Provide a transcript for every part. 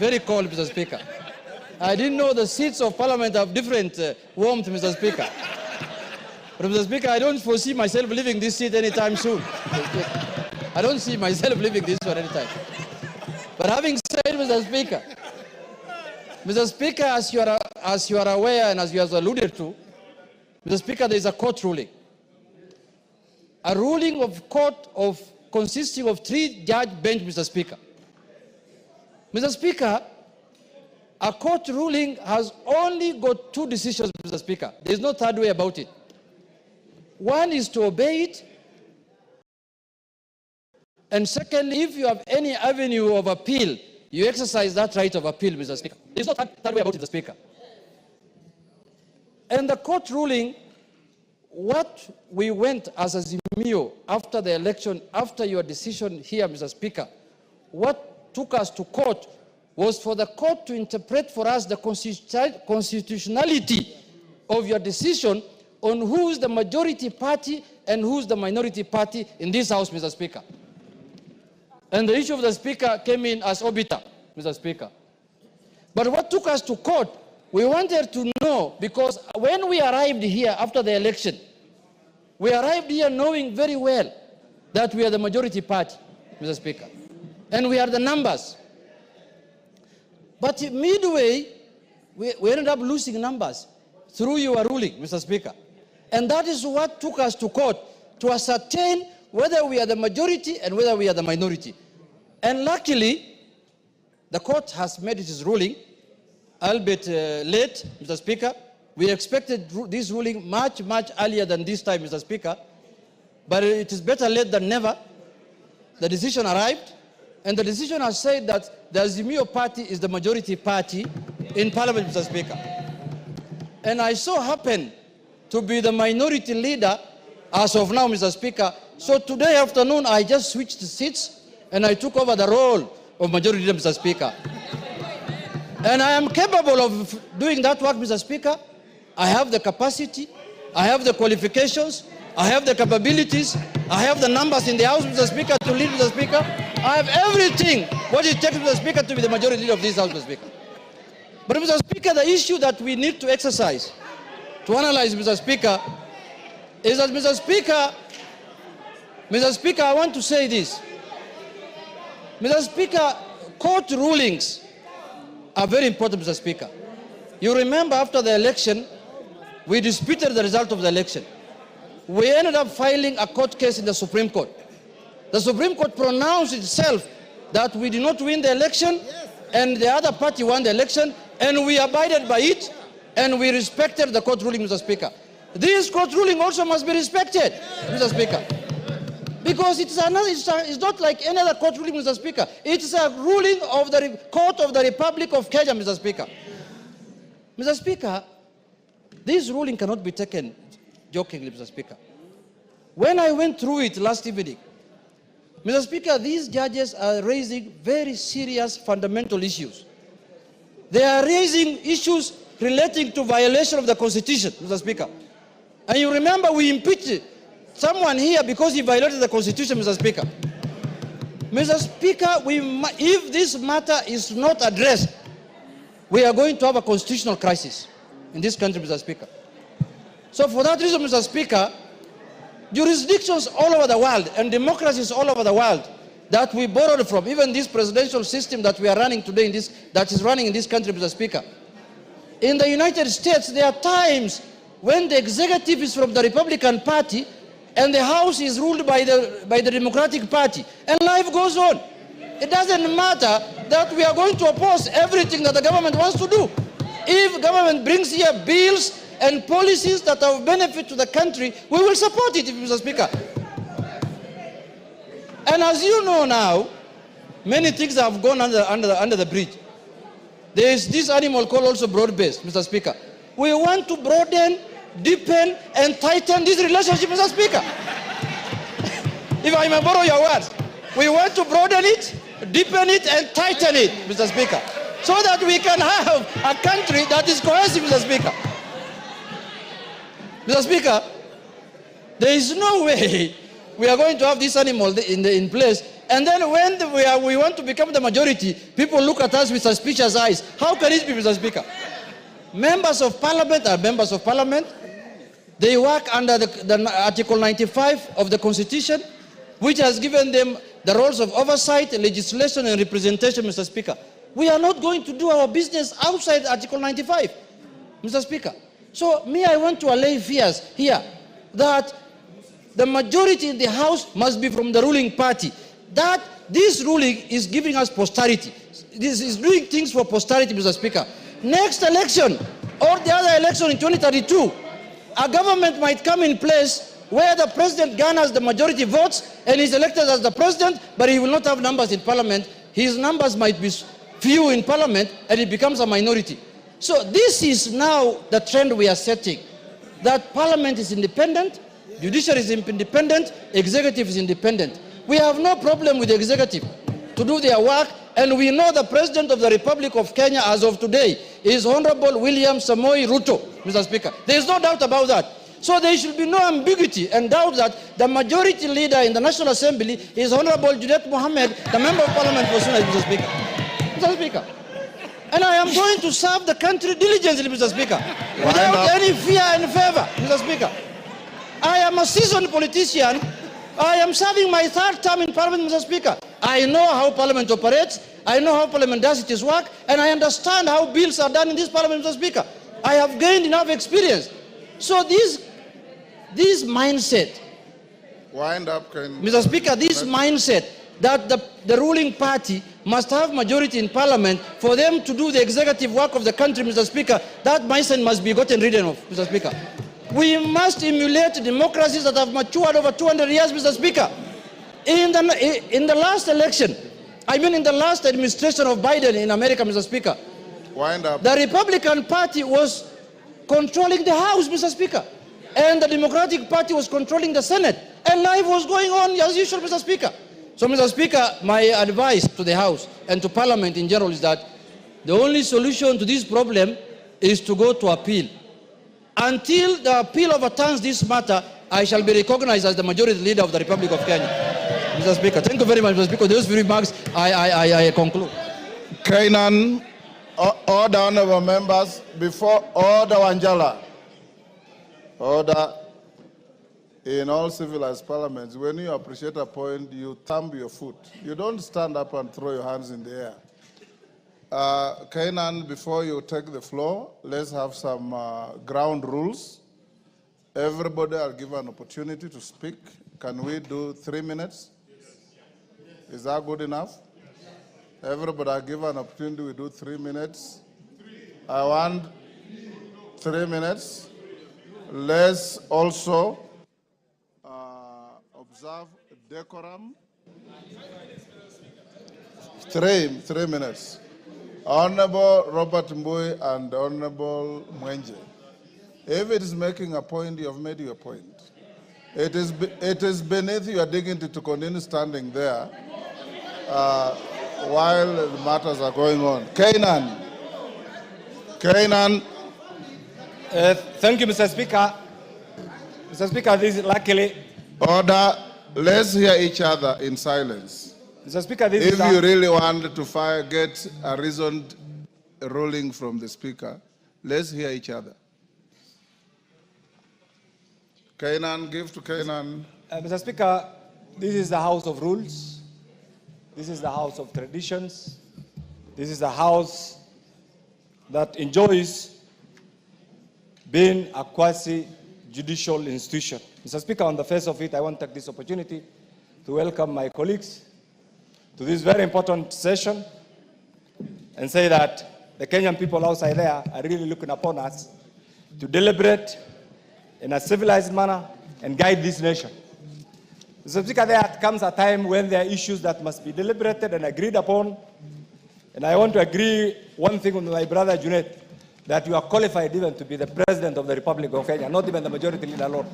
Very cold, Mr. Speaker. I didn't know the seats of Parliament have different warmth, Mr. Speaker. But Mr. Speaker, I don't foresee myself leaving this seat anytime soon. I don't see myself leaving this one anytime. But having said, Mr. Speaker, as you are aware and as you have alluded to, Mr. Speaker, there is a court ruling. A ruling of court consisting of 3-judge bench, Mr. Speaker. Mr. Speaker, a court ruling has only got 2 decisions, Mr. Speaker. There is no third way about it. One is to obey it. And secondly, if you have any avenue of appeal, you exercise that right of appeal, Mr. Speaker. There is no third way about it, Mr. Speaker. And the court ruling, what we went as Azimio after the election, after your decision here, Mr. Speaker, what took us to court was for the court to interpret for us the constitutionality of your decision on who's the majority party and who's the minority party in this House, Mr. Speaker. And the issue of the Speaker came in as obiter, Mr. Speaker. But what took us to court, we wanted to know, because when we arrived here after the election, we arrived here knowing very well that we are the majority party, Mr. Speaker. And we are the numbers. But midway, we ended up losing numbers through your ruling, Mr. Speaker. And that is what took us to court, to ascertain whether we are the majority and whether we are the minority. And luckily, the court has made its ruling, albeit late, Mr. Speaker. We expected this ruling much, much earlier than this time, Mr. Speaker. But it is better late than never. The decision arrived, and the decision has said that the Azimio party is the majority party in Parliament, Mr. Speaker. And I so happen to be the minority leader as of now, Mr. Speaker. So today afternoon, I just switched seats and I took over the role of majority leader, Mr. Speaker. And I am capable of doing that work, Mr. Speaker. I have the capacity, I have the qualifications, I have the capabilities, I have the numbers in the House, Mr. Speaker, to lead, Mr. Speaker. I have everything what it takes, Mr. Speaker, to be the majority leader of this House, Mr. Speaker. But, Mr. Speaker, the issue that we need to exercise, to analyze, Mr. Speaker, is that, Mr. Speaker, I want to say this. Mr. Speaker, court rulings are very important, Mr. Speaker. You remember after the election, we disputed the result of the election. We ended up filing a court case in the Supreme Court. The Supreme Court pronounced itself that we did not win the election, and the other party won the election, and we abided by it, and we respected the court ruling, Mr. Speaker. This court ruling also must be respected, Mr. Speaker. Because it's not like any other court ruling, Mr. Speaker. It's a ruling of the Court of the Republic of Kenya, Mr. Speaker. Mr. Speaker, this ruling cannot be taken jokingly, Mr. Speaker. When I went through it last evening, Mr. Speaker, these judges are raising very serious fundamental issues. They are raising issues relating to violation of the Constitution, Mr. Speaker. And you remember we impeached someone here because he violated the Constitution, Mr. Speaker. Mr. Speaker, if this matter is not addressed, we are going to have a constitutional crisis in this country, Mr. Speaker. So for that reason, Mr. Speaker, jurisdictions all over the world and democracies all over the world that we borrowed from, even this presidential system that we are running today, that is running in this country, Mr. Speaker. In the United States, there are times when the executive is from the Republican Party and the House is ruled by the Democratic Party, and life goes on. It doesn't matter that we are going to oppose everything that the government wants to do. If government brings here bills and policies that are of benefit to the country, we will support it, Mr. Speaker. And as you know now, many things have gone under the bridge. There is this animal called also broad-based, Mr. Speaker. We want to broaden, deepen, and tighten this relationship, Mr. Speaker. If I may borrow your words, we want to broaden it, deepen it, and tighten it, Mr. Speaker, so that we can have a country that is cohesive, Mr. Speaker. Mr. Speaker, there is no way we are going to have this animal in place And then when we want to become the majority, people look at us with suspicious eyes. How can it be, Mr. Speaker? Members of Parliament are members of Parliament. They work under the Article 95 of the Constitution, which has given them the roles of oversight, legislation, and representation, Mr. Speaker. We are not going to do our business outside Article 95, Mr. Speaker. So I want to allay fears here that the majority in the House must be from the ruling party. That this ruling is giving us posterity. This is doing things for posterity, Mr. Speaker. Next election or the other election in 2032, a government might come in place where the president garners the majority votes and is elected as the president, but he will not have numbers in parliament. His numbers might be few in parliament and he becomes a minority. So this is now the trend we are setting, that parliament is independent, judiciary is independent, executive is independent. We have no problem with the executive to do their work, and we know the President of the Republic of Kenya as of today is Honorable William Samoei Ruto, Mr. Speaker. There is no doubt about that. So there should be no ambiguity and doubt that the majority leader in the National Assembly is Honorable Junet Mohammed, the Member of Parliament for Sunai, Mr. Speaker. Mr. Speaker. And I am going to serve the country diligently, Mr. Speaker, without any fear and favor, Mr. Speaker. I am a seasoned politician. I am serving my third term in Parliament, Mr. Speaker. I know how Parliament operates, I know how Parliament does its work, and I understand how bills are done in this Parliament, Mr. Speaker. I have gained enough experience. So this mindset, wind up, Mr. Speaker, this mindset that the ruling party must have majority in Parliament for them to do the executive work of the country, Mr. Speaker, that mindset must be gotten rid of, Mr. Speaker. We must emulate democracies that have matured over 200 years, Mr. Speaker. In the last election, in the last administration of Biden in America, Mr. Speaker, wind up. The Republican Party was controlling the House, Mr. Speaker, and the Democratic Party was controlling the Senate, and life was going on as usual, Mr. Speaker. So, Mr. Speaker, my advice to the House and to Parliament in general is that the only solution to this problem is to go to appeal. Until the appeal overturns this matter, I shall be recognized as the majority leader of the Republic of Kenya. Mr. Speaker, thank you very much, Mr. Speaker. Those few remarks, I conclude. Kainan, all the honorable members, before order Wanjala, order. In all civilized parliaments, when you appreciate a point, you thumb your foot. You don't stand up and throw your hands in the air. Kainan, before you take the floor, let's have some ground rules. Everybody are given an opportunity to speak. Can we do 3 minutes? Is that good enough? Everybody are given an opportunity. We do 3 minutes. I want 3 minutes. Let's also observe decorum. 3 minutes. Honorable Robert Mbui and Honorable Mwenje. If it is making a point, you have made your point. It is beneath your dignity to continue standing there while the matters are going on. Kainan. Thank you, Mr. Speaker. Mr. Speaker, this is luckily... Order. Let's hear each other in silence. Mr. Speaker, this if is... If you really want to get a reasoned ruling from the Speaker, let's hear each other. Kainan, give to Kainan. Mr. Speaker, this is the House of Rules. This is the House of Traditions. This is the House that enjoys being a quasi-judicial institution. Mr. Speaker, on the face of it, I want to take this opportunity to welcome my colleagues to this very important session and say that the Kenyan people outside there are really looking upon us to deliberate in a civilized manner and guide this nation. Mr. Speaker, there comes a time when there are issues that must be deliberated and agreed upon. And I want to agree one thing with my brother Junet, that you are qualified even to be the President of the Republic of Kenya, not even the majority leader alone.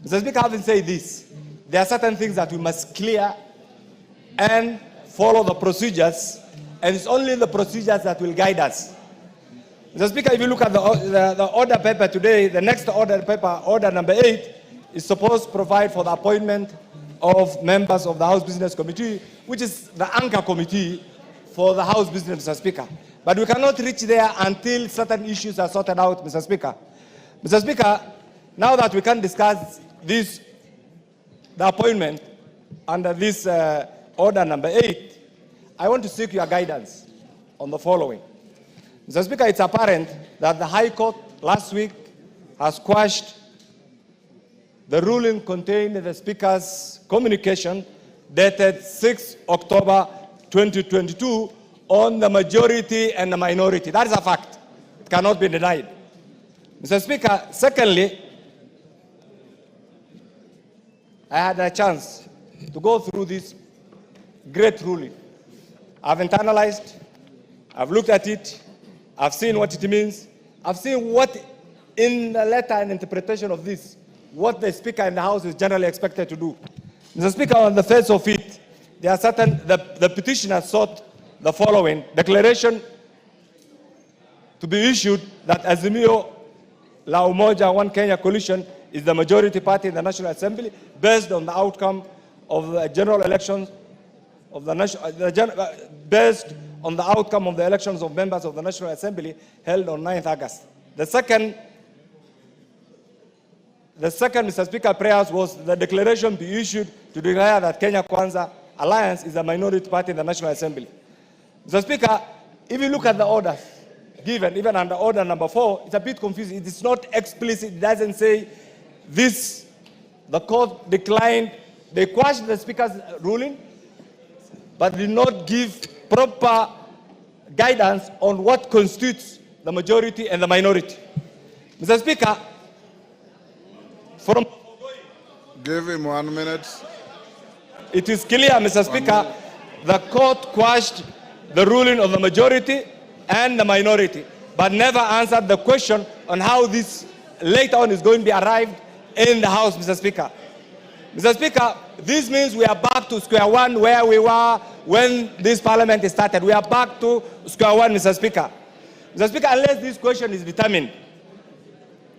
Mr. Speaker, having said this, there are certain things that we must clear and follow the procedures, and it's only the procedures that will guide us. Mr. Speaker, if you look at the order paper today, the next order paper, order number 8, is supposed to provide for the appointment of members of the House Business Committee, which is the anchor committee for the House Business, Mr. Speaker. But we cannot reach there until certain issues are sorted out, Mr. Speaker. Mr. Speaker, now that we can discuss the appointment under this order number 8, I want to seek your guidance on the following. Mr. Speaker, it's apparent that the High Court last week has quashed the ruling contained in the Speaker's communication dated 6 October 2022 on the majority and the minority. That is a fact. It cannot be denied. Mr. Speaker, secondly, I had a chance to go through this great ruling. I've internalized, I've looked at it, I've seen what it means, I've seen what in the letter and interpretation of this, what the Speaker in the House is generally expected to do. Mr. Speaker, on the face of it, there are certain, the petitioner sought the following: declaration to be issued that Azimio La Umoja One Kenya coalition is the majority party in the National Assembly based on the outcome of the general elections of the based on the outcome of the elections of members of the National Assembly held on 9th August. The second, Mr. Speaker, prayers was the declaration be issued to declare that Kenya Kwanza Alliance is a minority party in the National Assembly. Mr. Speaker, if you look at the orders given, even under order number 4, it's a bit confusing. It is not explicit. It doesn't say this. The court declined. They quashed the Speaker's ruling, but did not give proper guidance on what constitutes the majority and the minority. Mr. Speaker, from... Give him 1 minute. It is clear, Mr. Speaker, the court quashed the ruling of the majority and the minority, but never answered the question on how this later on is going to be arrived in the House, Mr. Speaker. Mr. Speaker, this means we are back to square one where we were when this parliament started. We are back to square one, Mr. Speaker. Mr. Speaker, unless this question is determined,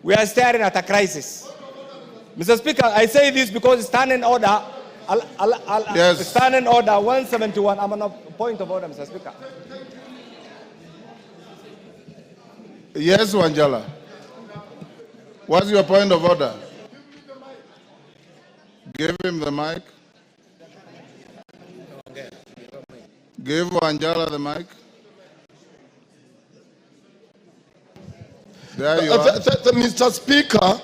we are staring at a crisis. Mr. Speaker, I say this because standing order, yes. Standing order 171. I'm on a point of order, Mr. Speaker. Yes, Wanjala. What's your point of order? Give him the mic. Give Wanjala the mic. There you are. Mr. Speaker,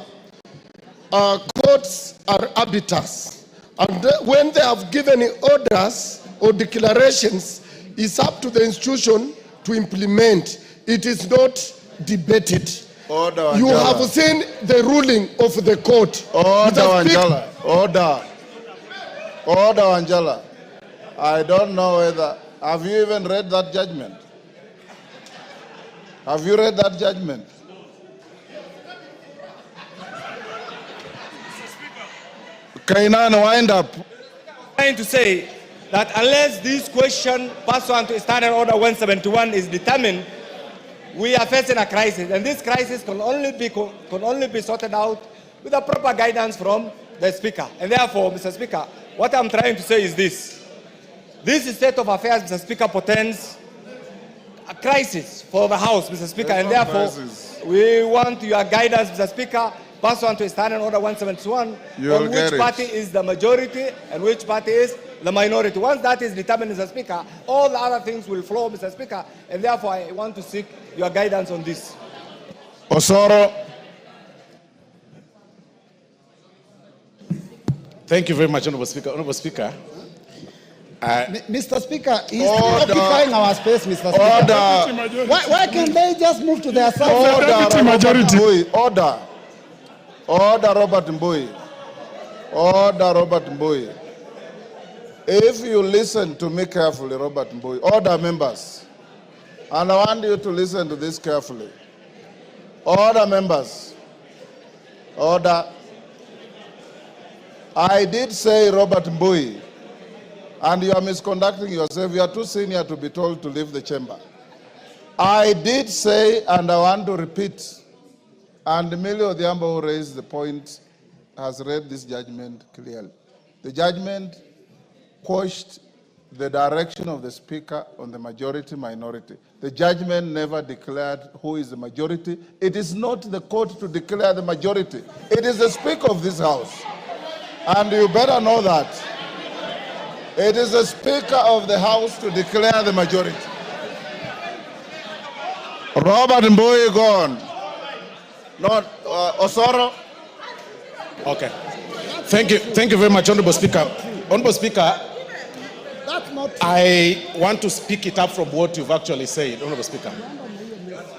courts are arbiters. And when they have given orders or declarations, it's up to the institution to implement. It is not debated. Order, you Wanjala. have seen the ruling of the court. Order, Wanjala. Order. Order, Wanjala. I don't know whether... Have you even read that judgment? Have you read that judgment? Kainan, wind up. I'm trying to say that unless this question pursuant to Standing Order 171 is determined, we are facing a crisis, and this crisis can only be sorted out with a proper guidance from the Speaker. And therefore, Mr. Speaker, what I'm trying to say is this. This state of affairs, Mr. Speaker, portends a crisis for the House, Mr. Speaker, and therefore we want your guidance, Mr. Speaker, pursuant to Standing Order 171 on which party is the majority and which party is the minority. Once that is determined, Mr. Speaker, all the other things will flow, Mr. Speaker, and therefore I want to seek your guidance on this. Osoro. Thank you very much, Honorable Speaker. Honorable Speaker. Mr. Speaker, he's occupying our space, Mr. Speaker. Why can't they just move to their side? Order. Order, Robert Mbui. Order, Robert Mbui. If you listen to me carefully, Robert Mbui, order, members. And I want you to listen to this carefully. Order, members. Order. I did say, Robert Mbui, and you are misconducting yourself. You are too senior to be told to leave the chamber. I did say, and I want to repeat, and Emilio Odhiambo, who raised the point, has read this judgment clearly. The judgment quashed the direction of the Speaker on the majority-minority. The judgment never declared who is the majority. It is not the court to declare the majority. It is the Speaker of this House. And you better know that. It is the Speaker of the House to declare the majority. Robert Mbowe gone. Not Osoro. Okay. Thank you very much, Honorable Speaker. Honorable Speaker, I want to speak it up from what you've actually said, Honorable Speaker.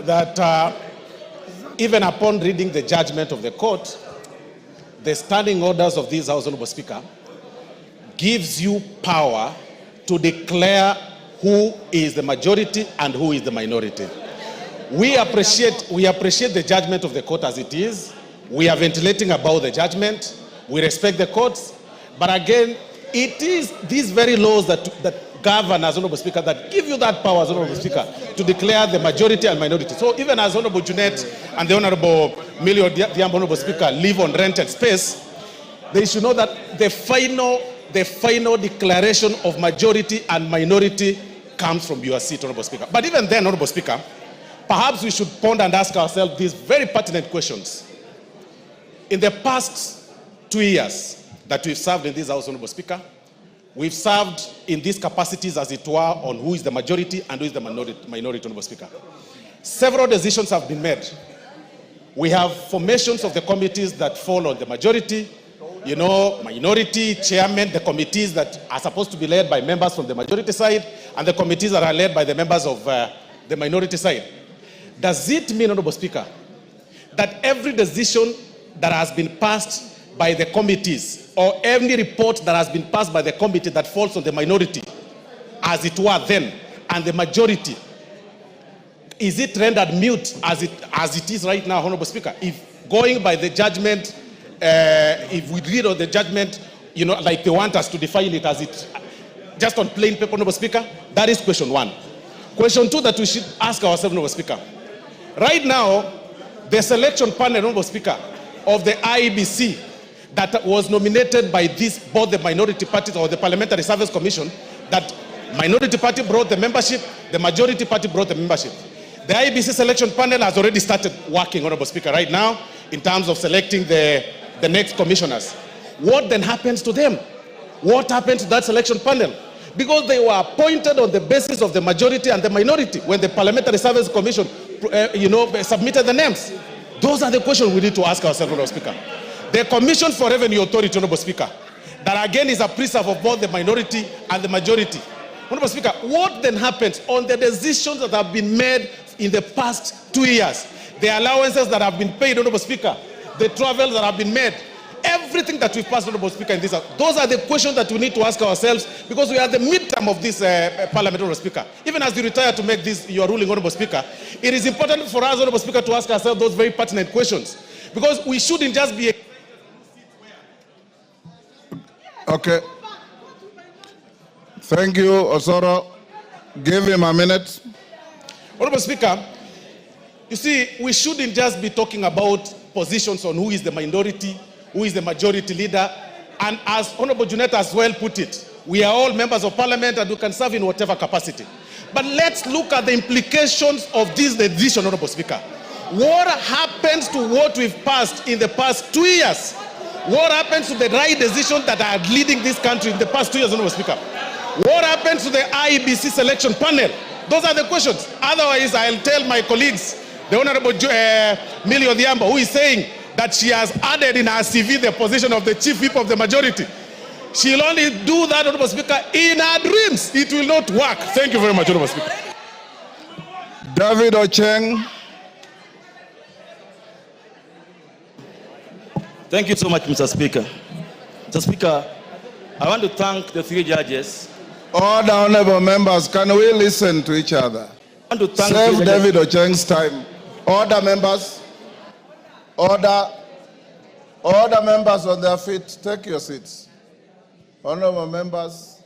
That even upon reading the judgment of the court, the standing orders of this House, Honorable Speaker, gives you power to declare who is the majority and who is the minority. We appreciate the judgment of the court as it is. We are ventilating about the judgment. We respect the courts. But again, it is these very laws that govern, as Honorable Speaker, that give you that power, as Honorable Speaker, to declare the majority and minority. So even as Honorable Junet and the Honorable Millie Odhiambo, Honorable Speaker, live on rented space, they should know that the final declaration of majority and minority comes from your seat, Honorable Speaker. But even then, Honorable Speaker, perhaps we should ponder and ask ourselves these very pertinent questions. In the past 2 years that we've served in this House, Honorable Speaker, we've served in these capacities, as it were, on who is the majority and who is the minority, Honorable Speaker. Several decisions have been made. We have formations of the committees that fall on the majority, minority, chairman, the committees that are supposed to be led by members from the majority side, and the committees that are led by the members of the minority side. Does it mean, Honorable Speaker, that every decision that has been passed by the committees, or any report that has been passed by the committee that falls on the minority, as it were then, and the majority, is it rendered mute as it is right now, Honorable Speaker? If going by the judgment, if we read on the judgment, like they want us to define it as it, just on plain paper, Honorable Speaker, that is question one. Question two that we should ask ourselves, Honorable Speaker. Right now, the selection panel, Honorable Speaker, of the IEBC that was nominated by both the minority parties or the Parliamentary Service Commission, that minority party brought the membership, the majority party brought the membership. The IEBC selection panel has already started working, Honorable Speaker, right now in terms of selecting the next commissioners. What then happens to them? What happened to that selection panel? Because they were appointed on the basis of the majority and the minority when the Parliamentary Service Commission submitted the names. Those are the questions we need to ask ourselves, Honorable Speaker. The Commission for Revenue Authority, Honorable Speaker, that again is a preserve of both the minority and the majority. Honorable Speaker, what then happens on the decisions that have been made in the past 2 years? The allowances that have been paid, Honorable Speaker, the travels that have been made, everything that we've passed, Honorable Speaker, in this house. Those are the questions that we need to ask ourselves, because we are the midterm of this Parliament, Honorable Speaker. Even as you retire to make this your ruling, Honorable Speaker, it is important for us, Honorable Speaker, to ask ourselves those very pertinent questions, because we shouldn't just be... Okay. Thank you, Osoro. Give him a minute. Honorable Speaker, you see, we shouldn't just be talking about positions on who is the minority, who is the majority leader. And as Honorable Junet as well put it, we are all members of Parliament and we can serve in whatever capacity. But let's look at the implications of this decision, Honorable Speaker. What happens to what we've passed in the past 2 years? What happens to the right decisions that are leading this country in the past 2 years, Honorable Speaker? What happens to the IEBC selection panel? Those are the questions. Otherwise, I'll tell my colleagues, the Honorable Millie Odhiambo, who is saying that she has added in her CV the position of the chief whip of the majority. She'll only do that, Honorable Speaker, in her dreams. It will not work. Thank you very much, Honorable Speaker. David Ocheng. Thank you so much, Mr. Speaker. Mr. Speaker, I want to thank the three judges. Order, honorable members, can we listen to each other? I want to thank Save David Ocheng's time. Order, members. Order. Order, members on their feet. Take your seats. Honorable members,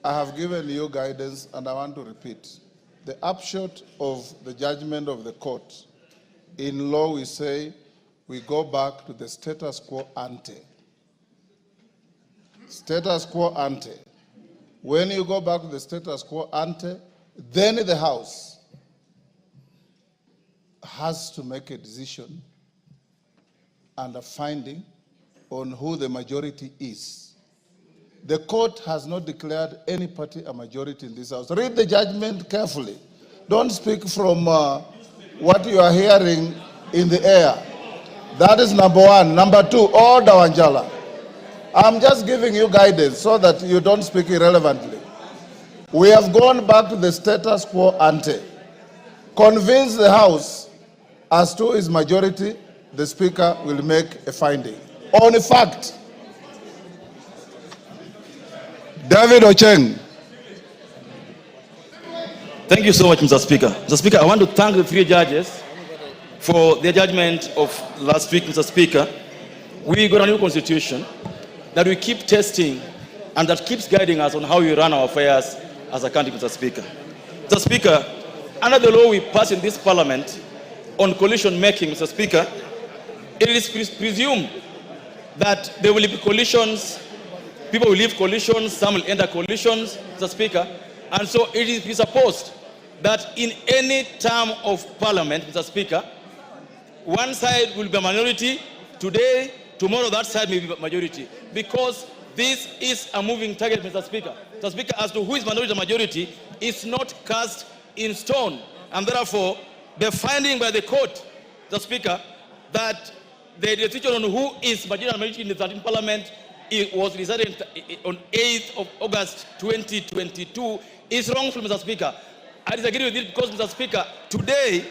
I have given you guidance and I want to repeat. The upshot of the judgment of the court, in law we say, we go back to the status quo ante. status quo ante. When you go back to the status quo ante, then the House has to make a decision and a finding on who the majority is. The court has not declared any party a majority in this House. Read the judgment carefully. Don't speak from what you are hearing in the air. That is number one. Number two, order, Wanjala. I'm just giving you guidance so that you don't speak irrelevantly. We have gone back to the status quo ante. Convince the House as to its majority, the Speaker will make a finding. On a fact. David Ocheng. Thank you so much, Mr. Speaker. Mr. Speaker, I want to thank the three judges for their judgment of last week, Mr. Speaker. We got a new constitution that we keep testing and that keeps guiding us on how we run our affairs as a country, Mr. Speaker. Mr. Speaker, under the law we passed in this parliament on coalition making, Mr. Speaker, it is presumed that there will be coalitions, people will leave coalitions, some will enter coalitions, Mr. Speaker, and so it is presupposed that in any term of parliament, Mr. Speaker, one side will be a minority today, tomorrow that side may be a majority, because this is a moving target, Mr. Speaker. Mr. Speaker, as to who is minority or majority is not cast in stone, and therefore the finding by the court, Mr. Speaker, that the decision on who is majority and minority in the 13th parliament was decided on 8th of August 2022 is wrongful, Mr. Speaker. I disagree with it because, Mr. Speaker, today,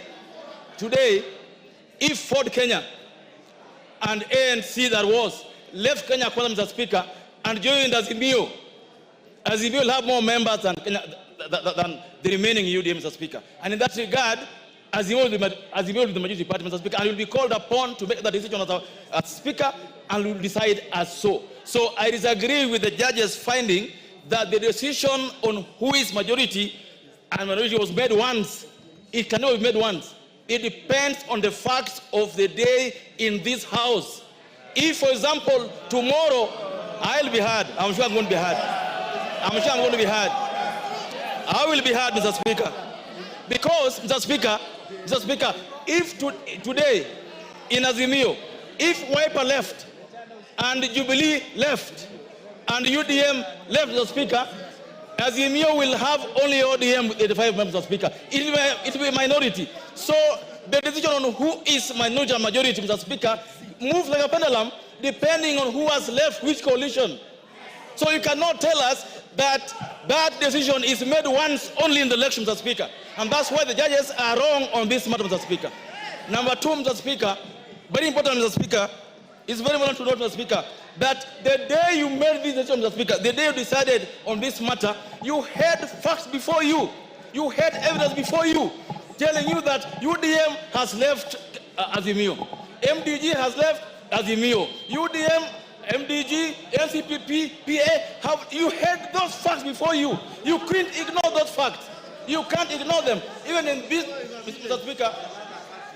if Ford Kenya and ANC that was left Kenya Kwanza, Mr. Speaker, and joined Azimio, Azimio will have more members than the remaining UDM, Mr. Speaker. And in that regard, Azimio will be the majority party, Mr. Speaker, and will be called upon to make that decision as Speaker and will decide as so. So I disagree with the judge's finding that the decision on who is majority and minority was made once. It cannot be made once. It depends on the facts of the day in this House. If, for example, tomorrow I'll be heard, I'm sure I'm going to be heard. I'm sure I'm going to be heard. I will be heard, Mr. Speaker. Because, Mr. Speaker, if today in Azimio, if Wiper left and Jubilee left and UDM left, Mr. Speaker, Azimio will have only ODM with 85 members, Mr. Speaker. It will be a minority. So the decision on who is minority and majority, Mr. Speaker, moves like a pendulum depending on who has left which coalition. So you cannot tell us that that decision is made once only in the election, Mr. Speaker. And that's why the judges are wrong on this matter, Mr. Speaker. Number two, Mr. Speaker, very important, Mr. Speaker, it's very important to note, Mr. Speaker, that the day you made this decision, Mr. Speaker, the day you decided on this matter, you had facts before you. You had evidence before you telling you that UDM has left Azimio. MDG has left Azimio. UDM, MDG, NCPP, PA, you had those facts before you. You couldn't ignore those facts. You can't ignore them. Even in this, Mr. Speaker,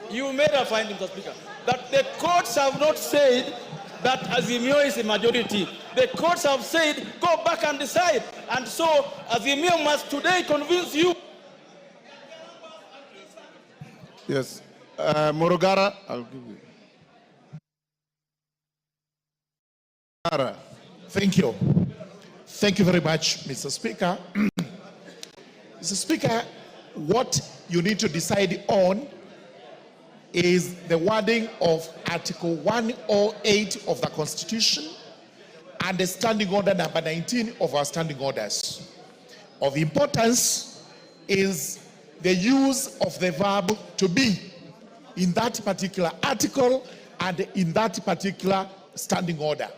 you made a finding, Mr. Speaker, that the courts have not said that Azimio is a majority. The courts have said, go back and decide. And so Azimio must today convince you. Yes. Morogara, I'll give you. Thank you. Thank you very much, Mr. Speaker. Mr. Speaker, what you need to decide on is the wording of Article 108 of the Constitution and the Standing Order number 19 of our Standing Orders. Of importance is the use of the verb to be in that particular article and in that particular standing order.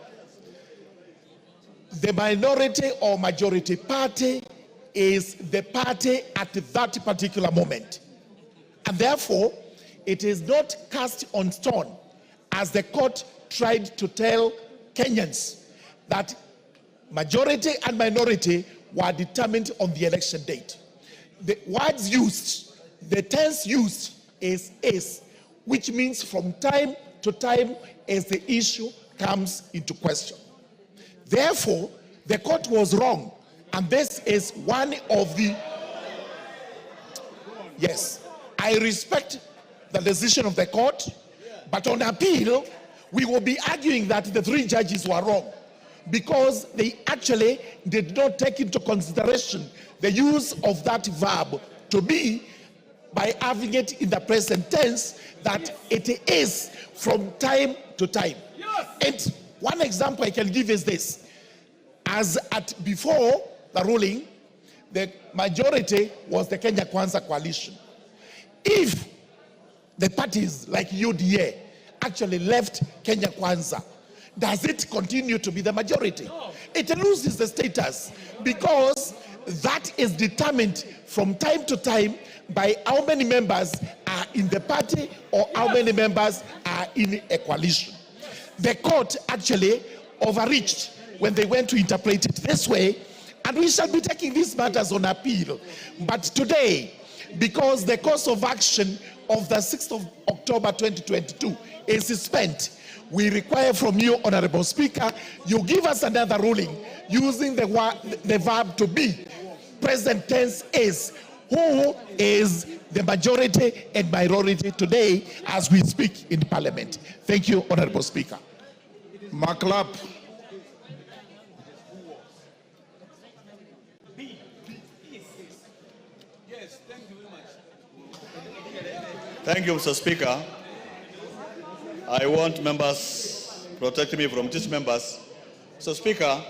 The minority or majority party is the party at that particular moment. And therefore, it is not cast on stone, as the court tried to tell Kenyans, that majority and minority were determined on the election date. The words used, the tense used is, which means from time to time as the issue comes into question. Therefore, the court was wrong. And this is one of the... Yes, I respect the decision of the court, but on appeal, we will be arguing that the 3 judges were wrong because they actually did not take into consideration the use of that verb to be by having it in the present tense, that it is from time to time. And one example I can give is this. As at before the ruling, the majority was the Kenya Kwanza coalition. If the parties like UDA actually left Kenya Kwanza, does it continue to be the majority? No. It loses the status because that is determined from time to time by how many members are in the party or how many members are in a coalition. The court actually overreached when they went to interpret it this way, and we shall be taking these matters on appeal. But today, because the course of action of the 6th of October 2022 is spent, we require from you, Honorable Speaker, you give us another ruling using the verb to be. Present tense is who is the majority and minority today as we speak in Parliament. Thank you, Honorable Speaker. Maclap. Thank you, Mr. Speaker. I want members protecting me from these members. Mr. Speaker,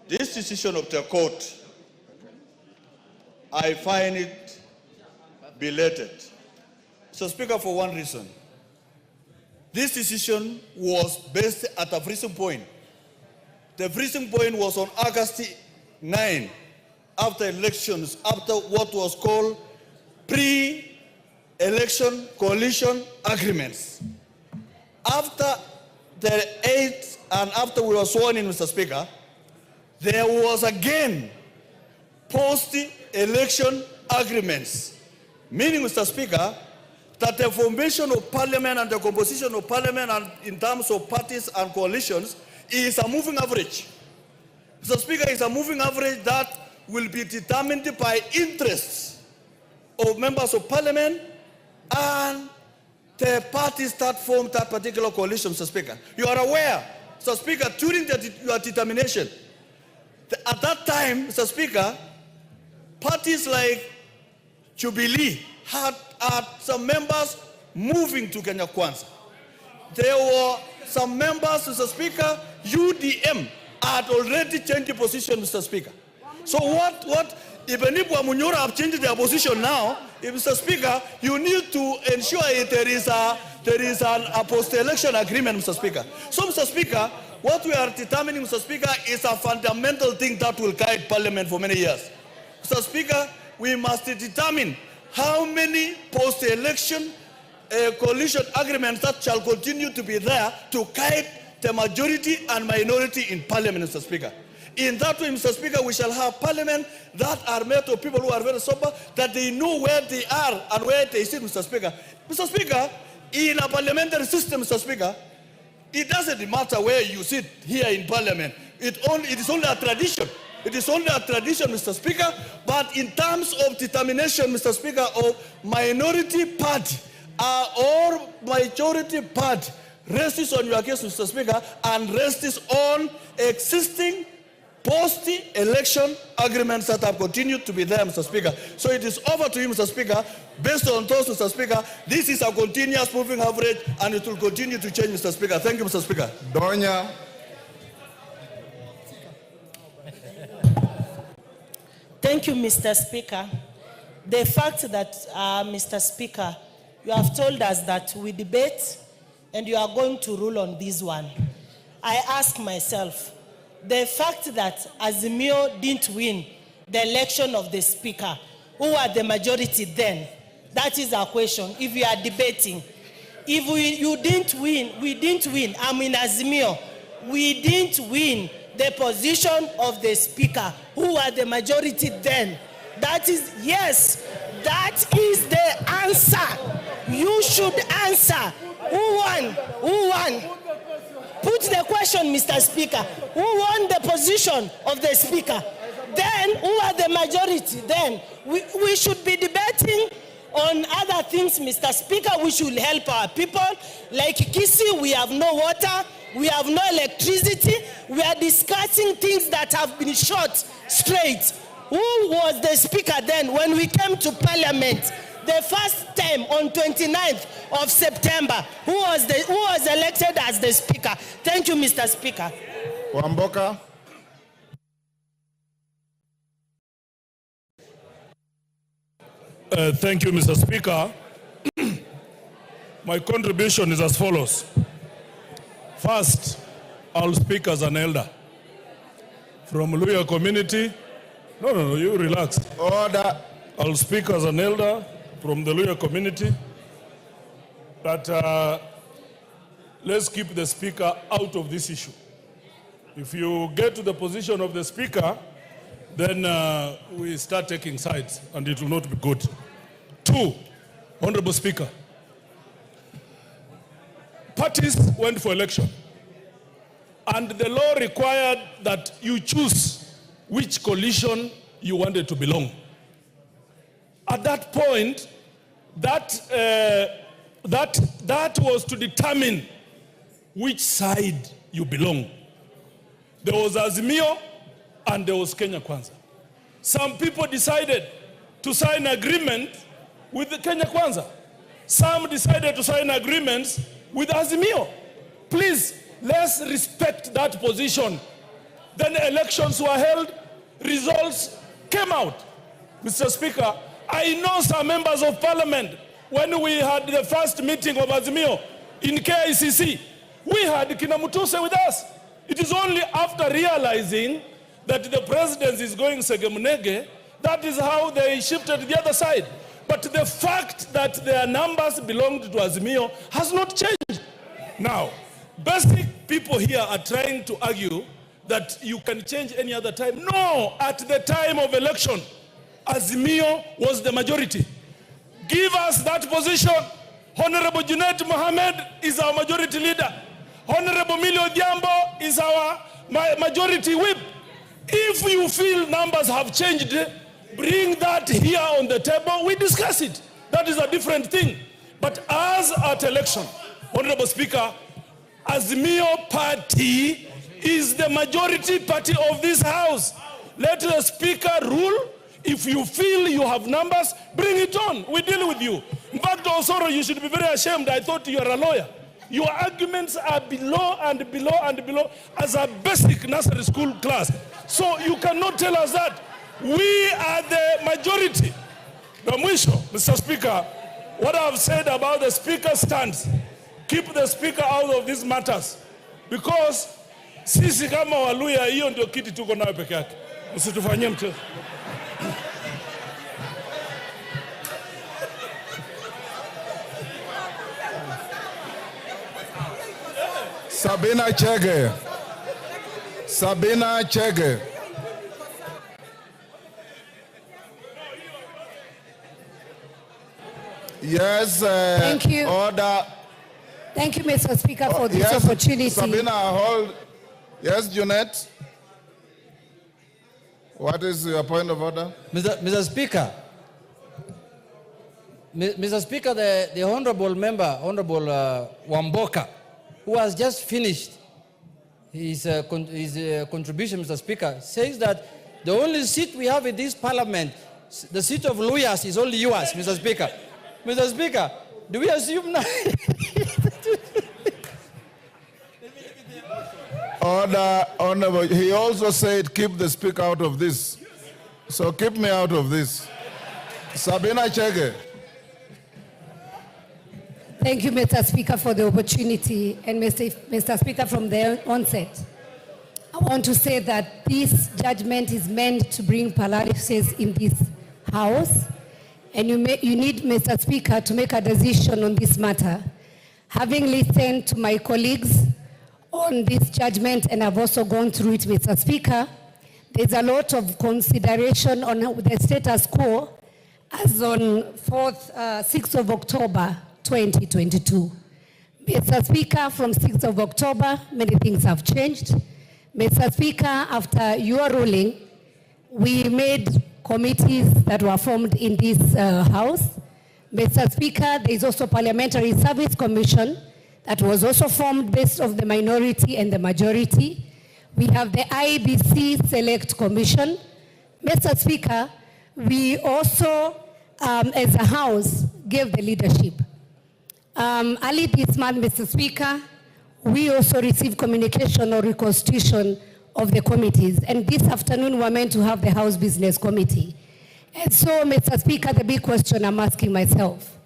this decision of the court, I find it belated. Mr. Speaker, for one reason. This decision was based at a freezing point. The freezing point was on August 9, after elections, after what was called pre-election coalition agreements. After the 8th and after we were sworn in, Mr. Speaker, there was again post-election agreements, meaning, Mr. Speaker, that the formation of parliament and the composition of parliament and in terms of parties and coalitions is a moving average. Mr. Speaker, it's a moving average that will be determined by interests of members of parliament and the parties that form that particular coalition, Mr. Speaker. You are aware, Mr. Speaker, during your determination, at that time, Mr. Speaker, parties like Jubilee had some members moving to Kenya Kwanza. There were some members, Mr. Speaker, UDM had already changed the position, Mr. Speaker. So even if Wamunyora have changed their position now, Mr. Speaker, you need to ensure there is a post-election agreement, Mr. Speaker. So, Mr. Speaker, what we are determining, Mr. Speaker, is a fundamental thing that will guide Parliament for many years. Mr. Speaker, we must determine how many post-election coalition agreements that shall continue to be there to guide the majority and minority in Parliament, Mr. Speaker. In that way, Mr. Speaker, we shall have Parliament that are made of people who are very sober, that they know where they are and where they sit, Mr. Speaker. Mr. Speaker, in a parliamentary system, Mr. Speaker, it doesn't matter where you sit here in Parliament. It is only a tradition. It is only a tradition, Mr. Speaker, but in terms of determination, Mr. Speaker, of minority party or majority party rests on your case, Mr. Speaker, and rests on existing post-election agreements that have continued to be there, Mr. Speaker. So it is over to you, Mr. Speaker. Based on those, Mr. Speaker, this is a continuous moving average and it will continue to change, Mr. Speaker. Thank you, Mr. Speaker. Donya. Thank you, Mr. Speaker. The fact that, Mr. Speaker, you have told us that we debate and you are going to rule on this one. I ask myself, the fact that Azimio didn't win the election of the Speaker, who are the majority then, that is our question. If we are debating, if you didn't win, we didn't win, I'm in Azimio, we didn't win the position of the Speaker, who are the majority then. That is, yes, that is the answer. You should answer. Who won? Who won? put the question, Mr. Speaker. Who won the position of the Speaker? Then, who are the majority? Then, we should be debating on other things, Mr. Speaker. We should help our people. Like Kisi, we have no water, we have no electricity. We are discussing things that have been shot straight. Who was the Speaker then when we came to Parliament? The first time on 29th of September, who was elected as the Speaker? Thank you, Mr. Speaker. Wamboka. Thank you, Mr. Speaker. My contribution is as follows. First, I'll speak as an elder from Luya community. No, you relax. Order. I'll speak as an elder from the Luya community that let's keep the Speaker out of this issue. If you get to the position of the Speaker, then we start taking sides and it will not be good. Two, Honorable Speaker, parties went for election and the law required that you choose which coalition you wanted to belong. At that point, that was to determine which side you belong. There was Azimio and there was Kenya Kwanza. Some people decided to sign agreement with the Kenya Kwanza. Some decided to sign agreements with Azimio. Please, let's respect that position. Then elections were held, results came out. Mr. Speaker, I know some members of parliament, when we had the first meeting of Azimio in KICC, we had Kinamutuse with us. It is only after realizing that the presidency is going Segemunege, that is how they shifted to the other side. But the fact that their numbers belonged to Azimio has not changed. Now, basic people here are trying to argue that you can change any other time. No, at the time of election, Azimio was the majority. Give us that position. Honorable Junet Mohammed is our majority leader. Honorable Milio Diambo is our majority whip. If you feel numbers have changed, bring that here on the table, we discuss it. That is a different thing. But as at election, Honorable Speaker, Azimio Party is the majority party of this House. Let the Speaker rule. If you feel you have numbers, bring it on. We deal with you. In fact, Osoro, you should be very ashamed. I thought you are a lawyer. Your arguments are below and below and below as a basic nursery school class. So you cannot tell us that. We are the majority. Mr. Speaker, what I've said about the Speaker's stance, keep the Speaker out of these matters. Because sisi kama Waluya, hiyo ndio kiti tuko nayo peke yake. Msitufanyie mchezo. Sabina Chege. Sabina Chege. Yes, thank you. Order. Thank you, Mr. Speaker, for this opportunity. Sabina, hold. Yes, Junet. What is your point of order? Mr. Speaker, Mr. Speaker, the honorable member, Honorable Wamboka, who has just finished his contribution, Mr. Speaker, says that the only seat we have in this parliament, the seat of lawyers, is only yours, Mr. Speaker. Mr. Speaker, do we assume now? Order, Honorable. He also said keep the Speaker out of this. So keep me out of this. Sabina Chege. Thank you, Mr. Speaker, for the opportunity. And Mr. Speaker, from the onset, I want to say that this judgment is meant to bring paralysis in this House. And you need, Mr. Speaker, to make a decision on this matter. Having listened to my colleagues on this judgment, and I've also gone through it, Mr. Speaker, there's a lot of consideration on the status quo as on 6th of October 2022. Mr. Speaker, from 6th of October, many things have changed. Mr. Speaker, after your ruling, we made committees that were formed in this House. Mr. Speaker, there is also Parliamentary Service Commission that was also formed based on the minority and the majority. We have the IBC Select Commission. Mr. Speaker, we also, as a House, gave the leadership. Early this month, Mr. Speaker, we also received communication or reconstitution of the committees. And this afternoon, we're meant to have the House Business Committee. And so, Mr. Speaker, the big question I'm asking myself.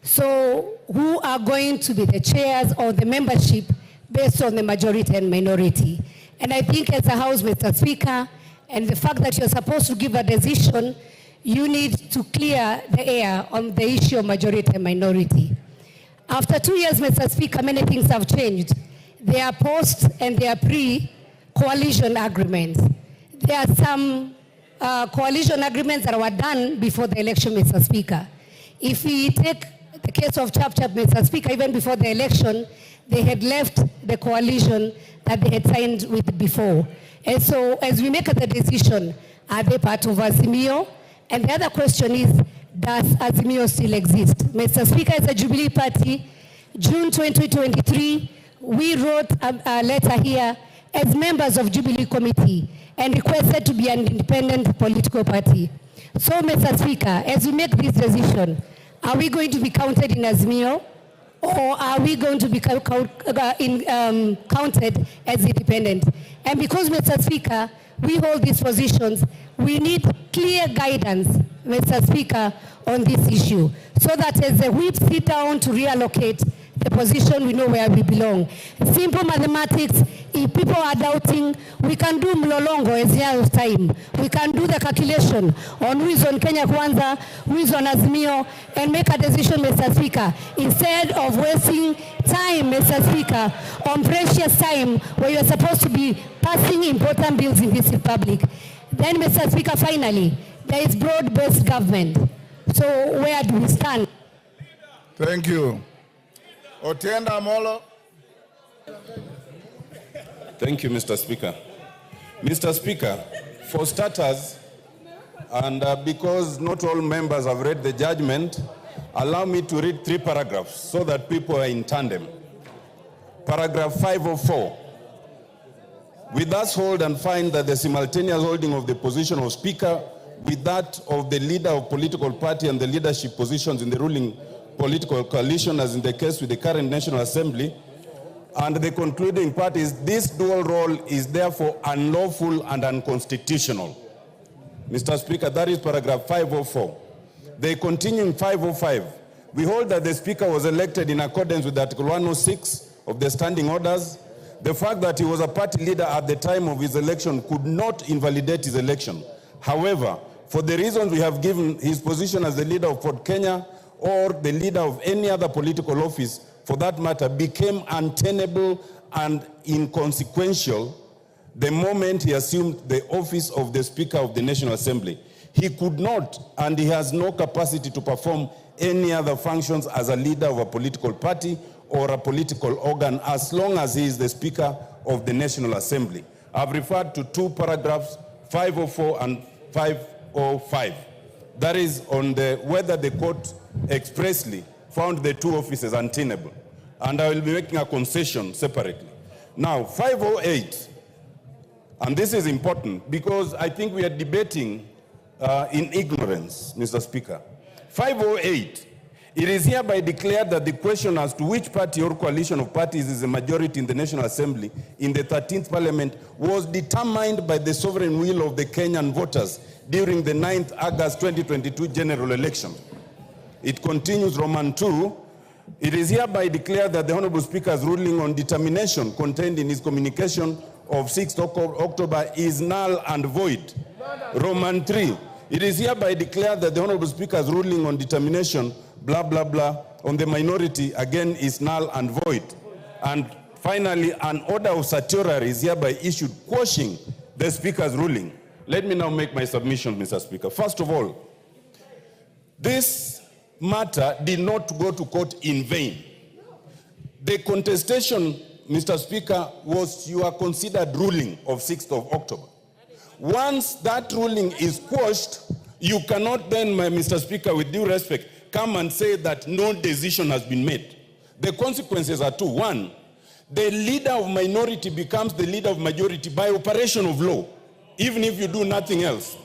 So, who are going to be the chairs or the membership based on the majority and minority? And I think as a House, Mr. Speaker, and the fact that you're supposed to give a decision, you need to clear the air on the issue of majority and minority. After 2 years, Mr. Speaker, many things have changed. There are post and there are pre-coalition agreements. There are some coalition agreements that were done before the election, Mr. Speaker. If we take the case of Chap, Mr. Speaker, even before the election, they had left the coalition that they had signed with before. And so as we make the decision, are they part of Azimio? And the other question is, does Azimio still exist? Mr. Speaker, as a Jubilee Party, June 2023, we wrote a letter here as members of Jubilee Committee and requested to be an independent political party. So, Mr. Speaker, as we make this decision, are we going to be counted in Azimio, or are we going to be counted as independent? And because, Mr. Speaker, we hold these positions, we need clear guidance, Mr. Speaker, on this issue, so that as the whip sit down to reallocate the position, we know where we belong. Simple mathematics, if people are doubting, we can do mlolongo as year of time. We can do the calculation on who is on Kenya Kwanza, who is on Azimio, and make a decision, Mr. Speaker, instead of wasting time, Mr. Speaker, on precious time where you're supposed to be passing important bills in this republic. Then, Mr. Speaker, finally, there is broad-based government. So where do we stand? Thank you. Otienda Molo. Thank you, Mr. Speaker. Mr. Speaker, for starters, and because not all members have read the judgment, allow me to read 3 paragraphs so that people are in tandem. Paragraph 504. We thus hold and find that the simultaneous holding of the position of Speaker with that of the leader of political party and the leadership positions in the ruling political coalition, as in the case with the current National Assembly, and the concluding part is this dual role is therefore unlawful and unconstitutional. Mr. Speaker, that is paragraph 504. They continue in 505. We hold that the Speaker was elected in accordance with Article 106 of the Standing Orders. The fact that he was a party leader at the time of his election could not invalidate his election. However, for the reasons we have given, his position as the leader of Ford Kenya or the leader of any other political office, for that matter, became untenable and inconsequential the moment he assumed the office of the Speaker of the National Assembly. He could not, and he has no capacity to perform any other functions as a leader of a political party or a political organ as long as he is the Speaker of the National Assembly. I've referred to 2 paragraphs, 504 and 505. That is on the whether the court expressly found the 2 offices untenable. And I will be making a concession separately. Now, 508, and this is important because I think we are debating in ignorance, Mr. Speaker. 508, it is hereby declared that the question as to which party or coalition of parties is a majority in the National Assembly in the 13th Parliament was determined by the sovereign will of the Kenyan voters during the 9th August 2022 general election. It continues, Roman 2, it is hereby declared that the Honorable Speaker's ruling on determination contained in his communication of 6th October is null and void. Roman 3, it is hereby declared that the Honorable Speaker's ruling on determination, blah, blah, blah, on the minority, again, is null and void. And finally, an order of certiorari is hereby issued quashing the Speaker's ruling. Let me now make my submission, Mr. Speaker. First of all, this matter did not go to court in vain. The contestation, Mr. Speaker, was your considered ruling of 6th of October. Once that ruling is quashed, you cannot then, Mr. Speaker, with due respect, come and say that no decision has been made. The consequences are two. One, the leader of minority becomes the leader of majority by operation of law, even if you do nothing else.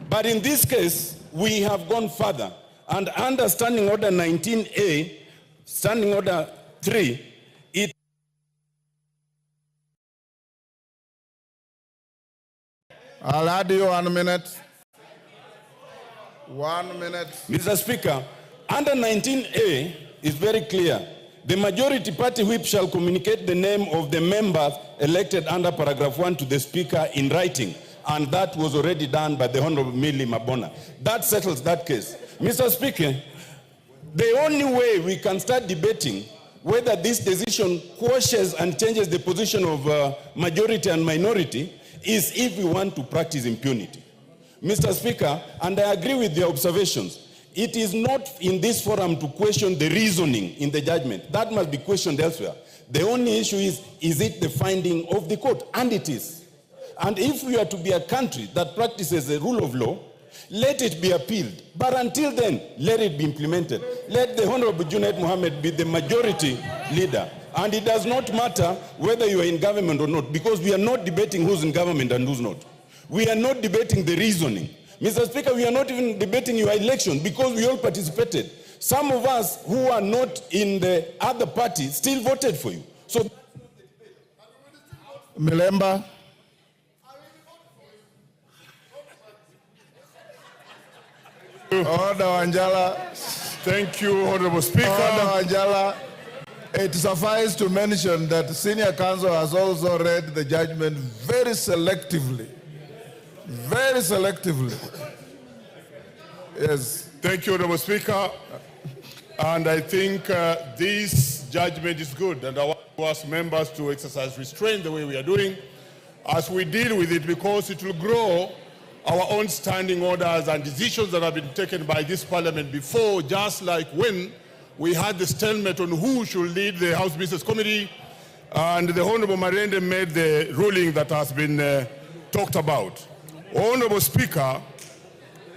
But in this case, we have gone further. And under Standing Order 19A, Standing Order 3, I'll add you 1 minute. 1 minute. Mr. Speaker, under 19A is very clear. The majority party whip shall communicate the name of the members elected under paragraph 1 to the Speaker in writing. And that was already done by the Honorable Millie Mabona. That settles that case. Mr. Speaker, the only way we can start debating whether this decision quashes and changes the position of majority and minority is if we want to practice impunity. Mr. Speaker, and I agree with the observations, it is not in this forum to question the reasoning in the judgment. That must be questioned elsewhere. The only issue is it the finding of the court? And it is. And if we are to be a country that practices the rule of law, let it be appealed. But until then, let it be implemented. Let the Honorable Junaid Mohammed be the majority leader. And it does not matter whether you are in government or not, because we are not debating who's in government and who's not. We are not debating the reasoning. Mr. Speaker, we are not even debating your election because we all participated. Some of us who are not in the other party still voted for you. So, Milemba. Order, Anjala. Thank you, Honorable Speaker. Order, Anjala. It suffices to mention that the Senior Counsel has also read the judgment very selectively. Very selectively. Yes. Thank you, Honorable Speaker. And I think this judgment is good, and I want to ask members to exercise restraint the way we are doing as we deal with it, because it will grow our own standing orders and decisions that have been taken by this Parliament before, just like when we had the stalemate on who should lead the House Business Committee, and the Honorable Marende made the ruling that has been talked about. Honorable Speaker,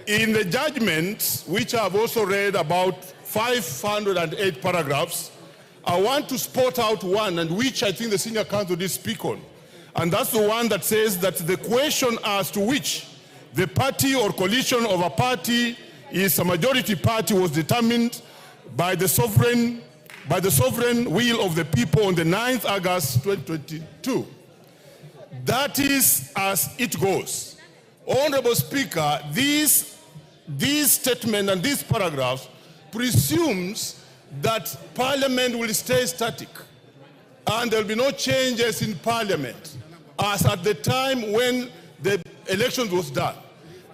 in the judgment, which I have also read about 508 paragraphs, I want to spot out one, and which I think the Senior Counsel did speak on. And that's the one that says that the question as to which the party or coalition of a party is a majority party was determined by the sovereign will of the people on the 9th August 2022. That is as it goes. Honorable Speaker, this statement and these paragraphs presumes that Parliament will stay static and there will be no changes in Parliament as at the time when the elections was done.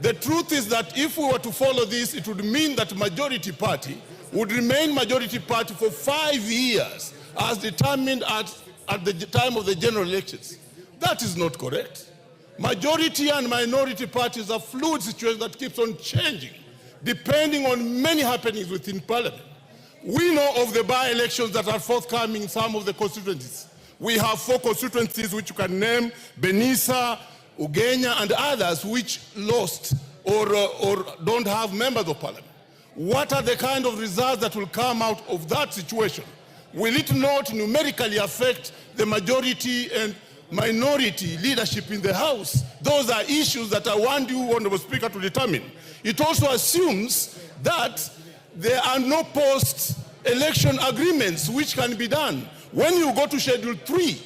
The truth is that if we were to follow this, it would mean that majority party would remain majority party for 5 years as determined at the time of the general elections. That is not correct. Majority and minority parties are fluid situation that keeps on changing depending on many happenings within Parliament. We know of the by-elections that are forthcoming in some of the constituencies. We have 4 constituencies which you can name, Benisa, Ugenya, and others which lost or don't have members of Parliament. What are the kind of results that will come out of that situation? Will it not numerically affect the majority and minority leadership in the House? Those are issues that I want you, Honorable Speaker, to determine. It also assumes that there are no post-election agreements which can be done. When you go to Schedule 3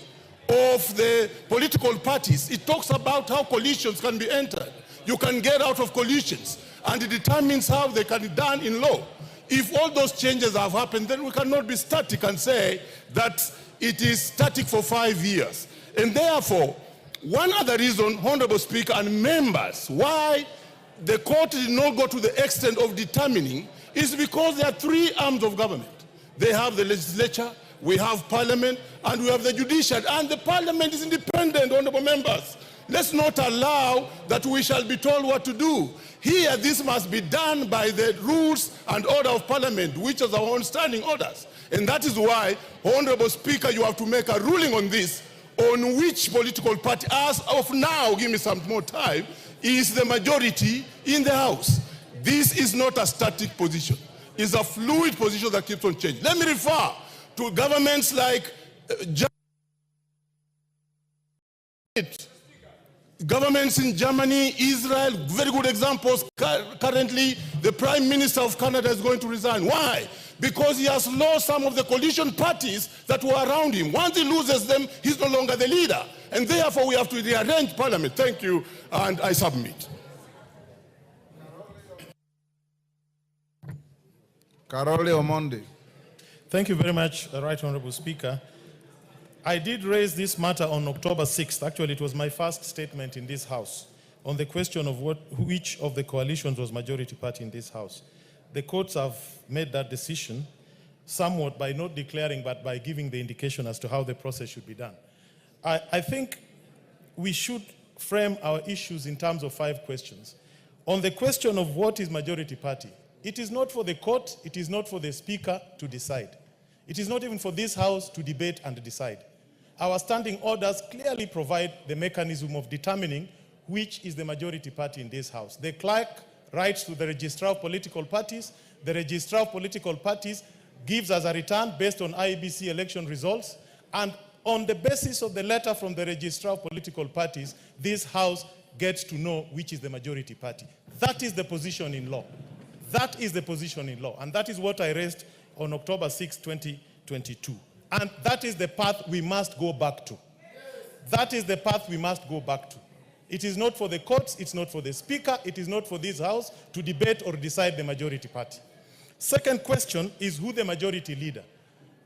of the political parties, it talks about how coalitions can be entered. You can get out of coalitions, and it determines how they can be done in law. If all those changes have happened, then we cannot be static and say that it is static for 5 years. And therefore, one other reason, Honorable Speaker and members, why the court did not go to the extent of determining is because there are 3 arms of government. They have the legislature, we have Parliament, and we have the judiciary. And the Parliament is independent, honorable members. Let's not allow that we shall be told what to do. Here, this must be done by the rules and order of Parliament, which is our own standing orders. And that is why, Honorable Speaker, you have to make a ruling on this, on which political party, as of now, give me some more time, is the majority in the House. This is not a static position. It's a fluid position that keeps on changing. Let me refer to governments like governments in Germany, Israel, very good examples. Currently, the Prime Minister of Canada is going to resign. Why? Because he has lost some of the coalition parties that were around him. Once he loses them, he's no longer the leader. And therefore, we have to rearrange Parliament. Thank you, and I submit. Karole Omondi. Thank you very much, Right Honorable Speaker. I did raise this matter on October 6th. Actually, it was my first statement in this House on the question of which of the coalitions was majority party in this House. The courts have made that decision somewhat by not declaring, but by giving the indication as to how the process should be done. I think we should frame our issues in terms of 5 questions. On the question of what is majority party, it is not for the court, it is not for the Speaker to decide. It is not even for this House to debate and decide. Our standing orders clearly provide the mechanism of determining which is the majority party in this House. The clerk writes to the registrar of political parties. The registrar of political parties gives us a return based on IEBC election results. And on the basis of the letter from the registrar of political parties, this House gets to know which is the majority party. That is the position in law. That is the position in law. And that is what I raised on October 6, 2022. And that is the path we must go back to. That is the path we must go back to. It is not for the courts, it's not for the Speaker, it is not for this House to debate or decide the majority party. Second question is who the majority leader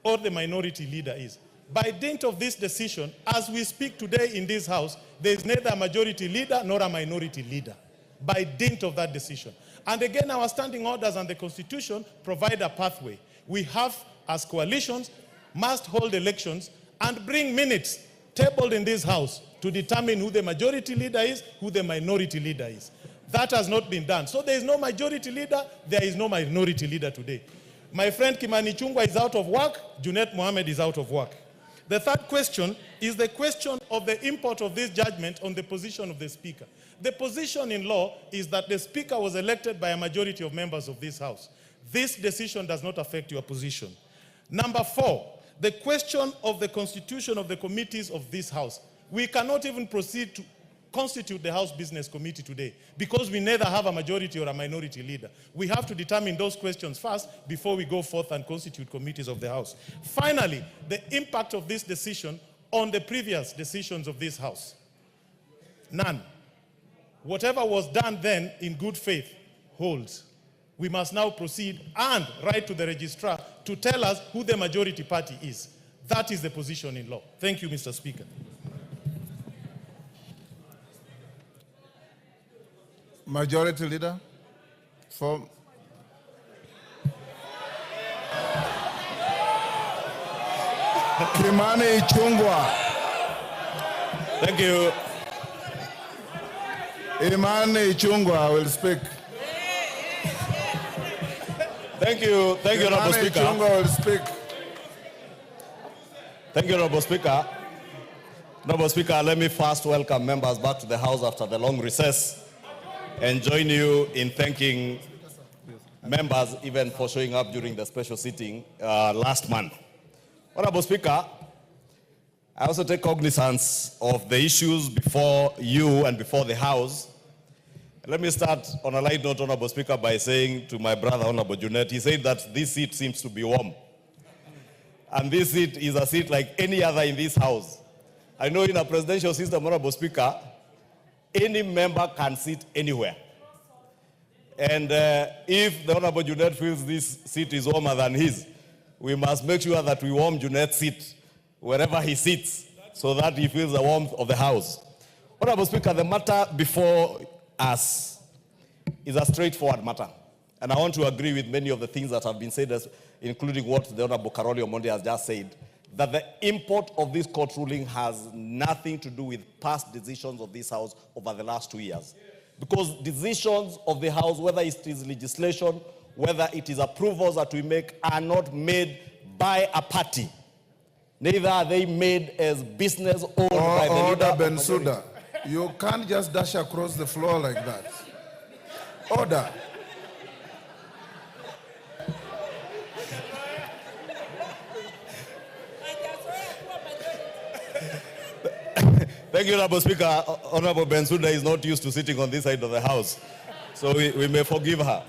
or the minority leader is. By dint of this decision, as we speak today in this House, there is neither a majority leader nor a minority leader. By dint of that decision. And again, our standing orders and the Constitution provide a pathway. We have, as coalitions, must hold elections and bring minutes tabled in this House to determine who the majority leader is, who the minority leader is. That has not been done. So there is no majority leader, there is no minority leader today. My friend Kimani Chungwa is out of work, Junet Mohammed is out of work. The third question is the question of the import of this judgment on the position of the Speaker. The position in law is that the Speaker was elected by a majority of members of this House. This decision does not affect your position. Number 4, the question of the constitution of the committees of this House. We cannot even proceed to constitute the House Business Committee today because we neither have a majority or a minority leader. We have to determine those questions first before we go forth and constitute committees of the House. Finally, the impact of this decision on the previous decisions of this House. None. Whatever was done then in good faith holds. We must now proceed and write to the registrar to tell us who the majority party is. That is the position in law. Thank you, Mr. Speaker. Majority leader for Kimani Chungwa. Thank you. Imani Chungwa will speak. Thank you, Honorable Speaker. Chungwa will speak. Thank you, Honorable Speaker. Honorable Speaker, let me first welcome members back to the House after the long recess and join you in thanking members even for showing up during the special sitting last month. Honorable Speaker, I also take cognizance of the issues before you and before the House. Let me start on a light note, Honorable Speaker, by saying to my brother, Honorable Junet, he said that this seat seems to be warm. And this seat is a seat like any other in this House. I know in a presidential system, Honorable Speaker, any member can sit anywhere. And if the Honorable Junet feels this seat is warmer than his, we must make sure that we warm Junet's seat wherever he sits so that he feels the warmth of the House. Honorable Speaker, the matter before us is a straightforward matter. And I want to agree with many of the things that have been said, including what the Honorable Karole Omondi has just said, that the import of this court ruling has nothing to do with past decisions of this House over the last 2 years. Because decisions of the House, whether it is legislation, whether it is approvals that we make, are not made by a party. Neither are they made as business owned by the leader of majority. Bensouda, you can't just dash across the floor like that. Order. Thank you, Honorable Speaker. Honorable Bensouda is not used to sitting on this side of the House, so we may forgive her.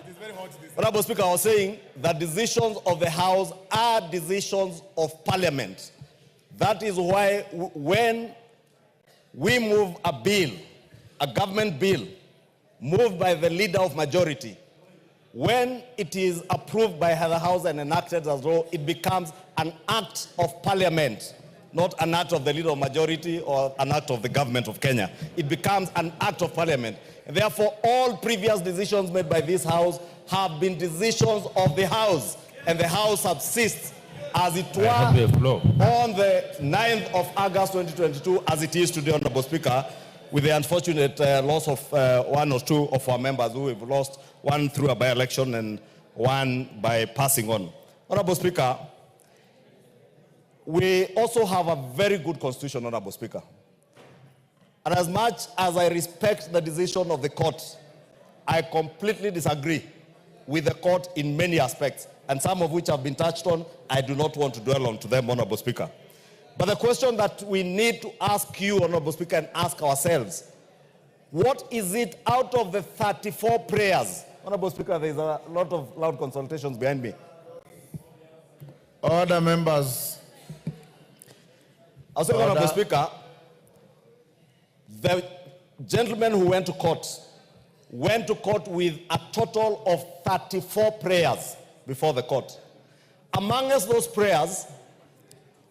Honorable Speaker, I was saying that decisions of the House are decisions of Parliament. That is why when we move a bill, a government bill, moved by the leader of majority, when it is approved by the House and enacted as law, it becomes an act of Parliament, not an act of the leader of majority or an act of the government of Kenya. It becomes an act of Parliament. And therefore, all previous decisions made by this House have been decisions of the House, and the House subsists as it were on the 9th of August 2022, as it is today, Honorable Speaker, with the unfortunate loss of one or two of our members who have lost, one through a by-election and one by passing on. Honorable Speaker, we also have a very good constitution, Honorable Speaker. And as much as I respect the decision of the court, I completely disagree with the court in many aspects, and some of which have been touched on. I do not want to dwell on to them, Honorable Speaker. But the question that we need to ask you, Honorable Speaker, and ask ourselves, what is it out of the 34 prayers? Honorable Speaker, there is a lot of loud consultations behind me. Order, members. I was saying, Honorable Speaker, the gentleman who went to court with a total of 34 prayers before the court. Amongst those prayers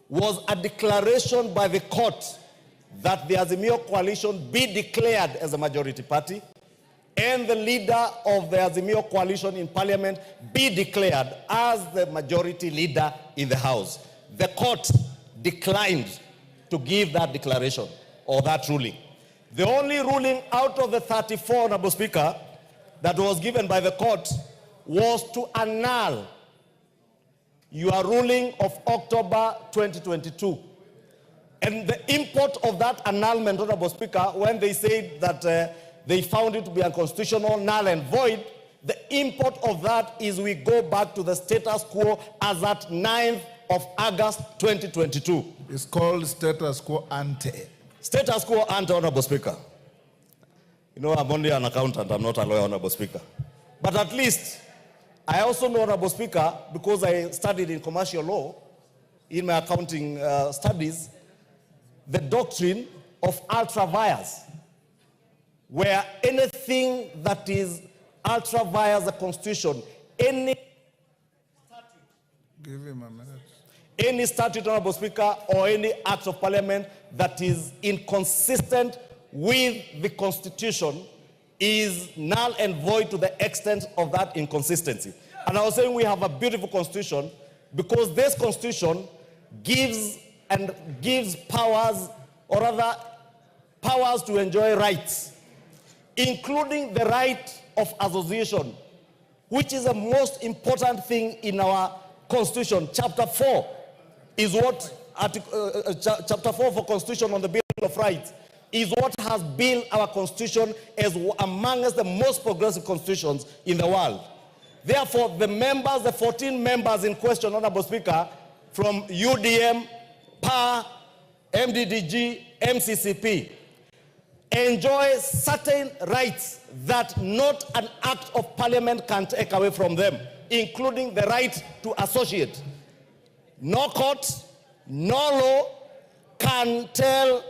was a declaration by the court that the Azimio coalition be declared as a majority party, and the leader of the Azimio coalition in Parliament be declared as the majority leader in the House. The court declined to give that declaration or that ruling. The only ruling out of the 34, Honorable Speaker, that was given by the court was to annul your ruling of October 2022. And the import of that annulment, Honorable Speaker, when they said that they found it to be unconstitutional, null and void, the import of that is we go back to the status quo as at 9th of August 2022. It's called status quo ante. Status quo ante, Honorable Speaker. You know, I'm only an accountant, I'm not a lawyer, Honorable Speaker. But at least, I also know, Honorable Speaker, because I studied in commercial law, in my accounting studies, the doctrine of ultra vires, where anything that is ultra vires the Constitution, any Give him a minute. Any statute, Honorable Speaker, or any act of Parliament that is inconsistent with the Constitution is null and void to the extent of that inconsistency. And I was saying we have a beautiful Constitution because this Constitution gives powers, or rather powers to enjoy rights, including the right of association, which is the most important thing in our Constitution. Chapter 4 is what, Chapter 4 for Constitution on the Bill of Rights is what has built our Constitution as amongst the most progressive constitutions in the world. Therefore, the members, the 14 members in question, Honorable Speaker, from UDM, PA, MDDG, MCCP, enjoy certain rights that not an act of Parliament can take away from them, including the right to associate. No court, no law can tell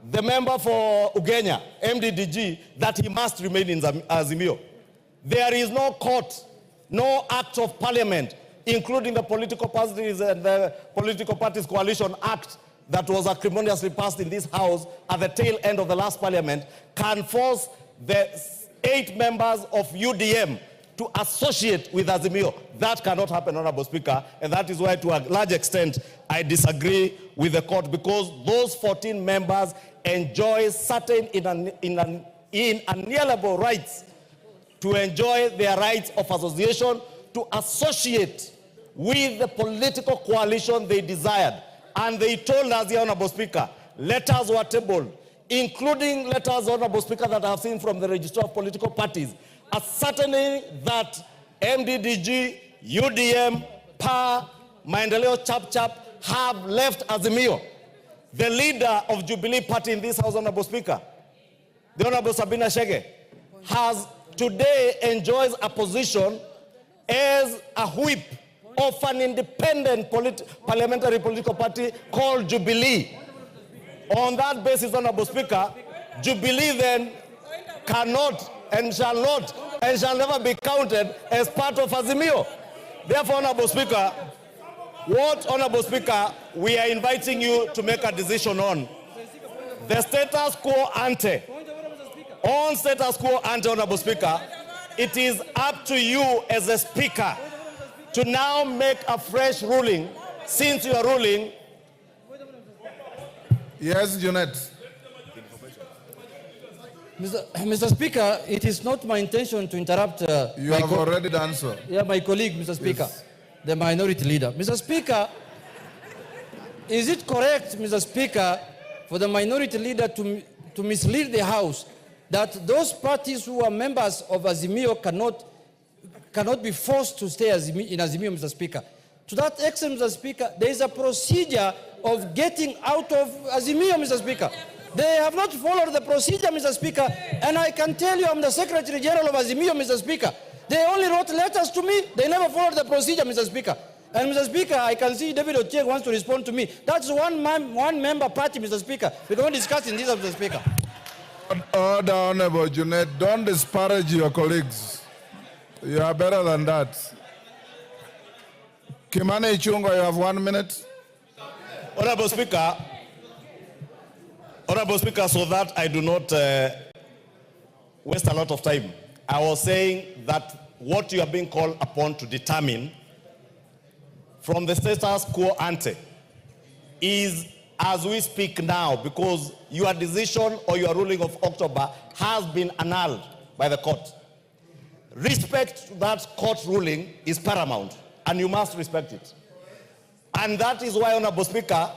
the member for Ugenya, MDDG, that he must remain in Azimio. There is no court, no act of Parliament, including the Political Parties and the Political Parties Coalition Act that was acrimoniously passed in this House at the tail end of the last Parliament, can force the 8 members of UDM to associate with Azimio. That cannot happen, Honorable Speaker, and that is why, to a large extent, I disagree with the court, because those 14 members enjoy certain inalienable rights to enjoy their rights of association, to associate with the political coalition they desired. And they told us, the Honorable Speaker, letters were tabled, including letters, Honorable Speaker, that I have seen from the Registrar of Political Parties, ascertaining that MDDG, UDM, PA, Maendeleo Chap have left Azimio. The leader of Jubilee Party in this House, Honorable Speaker, the Honorable Sabina Chege, has today enjoys a position as a whip of an independent parliamentary political party called Jubilee. On that basis, Honorable Speaker, Jubilee then cannot and shall not and shall never be counted as part of Azimio. Therefore, Honorable Speaker, Honorable Speaker, we are inviting you to make a decision on the status quo ante. On status quo ante, Honorable Speaker, it is up to you as a Speaker to now make a fresh ruling, since you are ruling. Yes, Junet. Mr. Speaker, it is not my intention to interrupt. You have already done so. Yeah, my colleague, Mr. Speaker, the minority leader. Mr. Speaker, is it correct, Mr. Speaker, for the minority leader to mislead the House that those parties who are members of Azimio cannot be forced to stay in Azimio, Mr. Speaker? To that extent, Mr. Speaker, there is a procedure of getting out of Azimio, Mr. Speaker. They have not followed the procedure, Mr. Speaker, and I can tell you I'm the Secretary General of Azimio, Mr. Speaker. They only wrote letters to me. They never followed the procedure, Mr. Speaker. And Mr. Speaker, I can see David Ochieng wants to respond to me. That's one member party, Mr. Speaker. We don't discuss in this, Mr. Speaker. Order, Honorable Junet. Don't disparage your colleagues. You are better than that. Kimani Ichung'wa, you have 1 minute. Honorable Speaker, so that I do not waste a lot of time, I was saying that what you are being called upon to determine from the status quo ante is as we speak now, because your decision or your ruling of October has been annulled by the court. Respect to that court ruling is paramount, and you must respect it. And that is why, Honorable Speaker,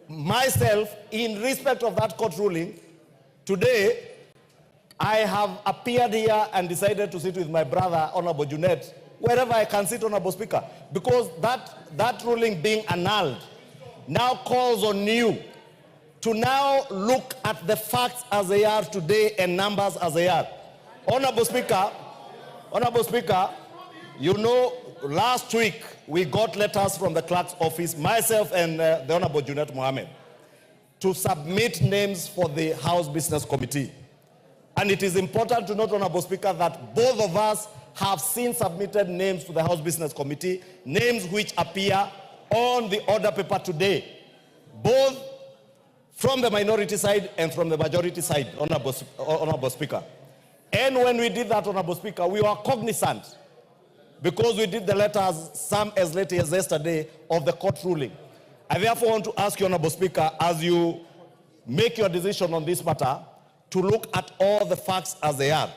myself, in respect of that court ruling, today, I have appeared here and decided to sit with my brother, Honorable Junet, wherever I can sit, Honorable Speaker, because that ruling being annulled now calls on you to now look at the facts as they are today and numbers as they are. Honorable Speaker, you know, last week we got letters from the clerk's office, myself and the Honorable Junet Mohammed, to submit names for the House Business Committee. And it is important to note, Honorable Speaker, that both of us have seen submitted names to the House Business Committee, names which appear on the order paper today, both from the minority side and from the majority side, Honorable Speaker. And when we did that, Honorable Speaker, we were cognizant, because we did the letters, some as late as yesterday, of the court ruling. I therefore want to ask you, Honorable Speaker, as you make your decision on this matter, to look at all the facts as they are.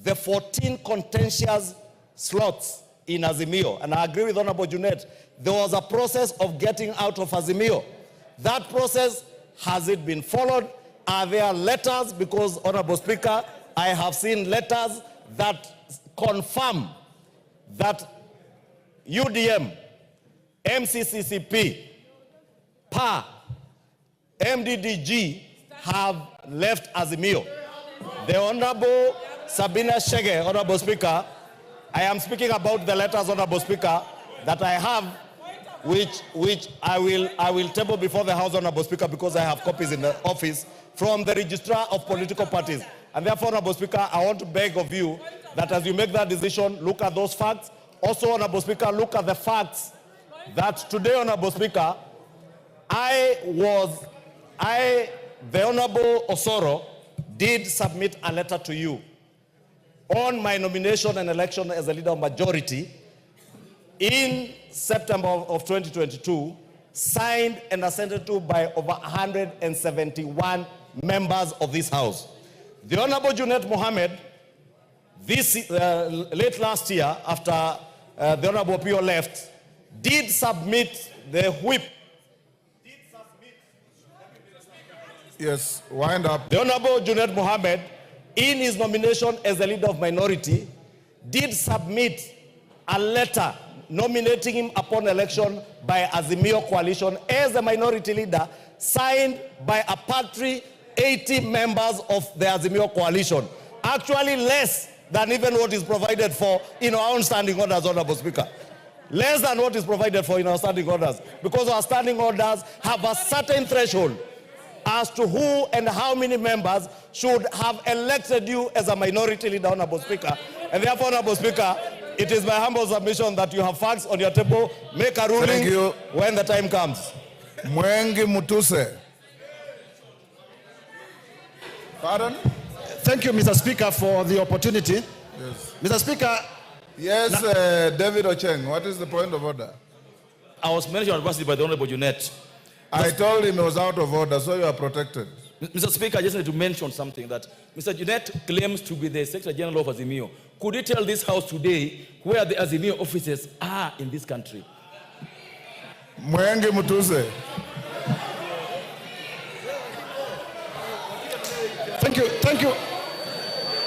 The 14 contentious slots in Azimio, and I agree with Honorable Junet, there was a process of getting out of Azimio. That process, has it been followed? Are there letters? Because, Honorable Speaker, I have seen letters that confirm that UDM, MCCCP, PA, MDDG have left Azimio. The Honorable Sabina Chege, Honorable Speaker, I am speaking about the letters, Honorable Speaker, that I have, which I will table before the House, Honorable Speaker, because I have copies in the office from the Registrar of Political Parties. And therefore, Honorable Speaker, I want to beg of you that as you make that decision, look at those facts. Also, Honorable Speaker, look at the facts that today, Honorable Speaker, the Honorable Osoro did submit a letter to you on my nomination and election as a leader of majority in September of 2022, signed and assented to by over 171 members of this House. The Honorable Junet Mohammed, late last year, after the Honorable Pio left, did submit the whip. Yes, wind up. The Honorable Junet Mohammed, in his nomination as the leader of minority, did submit a letter nominating him upon election by Azimio coalition as the minority leader, signed by a paltry 80 members of the Azimio coalition. Actually less than even what is provided for in our own standing orders, Honorable Speaker. Less than what is provided for in our standing orders, because our standing orders have a certain threshold as to who and how many members should have elected you as a minority leader, Honorable Speaker. And therefore, Honorable Speaker, it is my humble submission that you have facts on your table. Make a ruling when the time comes. Mwengi Mutuse. Pardon? Thank you, Mr. Speaker, for the opportunity. Yes. Mr. Speaker. Yes, David Ocheng, what is the point of order? I was mentioned advisory by the Honorable Junet. I told him he was out of order, so you are protected. Mr. Speaker, I just need to mention something, that Mr. Junet claims to be the Secretary General of Azimio. Could you tell this House today where the Azimio offices are in this country? Mwengi Mutuse.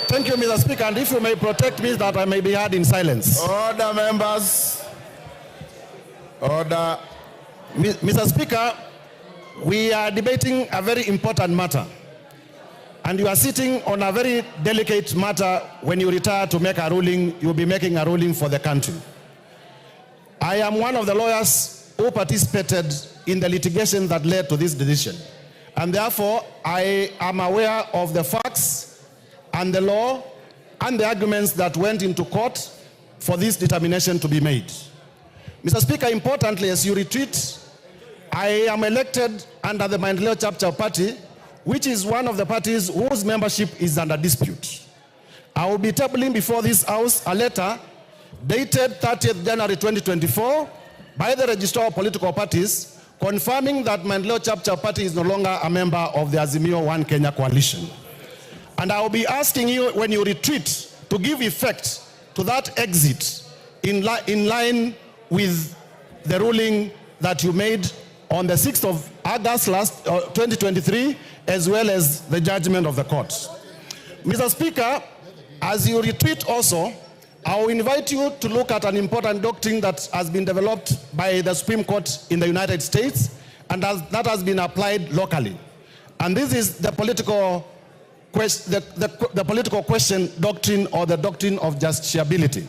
Thank you, Mr. Speaker, and if you may protect me that I may be heard in silence. Order, members. Order. Mr. Speaker, we are debating a very important matter, and you are sitting on a very delicate matter. When you retire to make a ruling, you'll be making a ruling for the country. I am one of the lawyers who participated in the litigation that led to this decision, and therefore I am aware of the facts and the law and the arguments that went into court for this determination to be made. Mr. Speaker, importantly, as you retreat, I am elected under the Maendeleo Chapter Party, which is one of the parties whose membership is under dispute. I will be tabling before this House a letter dated 30th January 2024 by the Registrar of Political Parties confirming that Maendeleo Chapter Party is no longer a member of the Azimio One Kenya coalition. And I will be asking you, when you retreat, to give effect to that exit in line with the ruling that you made on the 6th of August 2023, as well as the judgment of the court. Mr. Speaker, as you retreat also, I will invite you to look at an important doctrine that has been developed by the Supreme Court in the United States, and that has been applied locally. And this is the political question doctrine, or the doctrine of justiciability.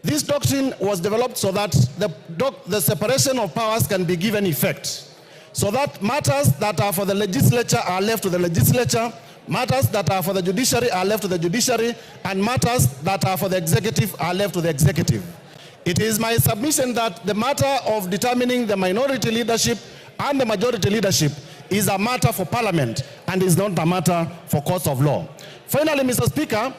This doctrine was developed so that the separation of powers can be given effect, so that matters that are for the legislature are left to the legislature, matters that are for the judiciary are left to the judiciary, and matters that are for the executive are left to the executive. It is my submission that the matter of determining the minority leadership and the majority leadership is a matter for Parliament and is not a matter for courts of law. Finally, Mr. Speaker,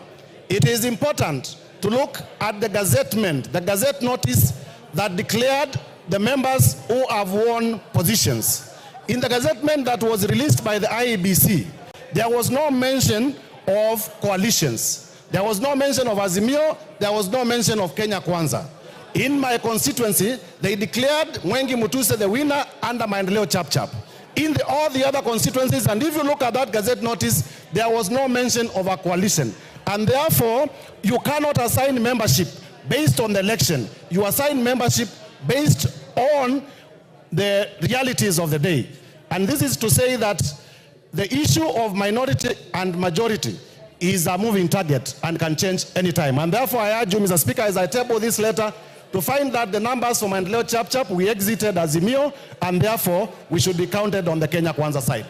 it is important to look at the gazettement, the gazette notice that declared the members who have won positions. In the gazettement that was released by the IEBC, there was no mention of coalitions. There was no mention of Azimio. There was no mention of Kenya Kwanza. In my constituency, they declared Mwengi Mutuse the winner under Maendeleo Chap. In all the other constituencies, and if you look at that gazette notice, there was no mention of a coalition. And therefore, you cannot assign membership based on the election. You assign membership based on the realities of the day. And this is to say that the issue of minority and majority is a moving target and can change anytime. And therefore, I urge you, Mr. Speaker, as I table this letter, to find that the numbers for Maendeleo Chap, we exited Azimio, and therefore we should be counted on the Kenya Kwanza side.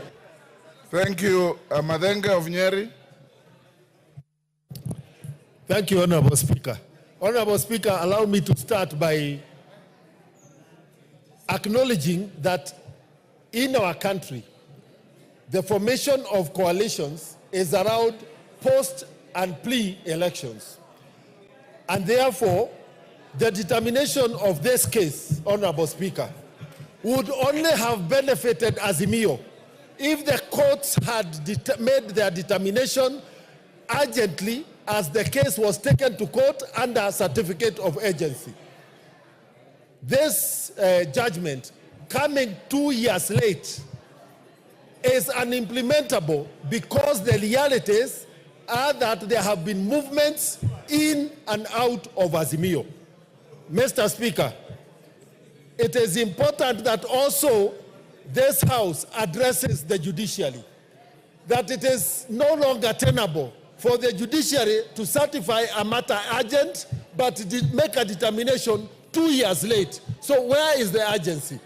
Thank you. Madenge of Nyeri. Thank you, Honorable Speaker. Honorable Speaker, allow me to start by acknowledging that in our country, the formation of coalitions is around post and pre-elections. And therefore, the determination of this case, Honorable Speaker, would only have benefited Azimio if the courts had made their determination urgently as the case was taken to court under a certificate of urgency. This judgment coming 2 years late is unimplementable because the realities are that there have been movements in and out of Azimio. Mr. Speaker, it is important that also this House addresses the judiciary, that it is no longer tenable for the judiciary to certify a matter urgent, but make a determination 2 years late. So where is the urgency?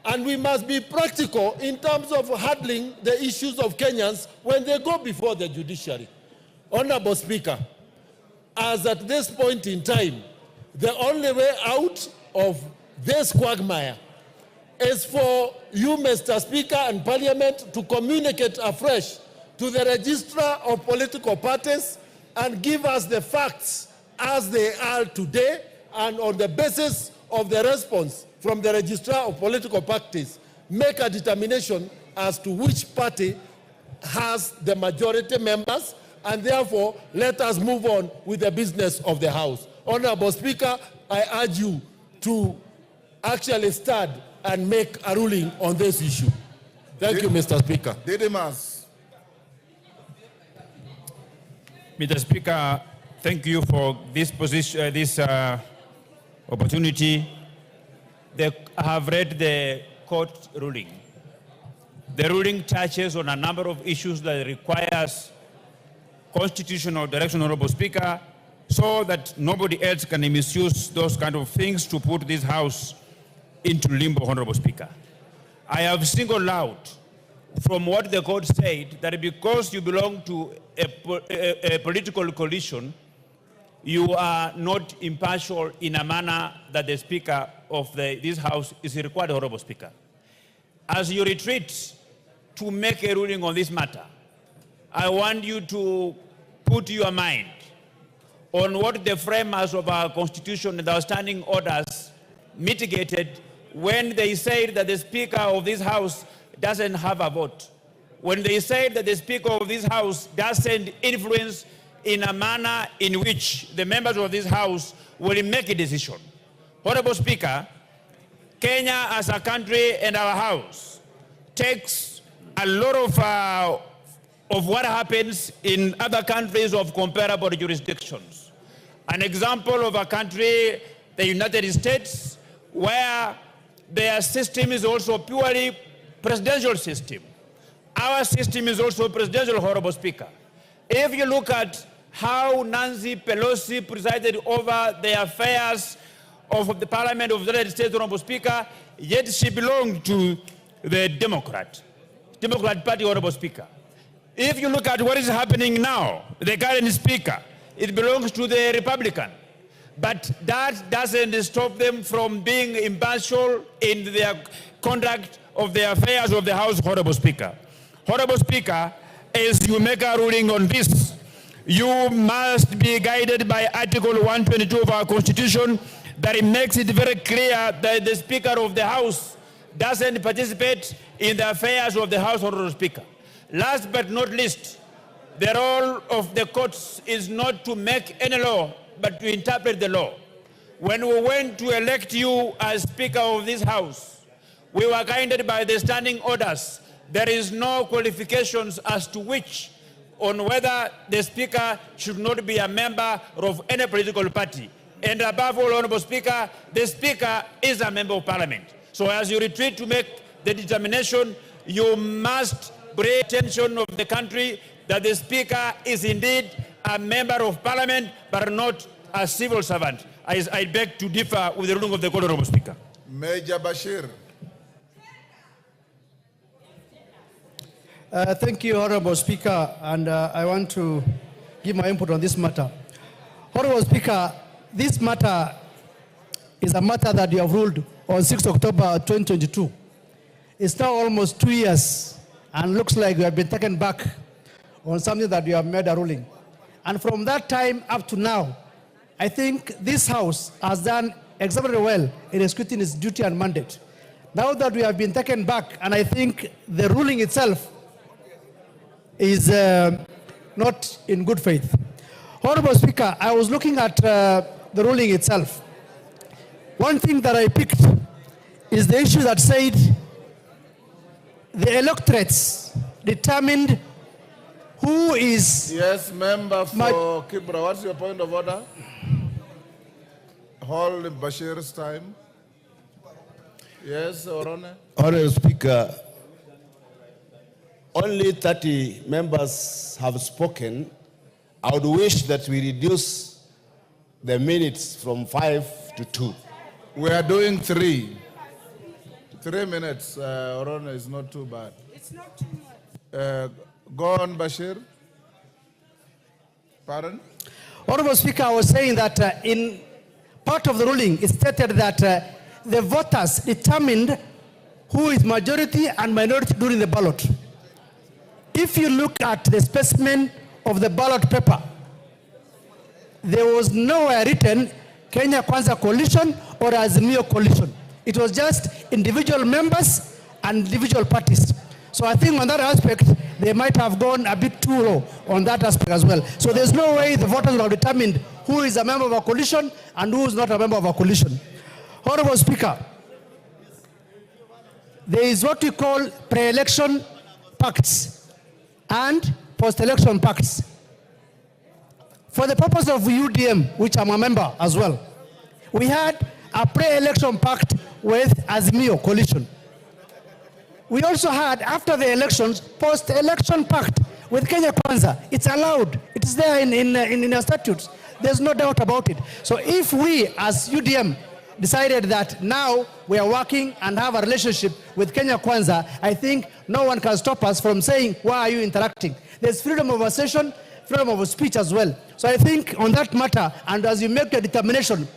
And we must be practical in terms of handling the issues of Kenyans when they go before the judiciary. Honorable Speaker, as at this point in time, the only way out of this quagmire is for you, Mr. Speaker, and Parliament to communicate afresh to the Registrar of Political Parties and give us the facts as they are today, and on the basis of the response from the Registrar of Political Parties, make a determination as to which party has the majority members, and therefore let us move on with the business of the House. Honorable Speaker, I urge you to actually start and make a ruling on this issue. Thank you, Mr. Speaker. Didymus. Mr. Speaker, thank you for this position, opportunity. I have read the court ruling. The ruling touches on a number of issues that requires constitutional direction, Honorable Speaker, so that nobody else can misuse those kind of things to put this House into limbo, Honorable Speaker. I have singled out from what the court said that because you belong to a political coalition, you are not impartial in a manner that the Speaker of this House is required, Honorable Speaker. As you retreat to make a ruling on this matter, I want you to put your mind on what the framers of our Constitution and our standing orders mitigated when they said that the Speaker of this House doesn't have a vote. When they said that the Speaker of this House doesn't influence in a manner in which the members of this House will make a decision. Honorable Speaker, Kenya as a country and our House takes a lot of what happens in other countries of comparable jurisdictions. An example of a country, the United States, where their system is also purely presidential system. Our system is also presidential, Honorable Speaker. If you look at how Nancy Pelosi presided over the affairs of the Parliament of the United States, Honorable Speaker, yet she belonged to the Democrat Party, Honorable Speaker. If you look at what is happening now, the current Speaker, it belongs to the Republican. But that doesn't stop them from being impartial in their conduct of the affairs of the House, Honorable Speaker. Honorable Speaker, as you make a ruling on this, you must be guided by Article 122 of our Constitution that it makes it very clear that the Speaker of the House doesn't participate in the affairs of the House, Honorable Speaker. Last but not least, the role of the courts is not to make any law, but to interpret the law. When we went to elect you as Speaker of this House, we were guided by the standing orders. There is no qualifications as to on whether the Speaker should not be a member of any political party. And above all, Honorable Speaker, the Speaker is a member of Parliament. So as you retreat to make the determination, you must bring attention of the country that the Speaker is indeed a member of Parliament, but not a civil servant. I beg to differ with the ruling of the Court, Honorable Speaker. Major Bashir. Thank you, Honorable Speaker, and I want to give my input on this matter. Honorable Speaker, this matter is a matter that you have ruled on 6 October 2022. It's now almost 2 years, and looks like you have been taken back on something that you have made a ruling. And from that time up to now, I think this House has done exceptionally well in executing its duty and mandate. Now that we have been taken back, and I think the ruling itself is not in good faith. Honorable Speaker, I was looking at the ruling itself. One thing that I picked is the issue that said the electorates determined who is... Yes, member for Kibra, what's your point of order? Hold Bashir's time. Yes, Orone. Honorable Speaker, only 30 members have spoken. I would wish that we reduce the minutes from 5 to 2. We are doing 3. 3 minutes, Orone, is not too bad. It's not too much. Go on, Bashir. Pardon? Honorable Speaker, I was saying that in part of the ruling, it stated that the voters determined who is majority and minority during the ballot. If you look at the specimen of the ballot paper, there was nowhere written Kenya Kwanza coalition or Azimio coalition. It was just individual members and individual parties. So I think on that aspect, they might have gone a bit too low on that aspect as well. So there's no way the voters will have determined who is a member of a coalition and who is not a member of a coalition. Honorable Speaker, there is what we call pre-election pacts and post-election pacts. For the purpose of UDM, which I'm a member as well, we had a pre-election pact with Azimio coalition. We also had, after the elections, post-election pact with Kenya Kwanza. It's allowed. It's there in our statutes. There's no doubt about it. So if we, as UDM, decided that now we are working and have a relationship with Kenya Kwanza, I think no one can stop us from saying, why are you interacting? There's freedom of assertion, freedom of speech as well. So I think on that matter, and as you make your determination,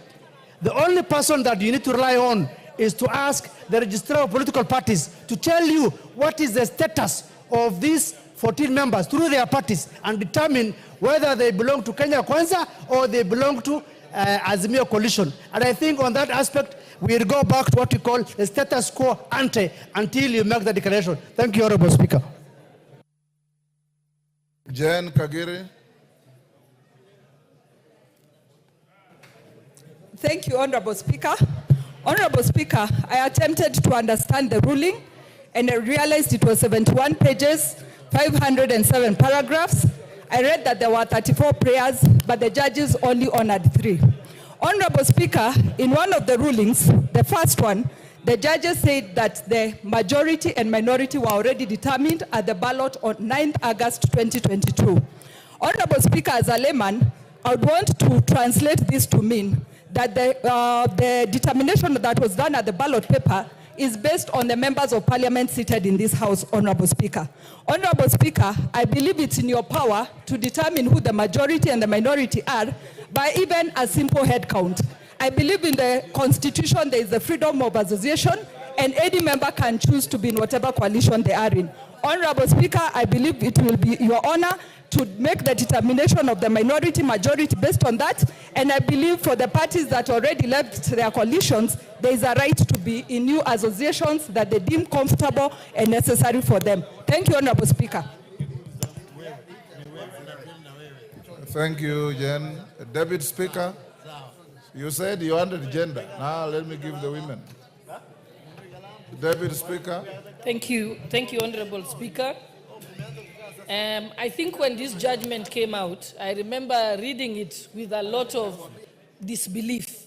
the only person that you need to rely on is to ask the registrar of political parties to tell you what is the status of these 14 members through their parties and determine whether they belong to Kenya Kwanza or they belong to Azimio coalition. And I think on that aspect, we'll go back to what we call the status quo ante until you make the declaration. Thank you, Honorable Speaker. Jen Kagiri. Thank you, Honorable Speaker. Honorable Speaker, I attempted to understand the ruling and I realized it was 71 pages, 507 paragraphs. I read that there were 34 prayers, but the judges only honored 3. Honorable Speaker, in one of the rulings, the first one, the judges said that the majority and minority were already determined at the ballot on 9th August 2022. Honorable Speaker, as a layman, I would want to translate this to mean that the determination that was done at the ballot paper is based on the members of parliament seated in this house, Honorable Speaker. Honorable Speaker, I believe it's in your power to determine who the majority and the minority are by even a simple head count. I believe in the Constitution there is the freedom of association and any member can choose to be in whatever coalition they are in. Honorable Speaker, I believe it will be your honor to make the determination of the minority majority based on that, and I believe for the parties that already left their coalitions, there is a right to be in new associations that they deem comfortable and necessary for them. Thank you, Honorable Speaker. Thank you, Jen. Deputy Speaker, you said you wanted gender. Now let me give the women. Deputy Speaker. Thank you, Honorable Speaker. I think when this judgment came out, I remember reading it with a lot of disbelief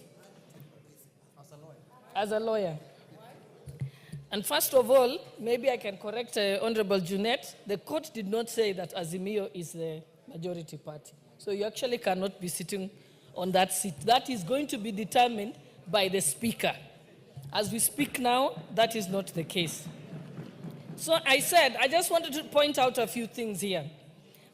as a lawyer. And first of all, maybe I can correct Honorable Junet. The court did not say that Azimio is the majority party. So you actually cannot be sitting on that seat. That is going to be determined by the Speaker. As we speak now, that is not the case. So I said, I just wanted to point out a few things here.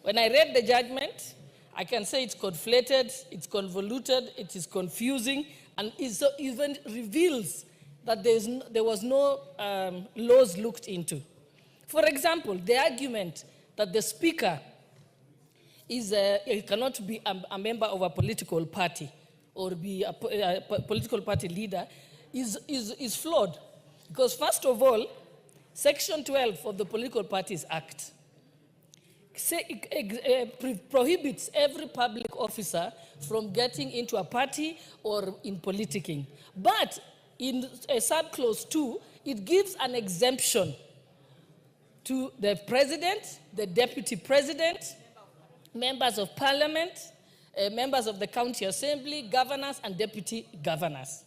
When I read the judgment, I can say it's conflated, it's convoluted, it is confusing, and it even reveals that there was no laws looked into. For example, the argument that the Speaker cannot be a member of a political party or be a political party leader is flawed. Because first of all, Section 12 of the Political Parties Act prohibits every public officer from getting into a party or in politicking. But in subclause 2, it gives an exemption to the president, the deputy president, members of parliament, members of the county assembly, governors, and deputy governors.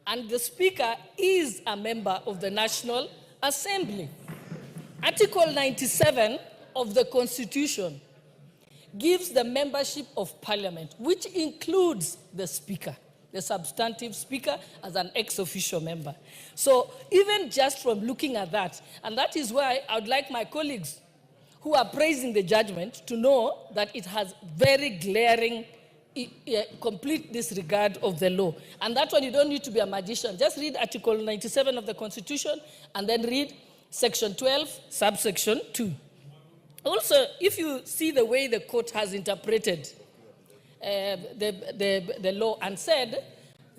And the speaker is a member of the National Assembly. Article 97 of the Constitution gives the membership of parliament, which includes the speaker, the substantive speaker, as an ex-officio member. So even just from looking at that, and that is why I would like my colleagues who are praising the judgment to know that it has very glaring, complete disregard of the law. And that one, you don't need to be a magician. Just read Article 97 of the Constitution and then read Section 12, subsection 2. Also, if you see the way the court has interpreted the law and said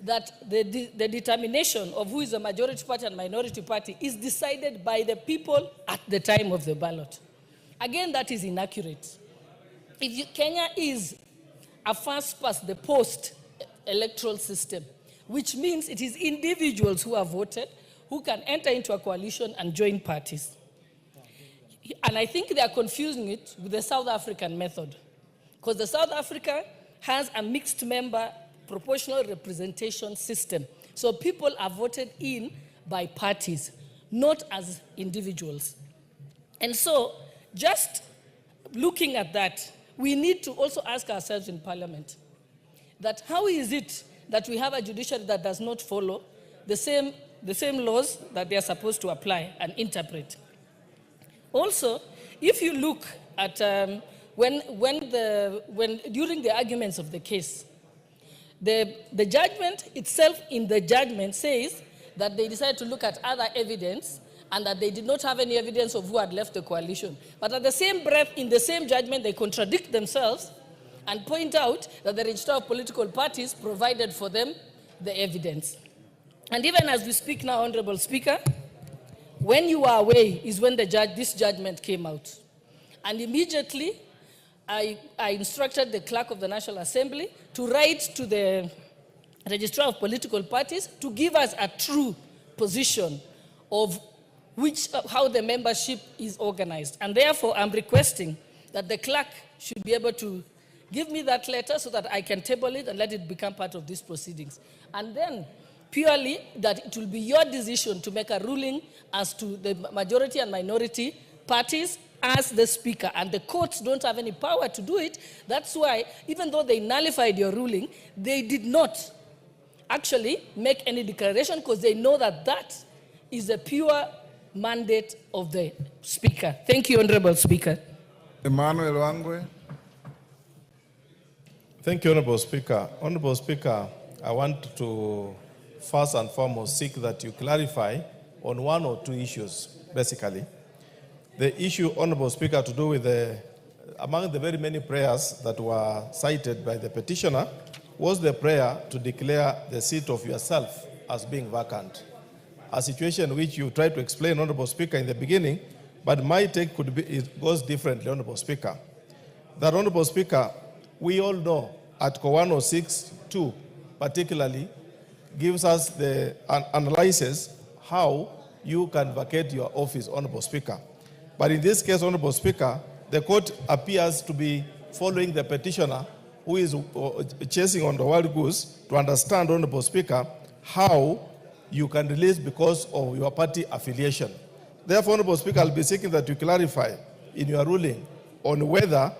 that the determination of who is a majority party and minority party is decided by the people at the time of the ballot. Again, that is inaccurate. Kenya is a first past the post electoral system, which means it is individuals who have voted who can enter into a coalition and join parties. And I think they are confusing it with the South African method, because the South Africa has a mixed member proportional representation system. So people are voted in by parties, not as individuals. And so just looking at that, we need to also ask ourselves in Parliament that how is it that we have a judiciary that does not follow the same laws that they are supposed to apply and interpret. Also, if you look at when during the arguments of the case, the judgment itself in the judgment says that they decided to look at other evidence and that they did not have any evidence of who had left the coalition. But at the same breath, in the same judgment, they contradict themselves and point out that the Registrar of Political Parties provided for them the evidence. And even as we speak now, Honorable Speaker, when you are away is when this judgment came out. And immediately, I instructed the clerk of the National Assembly to write to the Registrar of Political Parties to give us a true position of how the membership is organized. And therefore, I'm requesting that the clerk should be able to give me that letter so that I can table it and let it become part of these proceedings. And then, purely that it will be your decision to make a ruling as to the majority and minority parties as the speaker. And the courts don't have any power to do it. That's why, even though they nullified your ruling, they did not actually make any declaration because they know that that is a pure mandate of the speaker. Thank you, Honorable Speaker. Emmanuel Wangwe. Thank you, Honorable Speaker. Honorable Speaker, I want to first and foremost seek that you clarify on one or two issues, basically. The issue, Honorable Speaker, to do with among the very many prayers that were cited by the petitioner was the prayer to declare the seat of yourself as being vacant. A situation which you tried to explain, Honorable Speaker, in the beginning, but my take could be, it goes differently, Honorable Speaker. That, Honorable Speaker, we all know Article 106(2) particularly gives us the analysis how you can vacate your office, Honorable Speaker. But in this case, Honorable Speaker, the court appears to be following the petitioner who is chasing on the wild goose to understand, Honorable Speaker, how you can release because of your party affiliation. Therefore, Honorable Speaker, I'll be seeking that you clarify in your ruling on whether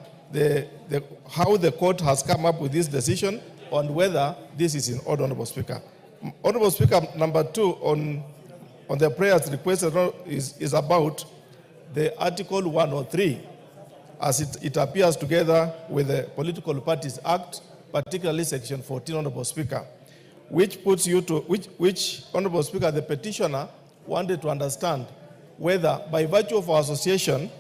how the court has come up with this decision, on whether this is in order, Honorable Speaker. Honorable Speaker, number two on the prayers requested is about the Article 103, as it appears together with the Political Parties Act, particularly Section 14, Honorable Speaker, which puts you to, which, Honorable Speaker, the petitioner wanted to understand whether by virtue of our association,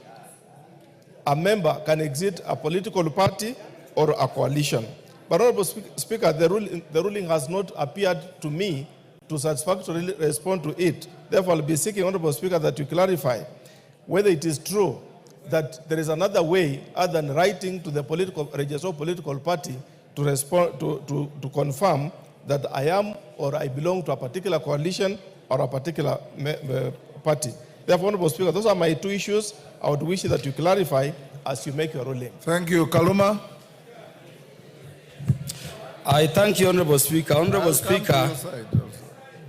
a member can exit a political party or a coalition. But, Honorable Speaker, the ruling has not appeared to me to satisfactorily respond to it. Therefore, I'll be seeking, Honorable Speaker, that you clarify whether it is true that there is another way other than writing to the registered political party to respond to confirm that I am or I belong to a particular coalition or a particular party. Therefore, Honorable Speaker, those are my two issues. I would wish that you clarify as you make your ruling. Thank you. Kaluma. I thank you, Honorable Speaker. Honorable Speaker,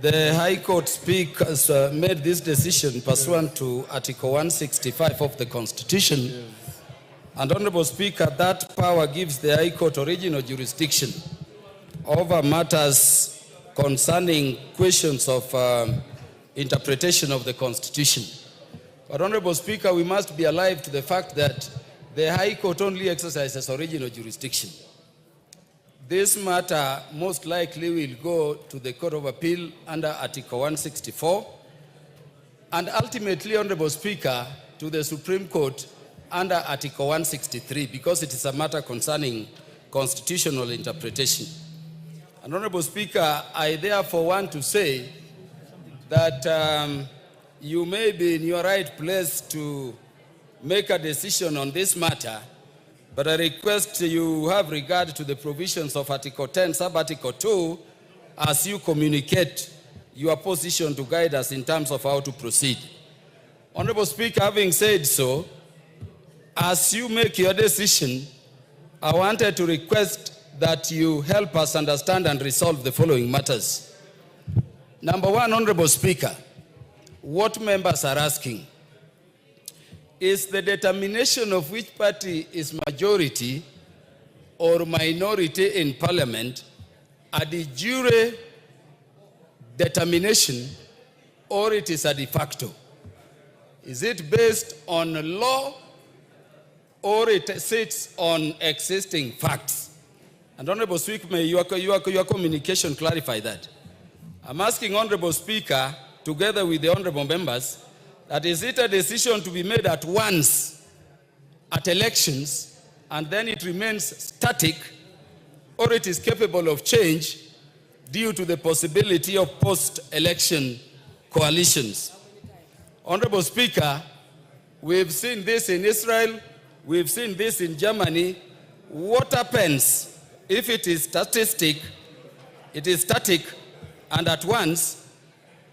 the High Court speakers made this decision pursuant to Article 165 of the Constitution. Yes. And Honorable Speaker, that power gives the High Court original jurisdiction over matters concerning questions of interpretation of the Constitution. But Honorable Speaker, we must be alive to the fact that the High Court only exercises original jurisdiction. This matter most likely will go to the Court of Appeal under Article 164, and ultimately, Honorable Speaker, to the Supreme Court under Article 163, because it is a matter concerning constitutional interpretation. And Honorable Speaker, I therefore want to say that you may be in your right place to make a decision on this matter, but I request you have regard to the provisions of Article 10, Sub-Article 2, as you communicate your position to guide us in terms of how to proceed. Honorable Speaker, having said so, as you make your decision, I wanted to request that you help us understand and resolve the following matters. Number one, Honorable Speaker, what members are asking is the determination of which party is majority or minority in Parliament a de jure determination, or it is a de facto? Is it based on law, or it sits on existing facts? And Honorable Speaker, may your communication clarify that. I'm asking Honorable Speaker, together with the honorable members, that is it a decision to be made at once at elections and then it remains static, or it is capable of change due to the possibility of post-election coalitions? Honorable Speaker, we've seen this in Israel, we've seen this in Germany. What happens if it is static and at once?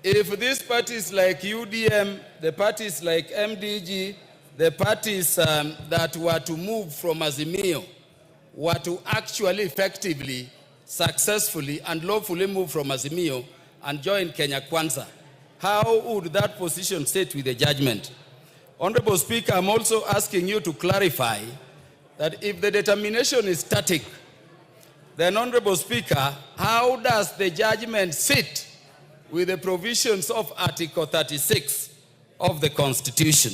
If these parties like UDM, the parties like MDG, the parties that were to move from Azimio, were to actually effectively, successfully, and lawfully move from Azimio and join Kenya Kwanza, how would that position sit with the judgment? Honorable Speaker, I'm also asking you to clarify that if the determination is static, then Honorable Speaker, how does the judgment sit with the provisions of Article 36 of the Constitution?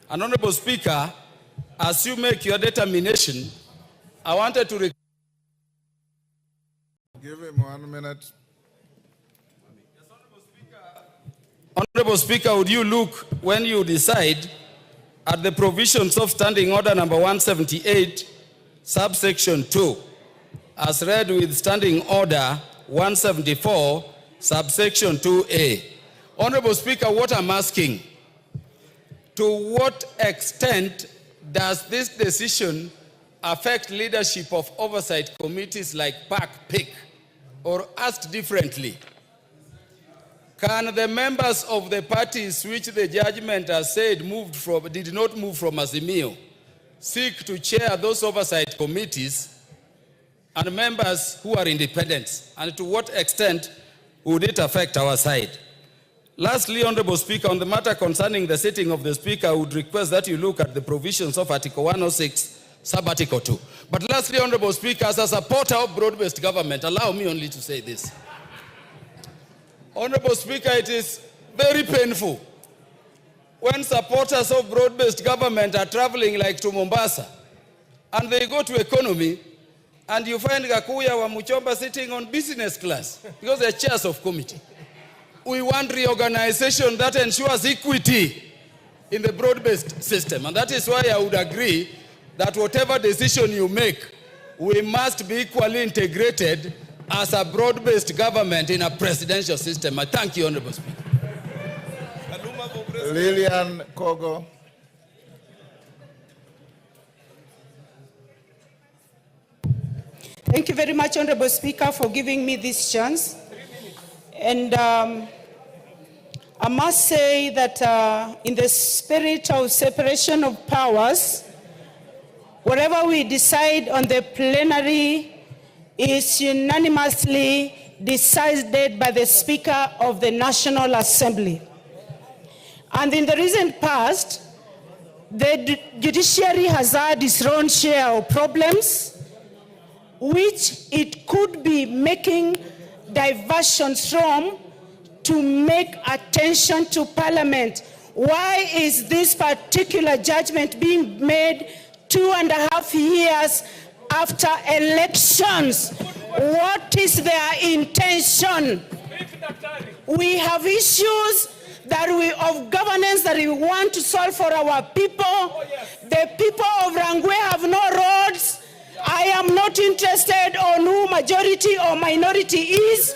And Honorable Speaker, as you make your determination, I wanted to give him 1 minute. Honorable Speaker, would you look, when you decide, at the provisions of Standing Order number 178, subsection 2, as read with Standing Order 174, subsection 2A. Honorable Speaker, what I'm asking, to what extent does this decision affect leadership of oversight committees like PAC-PIC? Or asked differently, can the members of the parties which the judgment has said did not move from Azimio seek to chair those oversight committees, and members who are independent? And to what extent would it affect our side? Lastly, Honorable Speaker, on the matter concerning the sitting of the Speaker, I would request that you look at the provisions of Article 106, Sub-Article 2. But lastly, Honorable Speaker, as a supporter of broad-based government, allow me only to say this. Honorable Speaker, it is very painful when supporters of broad-based government are traveling like to Mombasa, and they go to economy, and you find Gakuya wa Muchomba sitting on business class because they're chairs of committee. We want reorganization that ensures equity in the broad-based system. And that is why I would agree that whatever decision you make, we must be equally integrated as a broad-based government in a presidential system. I thank you, Honorable Speaker. Lillian Kogo. Thank you very much, Honorable Speaker, for giving me this chance. And I must say that in the spirit of separation of powers, whatever we decide on the plenary is unanimously decided by the Speaker of the National Assembly. And in the recent past, the judiciary has had its own share of problems, which it could be making diversions from to make attention to Parliament. Why is this particular judgment being made 2.5 years after elections? What is their intention? We have issues of governance that we want to solve for our people. The people of Rangwe have no roads. I am not interested on who majority or minority is,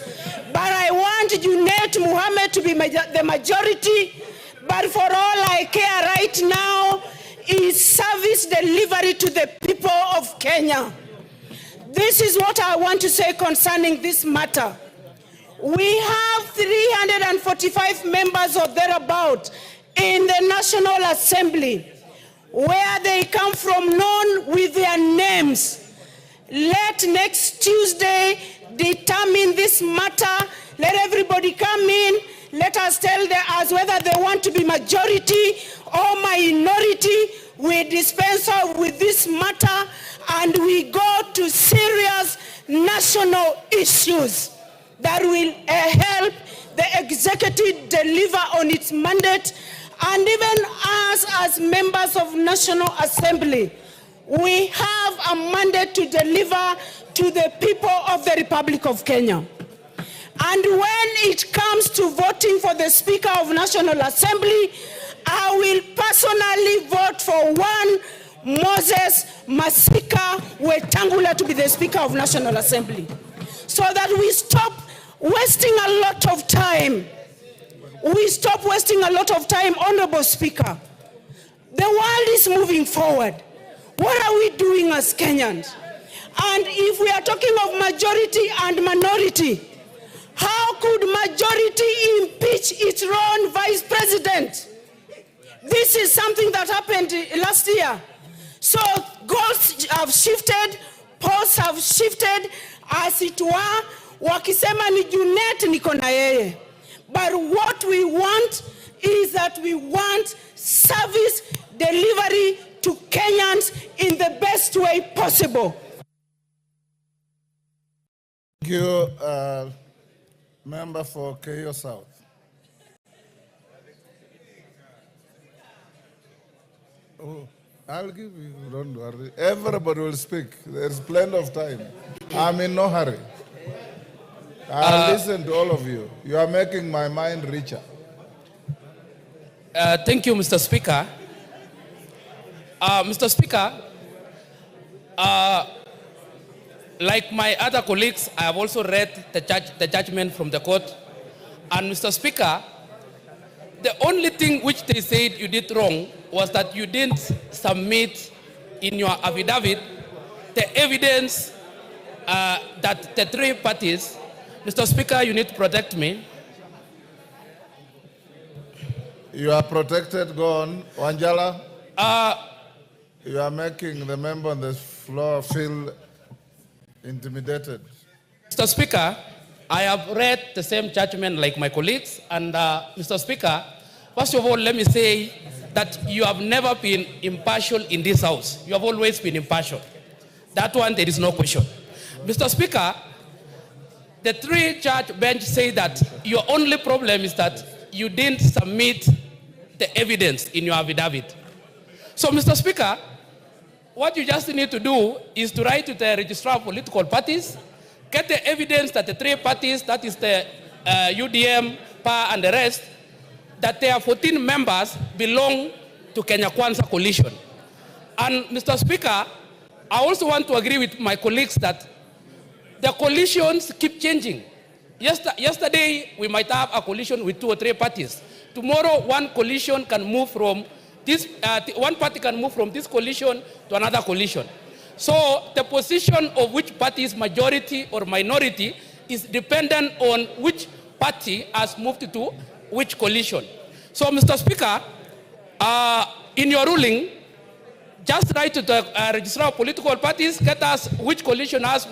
but I want Junet Muhammad to be the majority. But for all I care right now is service delivery to the people of Kenya. This is what I want to say concerning this matter. We have 345 members or thereabout in the National Assembly. Where they come from, known with their names. Let next Tuesday determine this matter. Let everybody come in. Let us tell us whether they want to be majority or minority. We dispense with this matter and we go to serious national issues that will help the executive deliver on its mandate. And even us as members of National Assembly, we have a mandate to deliver to the people of the Republic of Kenya. And when it comes to voting for the Speaker of National Assembly, I will personally vote for one Moses Masika Wetangula to be the Speaker of National Assembly, so that we stop wasting a lot of time. We stop wasting a lot of time, Honorable Speaker. The world is moving forward. What are we doing as Kenyans? And if we are talking of majority and minority, how could majority impeach its own vice president? This is something that happened last year. So goals have shifted, posts have shifted, as it were, wakisema ni Junet niko na yeye. But what we want is that we want service delivery to Kenyans in the best way possible. Thank you, member for Keio South. Oh, I'll give you, don't worry. Everybody will speak. There's plenty of time. I'm in no hurry. I'll listen to all of you. You are making my mind richer. Thank you, Mr. Speaker. Mr. Speaker, like my other colleagues, I have also read the judgment from the court. And Mr. Speaker, the only thing which they said you did wrong was that you didn't submit in your affidavit the evidence that the three parties. Mr. Speaker, you need to protect me. You are protected. Go on. Wanjala, you are making the member on the floor feel intimidated. Mr. Speaker, I have read the same judgment like my colleagues. And Mr. Speaker, first of all, let me say that you have never been impartial in this house. You have always been impartial. That one, there is no question. Mr. Speaker, the three-judge bench say that your only problem is that you didn't submit the evidence in your affidavit. So, Mr. Speaker, what you just need to do is to write to the registrar of political parties, get the evidence that the three parties, that is the UDM, PA, and the rest, that there are 14 members belong to Kenya Kwanza coalition. And, Mr. Speaker, I also want to agree with my colleagues that the coalitions keep changing. Yesterday, we might have a coalition with 2 or 3 parties. tomorrow one coalition can move from this, one party can move from this coalition to another coalition. So the position of which party is majority or minority is dependent on which party has moved to which coalition. So, Mr. Speaker, in your ruling, just write to the registrar of political parties, get us which coalition has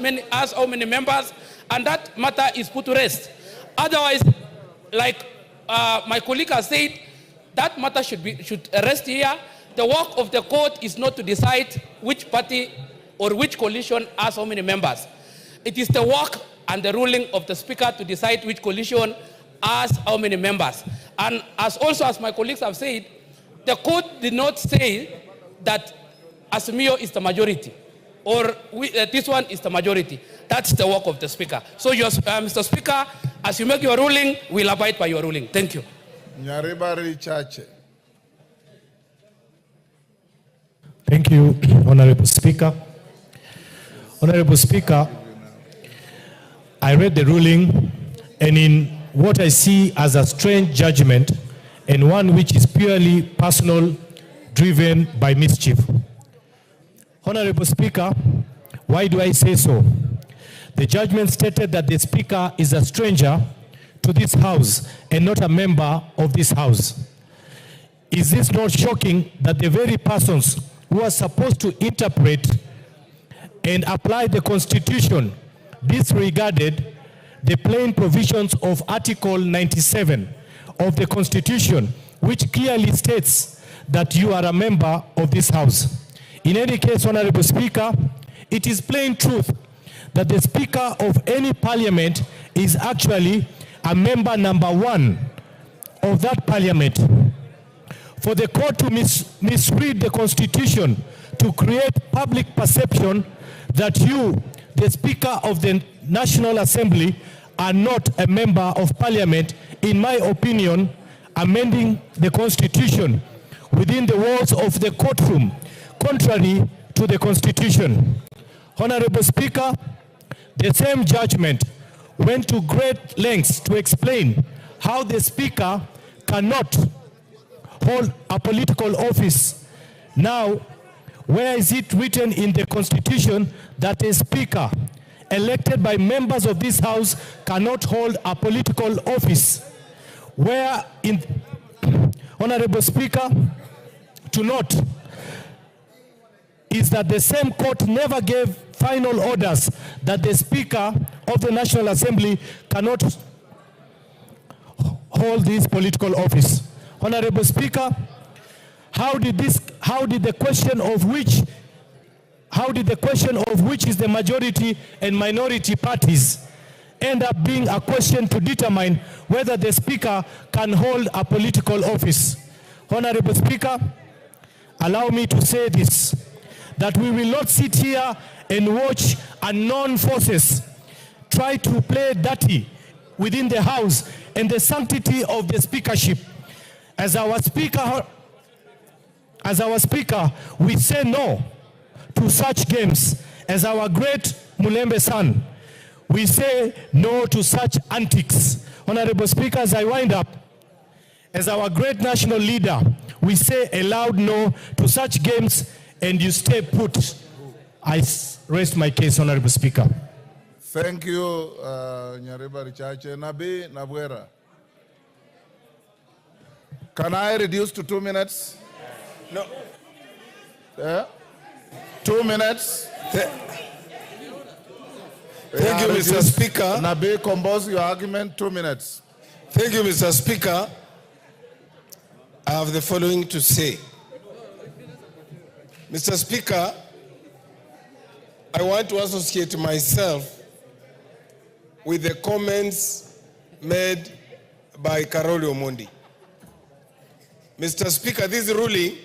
how many members, and that matter is put to rest. Otherwise, like my colleague has said, that matter should rest here. The work of the court is not to decide which party or which coalition has how many members. It is the work and the ruling of the Speaker to decide which coalition has how many members. And as my colleagues have said, the court did not say that Azimio is the majority or this one is the majority. That's the work of the Speaker. So, Mr. Speaker, as you make your ruling, we'll abide by your ruling. Thank you. Thank you, Honorable Speaker. Honorable Speaker, I read the ruling, and in what I see as a strange judgment and one which is purely personal, driven by mischief. Honorable Speaker, why do I say so? The judgment stated that the Speaker is a stranger to this House and not a member of this House. Is this not shocking that the very persons who are supposed to interpret and apply the Constitution disregarded the plain provisions of Article 97 of the Constitution, which clearly states that you are a member of this House? In any case, Honorable Speaker, it is plain truth that the Speaker of any parliament is actually a member number one of that parliament. For the court to misread the Constitution to create public perception that you, the Speaker of the National Assembly, are not a member of Parliament, in my opinion, amending the Constitution within the walls of the courtroom, contrary to the Constitution. Honorable Speaker, the same judgment went to great lengths to explain how the Speaker cannot hold a political office. Now, where is it written in the Constitution that a Speaker elected by members of this House cannot hold a political office? Where in, Honorable Speaker, to note is that the same court never gave final orders that the Speaker of the National Assembly cannot hold this political office. Honorable Speaker, how did the question of which is the majority and minority parties end up being a question to determine whether the Speaker can hold a political office? Honorable Speaker, allow me to say this, that we will not sit here and watch unknown forces try to play dirty within the House and the sanctity of the speakership. As our Speaker, we say no to such games. As our great Mulembe son, we say no to such antics. Honorable Speaker, as I wind up, as our great national leader, we say a loud no to such games, and you stay put. I rest my case, Honorable Speaker. Thank you, Nyareba Richache. Nabi Nabwera. Can I reduce to 2 minutes? No. 2 minutes. Thank you, Mr. Speaker. Nabi, compose your argument, 2 minutes. Thank you, Mr. Speaker. I have the following to say. Mr. Speaker, I want to associate myself with the comments made by Karoli Omondi. Mr. Speaker, this ruling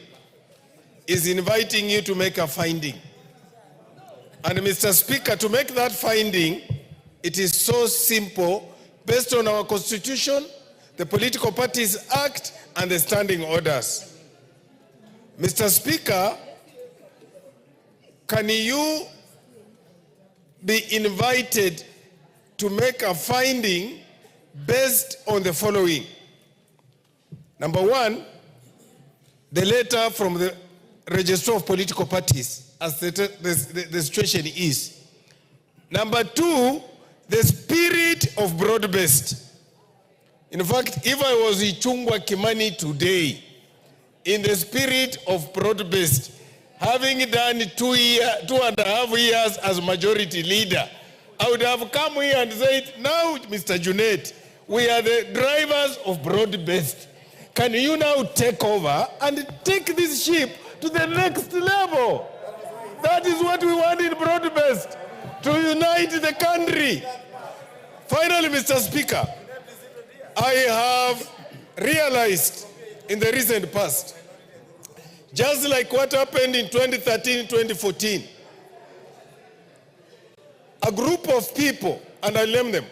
is inviting you to make a finding. And Mr. Speaker, to make that finding, it is so simple, based on our Constitution, the Political Parties Act, and the standing orders. Mr. Speaker, can you be invited to make a finding based on the following? Number one, the letter from the Registrar of Political Parties, as the situation is. Number two, the spirit of broad-based. In fact, if I was Ichungwa Kimani today, in the spirit of broad-based, having done 2.5 years as majority leader, I would have come here and said, now, Mr. Junet, we are the drivers of broad-based. Can you now take over and take this ship to the next level? That is what we want in broad-based, to unite the country. Finally, Mr. Speaker, I have realized in the recent past, just like what happened in 2013, 2014, a group of people, and I name them,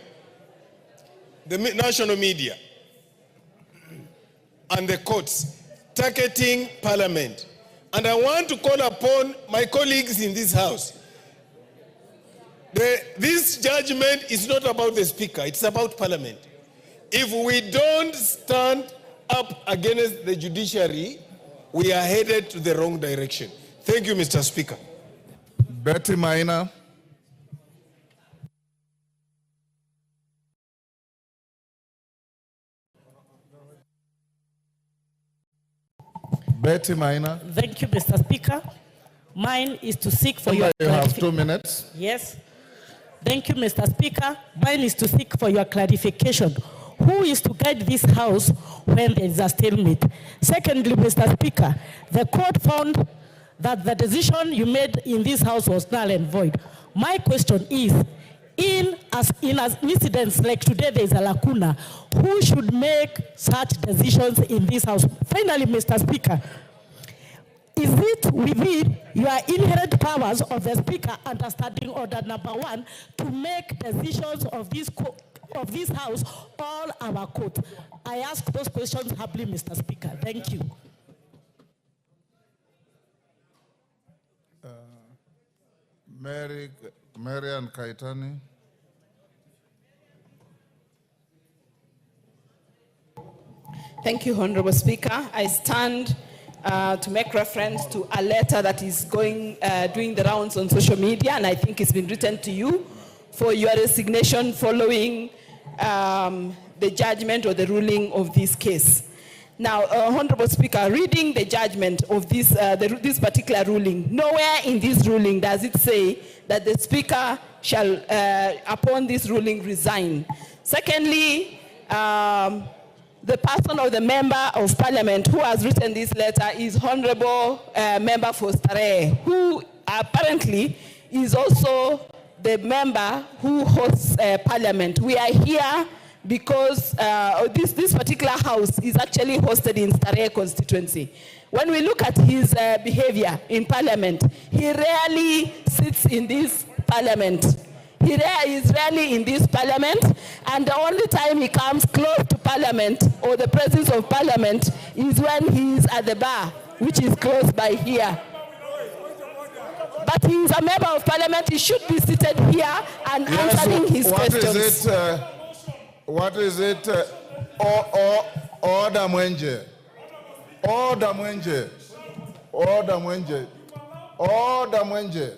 the national media and the courts, targeting Parliament. And I want to call upon my colleagues in this House. This judgment is not about the Speaker, it's about Parliament. If we don't stand up against the judiciary, we are headed to the wrong direction. Thank you, Mr. Speaker. Betty Maina. Betty Maina. Thank you, Mr. Speaker. Mine is to seek for your You have 2 minutes. Yes. Thank you, Mr. Speaker. Mine is to seek for your clarification. Who is to guide this House when there is a stalemate? Secondly, Mr. Speaker, the court found that the decision you made in this House was null and void. My question is, in incidents like today, there is a lacuna. Who should make such decisions in this House? Finally, Mr. Speaker, is it within your inherent powers of the Speaker under Standing Order number 1 to make decisions of this House all our court? I ask those questions humbly, Mr. Speaker. Thank you. Marian Kaitani. Thank you, Honorable Speaker. I stand to make reference to a letter that is doing the rounds on social media, and I think it's been written to you for your resignation following the judgment or the ruling of this case. Now, Honorable Speaker, reading the judgment of this particular ruling, nowhere in this ruling does it say that the Speaker shall, upon this ruling, resign. Secondly, the person or the member of Parliament who has written this letter is Honorable Member for Starehe, who apparently is also the member who hosts Parliament. We are here because this particular house is actually hosted in Starehe constituency. When we look at his behavior in Parliament, he rarely sits in this Parliament. He is rarely in this Parliament, and the only time he comes close to Parliament or the presence of Parliament is when he is at the bar, which is close by here. But he is a member of Parliament. He should be seated here and answering his questions. What is it? Order Mwenje. Order Mwenje. Order Mwenje. Order Mwenje.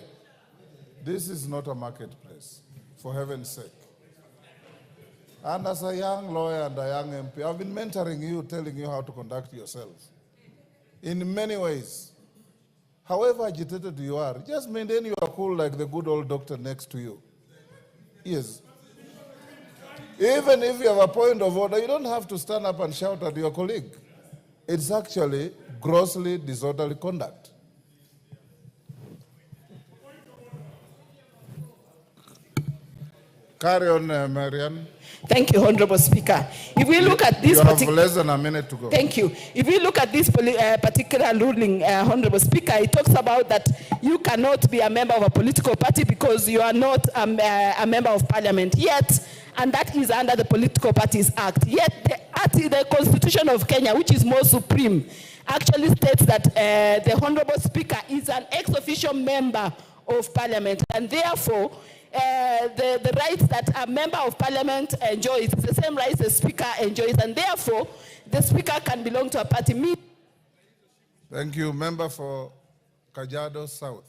This is not a marketplace, for heaven's sake. And as a young lawyer and a young MP, I've been mentoring you, telling you how to conduct yourself in many ways. However agitated you are, just maintain you are cool like the good old doctor next to you. Yes. Even if you have a point of order, you don't have to stand up and shout at your colleague. It's actually grossly disorderly conduct. Carry on, Marian. Thank you, Honorable Speaker. If we look at this, you have less than a minute to go. Thank you. If we look at this particular ruling, Honorable Speaker, it talks about that you cannot be a member of a political party because you are not a member of Parliament yet, and that is under the Political Parties Act. Yet, the Constitution of Kenya, which is more supreme, actually states that the Honorable Speaker is an ex-officio member of Parliament, and therefore, the rights that a member of Parliament enjoys is the same rights the Speaker enjoys, and therefore, the speaker can belong to a party. Me. Thank you. Member for Kajiado South.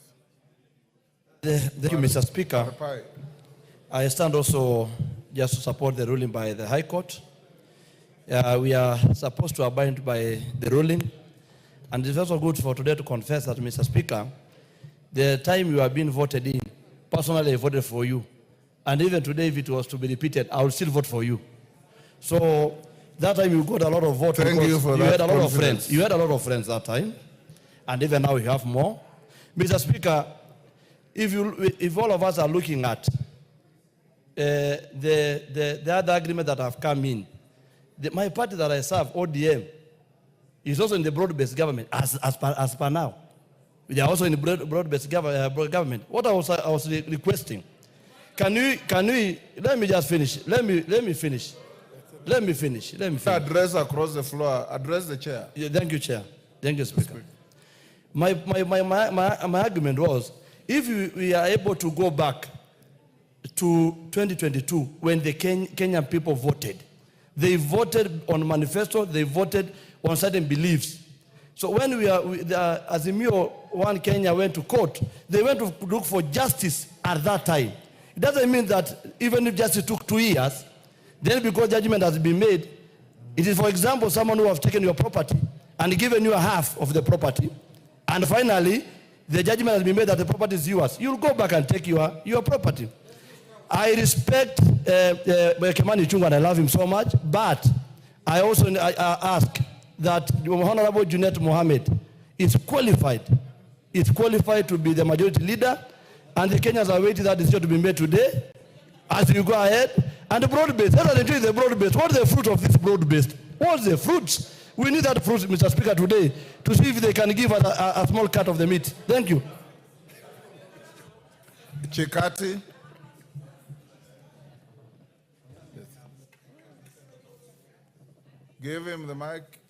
Thank you, Mr. Speaker. I stand also just to support the ruling by the High Court. We are supposed to abide by the ruling. And it's also good for today to confess that, Mr. Speaker, the time you have been voted in, personally I voted for you. And even today, if it was to be repeated, I would still vote for you. So that time you got a lot of votes. Thank you for that had a lot of confidence. friends. You had a lot of friends that time. And even now you have more. Mr. Speaker, if all of us are looking at the other agreement that have come in, my party that I serve, ODM, is also in the broad-based government as per now. They are also in the broad-based government. What I was requesting, can we, let me just finish. Let me finish. Address across the floor. Address the chair. Yeah, thank you, Chair. Thank you, Speaker. My argument was, if we are able to go back to 2022, when the Kenyan people voted, they voted on manifesto, they voted on certain beliefs. So when the Azimio One Kenya went to court, they went to look for justice at that time. It doesn't mean that even if justice took 2 years, then because judgment has been made, it is, for example, someone who has taken your property and given you a half of the property, and finally, the judgment has been made that the property is yours. You'll go back and take your property. I respect Kemani Chungwa and I love him so much, but I also ask that Honorable Junet Mohammed is qualified to be the majority leader, and the Kenyans are waiting that decision to be made today as you go ahead. And the broad-based, let us enjoy the broad-based. What is the fruit of this broad-based? What's the fruits? We need that fruit, Mr. Speaker, today to see if they can give us a small cut of the meat. Thank you. Chikati. Give him the mic.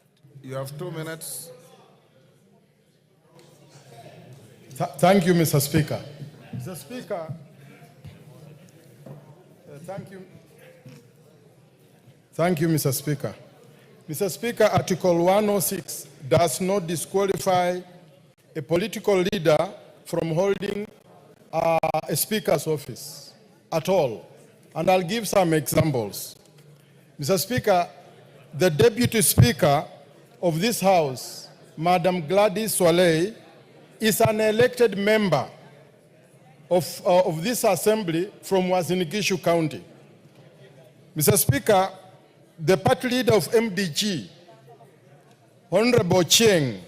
You have 2 minutes. Thank you, Mr. Speaker. Mr. Speaker, thank you. Thank you, Mr. Speaker. Mr. Speaker, Article 106 does not disqualify a political leader from holding a speaker's office at all. And I'll give some examples. Mr. Speaker, the Deputy Speaker of this House, Madam Gladys Swaley, is an elected member of this Assembly from Uasin Gishu County. Mr. Speaker, the party leader of MDG, Honorable Cheng,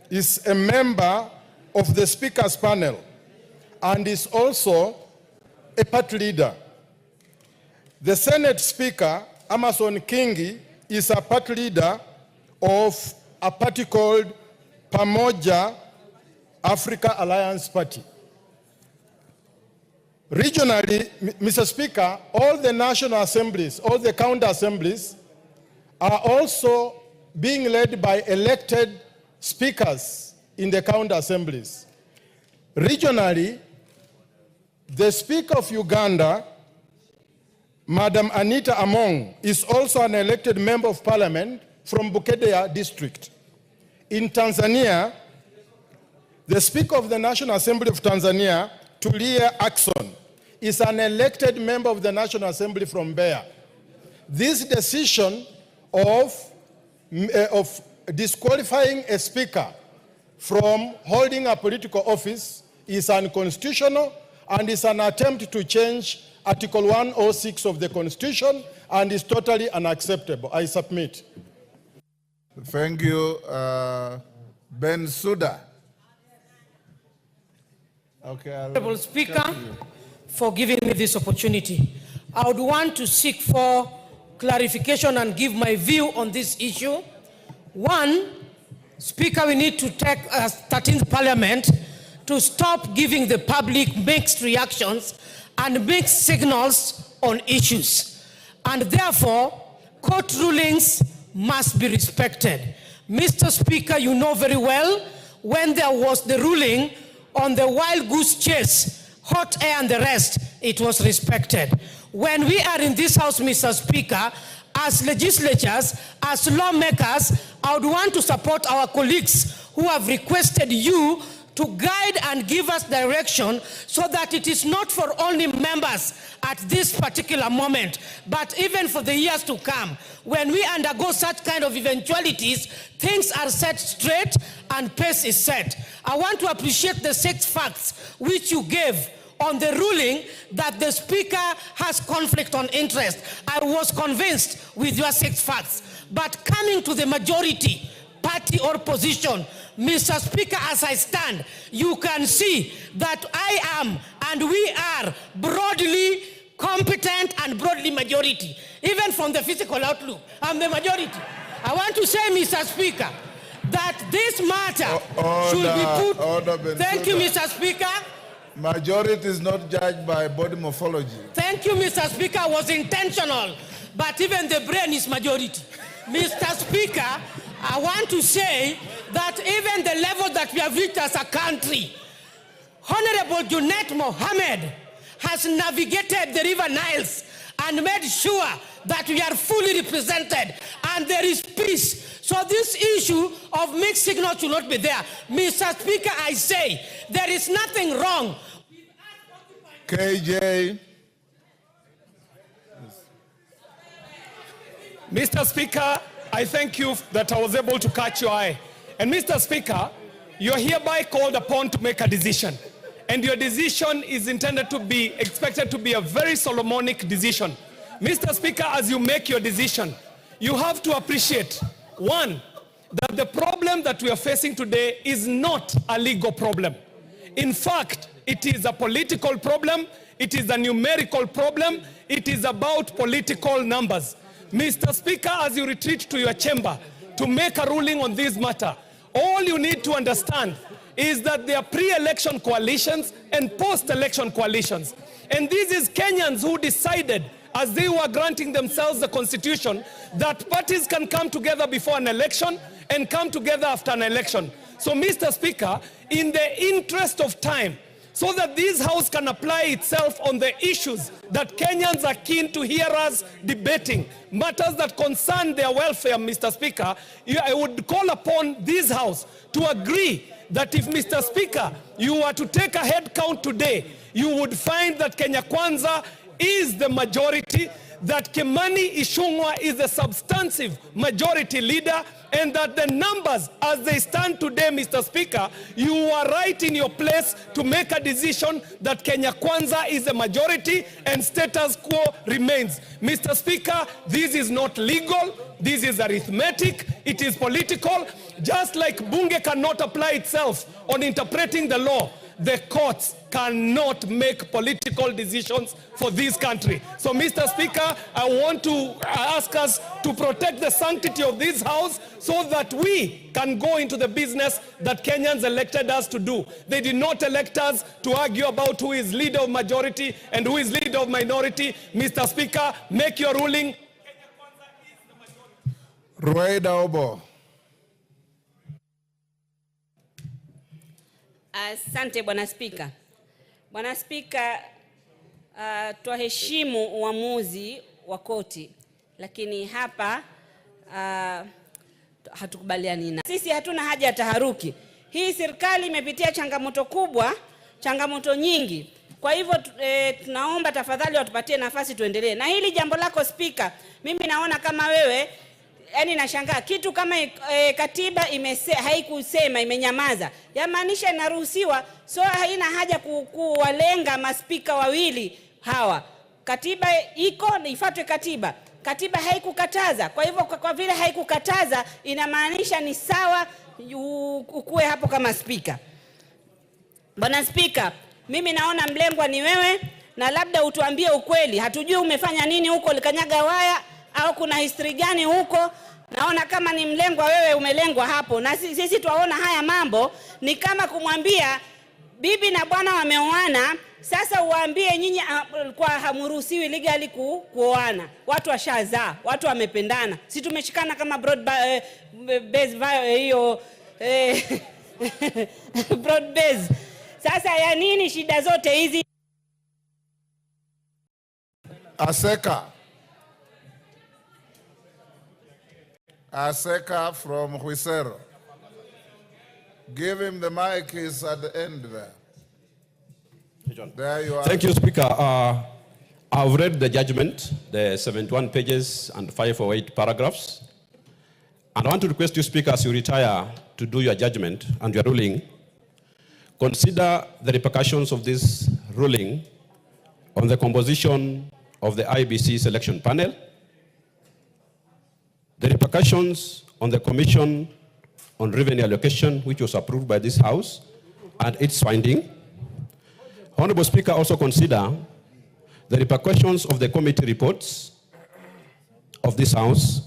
is a member of the Speaker's panel and is also a party leader. The Senate Speaker, Amason Kingi, is a party leader of a party called Pamoja Africa Alliance Party. Regionally, Mr. Speaker, all the national assemblies, all the county assemblies are also being led by elected speakers in the county assemblies. Regionally, the Speaker of Uganda, Madam Anita Among, is also an elected member of parliament from Bukedea district. In Tanzania, the Speaker of the National Assembly of Tanzania, Tulia Ackson, is an elected member of the National Assembly from Mbeya. This decision of disqualifying a speaker from holding a political office is unconstitutional and is an attempt to change Article 106 of the Constitution and is totally unacceptable. I submit. Thank you. Ben Suda. Okay, Honorable Speaker, for giving me this opportunity. I would want to seek for clarification and give my view on this issue. One, Speaker, we need to take 13th Parliament to stop giving the public mixed reactions and mixed signals on issues. And therefore, court rulings must be respected. Mr. Speaker, you know very well, when there was the ruling on the wild goose chase, hot air and the rest, it was respected. When we are in this house, Mr. Speaker, as legislatures, as lawmakers, I would want to support our colleagues who have requested you to guide and give us direction so that it is not for only members at this particular moment, but even for the years to come. When we undergo such kind of eventualities, things are set straight and pace is set. I want to appreciate the 6 facts which you gave on the ruling that the Speaker has conflict on interest. I was convinced with your 6 facts. But coming to the majority, party or position, Mr. Speaker, as I stand, you can see that I am and we are broadly competent and broadly majority. Even from the physical outlook, I'm the majority. I want to say, Mr. Speaker, that this matter should be put... Thank you, Mr. Speaker. Majority is not judged by body morphology. Thank you, Mr. Speaker. It was intentional, but even the brain is majority. Mr. Speaker, I want to say that even the level that we have reached as a country, Honorable Junet Mohammed has navigated the River Niles and made sure that we are fully represented and there is peace. So this issue of mixed signals should not be there. Mr. Speaker, I say there is nothing wrong. KJ. Mr. Speaker, I thank you that I was able to catch your eye. And Mr. Speaker, you're hereby called upon to make a decision. And your decision is intended to be, expected to be a very Solomonic decision. Mr. Speaker, as you make your decision, you have to appreciate, one, that the problem that we are facing today is not a legal problem. In fact, it is a political problem, it is a numerical problem, it is about political numbers. Mr. Speaker, as you retreat to your chamber to make a ruling on this matter, all you need to understand is that there are pre-election coalitions and post-election coalitions. And this is Kenyans who decided, as they were granting themselves the constitution, that parties can come together before an election and come together after an election. So, Mr. Speaker, in the interest of time, so that this House can apply itself on the issues that Kenyans are keen to hear us debating, matters that concern their welfare, Mr. Speaker, I would call upon this House to agree that if, Mr. Speaker, you were to take a head count today, you would find that Kenya Kwanza is the majority, that Kimani Ichung'wah is the substantive majority leader, and that the numbers as they stand today, Mr. Speaker, you are right in your place to make a decision that Kenya Kwanza is the majority and status quo remains. Mr. Speaker, this is not legal, this is arithmetic, it is political. Just like Bunge cannot apply itself on interpreting the law, the courts cannot make political decisions for this country. So, Mr. Speaker, I want to ask us to protect the sanctity of this House so that we can go into the business that Kenyans elected us to do. They did not elect us to argue about who is leader of majority and who is leader of minority. Mr. Speaker, make your ruling. Rueda Obo. Asante Bwana Spika. Bwana Spika, twaheshimu uamuzi wa koti, lakini hapa hatukubaliani na. Sisi hatuna haja ya taharuki. Hii serikali imepitia changamoto kubwa, changamoto nyingi. Kwa hivyo tunaomba tafadhali watupatie nafasi tuendelee. Na hili jambo lako Spika, mimi naona kama wewe, yani nashangaa kitu kama katiba haikusema, imenyamaza. Yamaanisha inaruhusiwa, so haina haja kuwalenga maspika wawili hawa. Katiba iko, ifuatwe katiba. Katiba haikukataza. Kwa hivyo kwa vile haikukataza, inamaanisha ni sawa ukue hapo kama spika. Bwana Spika, mimi naona mlengwa ni wewe, na labda utuambie ukweli. Hatujui umefanya nini huko, likanyaga waya au kuna history gani huko. Naona kama ni mlengwa wewe, umelengwa hapo. Na sisi tuwaona haya mambo ni kama kumwambia bibi na bwana wameoana, sasa uwaambie nyinyi kwa hamuruhusiwi legally kuoana. Watu washazaa, watu wamependana. Sisi tumeshikana kama broad base hiyo broad base. Sasa ya nini shida zote hizi? Aseka. Aseka from Huisero. Give him the mic, he's at the end there. There you are. Thank you, Speaker. I've read the judgment, the 71 pages and 508 paragraphs. And I want to request you, Speaker, as you retire to do your judgment and your ruling, consider the repercussions of this ruling on the composition of the IBC selection panel, the repercussions on the Commission on Revenue Allocation, which was approved by this House, and its finding. Honorable Speaker, also consider the repercussions of the committee reports of this House.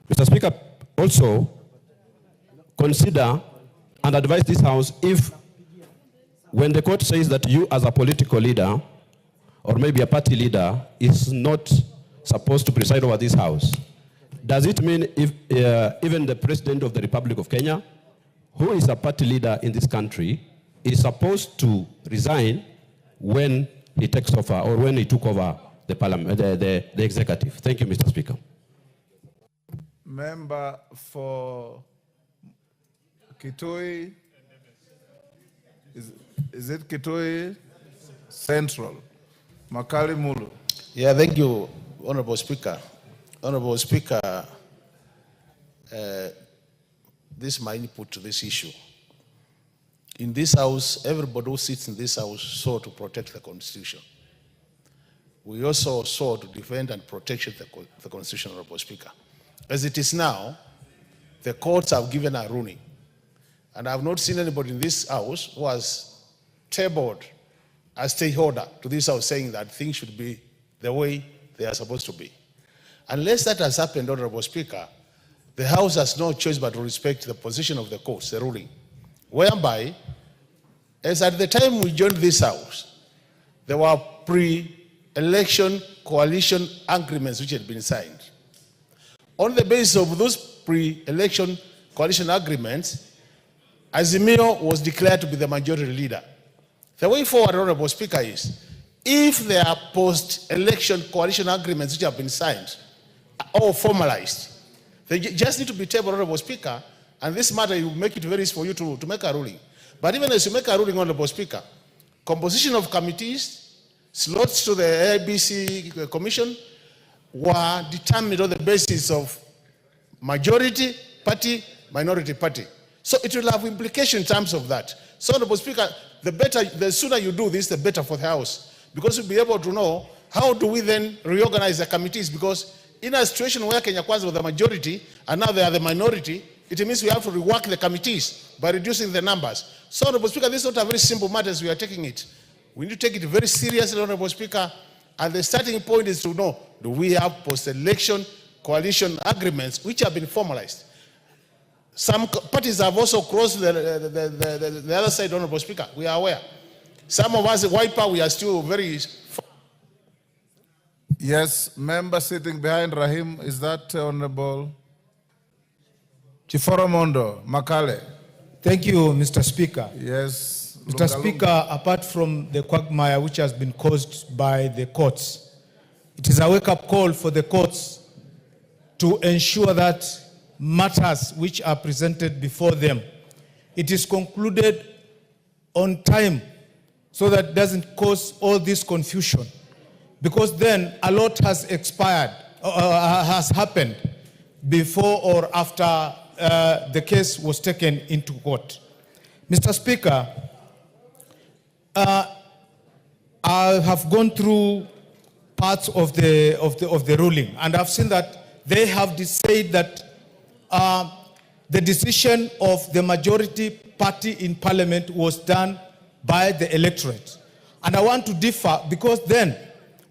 Mr. Speaker, also consider and advise this House if, when the court says that you as a political leader or maybe a party leader is not supposed to preside over this House, does it mean if even the President of the Republic of Kenya, who is a party leader in this country, is supposed to resign when he takes over or when he took over the parliament, the executive? Thank you, Mr. Speaker. Member for Kitui, is it Kitui Central? Makali Mulu. Yeah, thank you, Honorable Speaker. Honorable Speaker, this is my input to this issue. In this House, everybody who sits in this House sought to protect the Constitution. We also sought to defend and protect the Constitution, Honorable Speaker. As it is now, the courts have given a ruling, and I have not seen anybody in this House who has tabled a stay order to this House saying that things should be the way they are supposed to be. Unless that has happened, Honorable Speaker, the House has no choice but to respect the position of the courts, the ruling, whereby, as at the time we joined this House, there were pre-election coalition agreements which had been signed. On the basis of those pre-election coalition agreements, Azimio was declared to be the majority leader. The way forward, Honorable Speaker, is if there are post-election coalition agreements which have been signed or formalized, they just need to be tabled, Honorable Speaker, and this matter will make it very easy for you to make a ruling. But even as you make a ruling, Honorable Speaker, composition of committees, slots to the ABC Commission were determined on the basis of majority party, minority party. So it will have implications in terms of that. So, Honorable Speaker, the sooner you do this, the better for the House, because you'll be able to know how do we then reorganize the committees, because in a situation where Kenya Kwanza was the majority and now they are the minority, it means we have to rework the committees by reducing the numbers. So, Honorable Speaker, this is not a very simple matter as we are taking it. We need to take it very seriously, Honorable Speaker, and the starting point is to know, do we have post-election coalition agreements which have been formalized? Some parties have also crossed the other side, Honorable Speaker. We are aware. Some of us, White Power, we are still very... Yes, member sitting behind Rahim, is that Honorable Chiforomondo Makale? Thank you, Mr. Speaker. Yes. Mr. Speaker, apart from the quagmire which has been caused by the courts, it is a wake-up call for the courts to ensure that matters which are presented before them, it is concluded on time so that it doesn't cause all this confusion. Because then a lot has expired, has happened before or after the case was taken into court. Mr. Speaker, I have gone through parts of the ruling, and I've seen that they have said that the decision of the majority party in parliament was done by the electorate. And I want to differ, because then,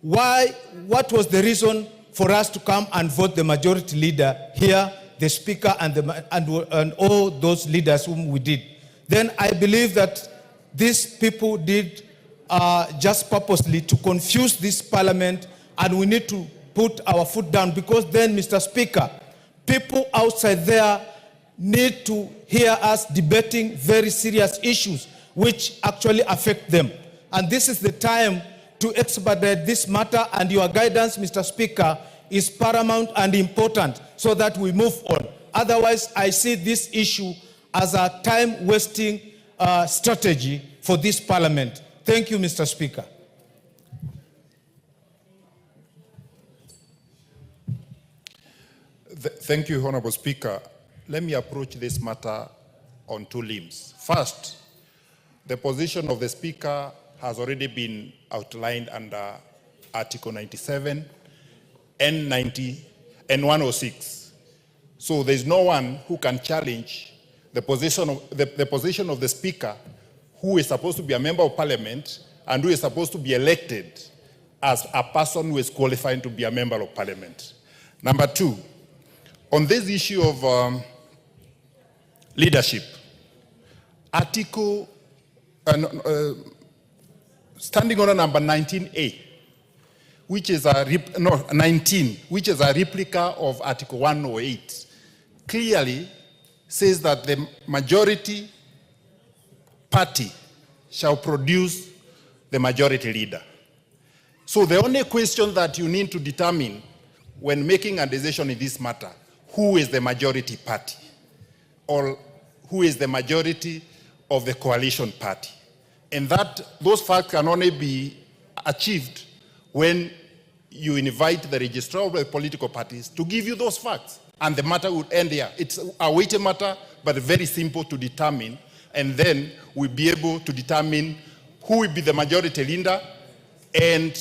what was the reason for us to come and vote the majority leader here, the speaker, and all those leaders whom we did? Then I believe that these people did just purposely to confuse this parliament, and we need to put our foot down, because then, Mr. Speaker, people outside there need to hear us debating very serious issues which actually affect them. And this is the time to expedite this matter, and your guidance, Mr. Speaker, is paramount and important, so that we move on. Otherwise, I see this issue as a time-wasting strategy for this parliament. Thank you, Mr. Speaker. Thank you, Honorable Speaker. Let me approach this matter on two limbs. First, the position of the Speaker has already been outlined under Article 97 and 90 and 106. So there's no one who can challenge the position of the Speaker, who is supposed to be a member of Parliament and who is supposed to be elected as a person who is qualified to be a member of Parliament. Number two, on this issue of leadership, standing order number 19A, which is a 19, which is a replica of Article 108, clearly says that the majority party shall produce the majority leader. So the only question that you need to determine when making a decision in this matter, who is the majority party or who is the majority of the coalition party. And those facts can only be achieved when you invite the registrar of the political parties to give you those facts. And the matter would end there. It's a weighty matter, but very simple to determine. And then we'll be able to determine who will be the majority leader. And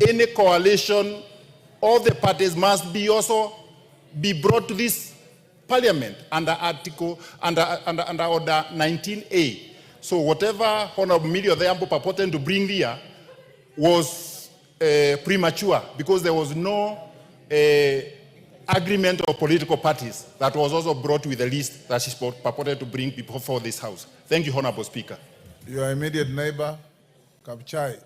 any coalition, all the parties must be also be brought to this parliament under under order 19A. So whatever Honorable Millie Odhiambo purported to bring here was premature, because there was no agreement of political parties that was also brought with the list that she purported to bring before this House. Thank you, Honorable Speaker. Your immediate neighbor, Kapchai.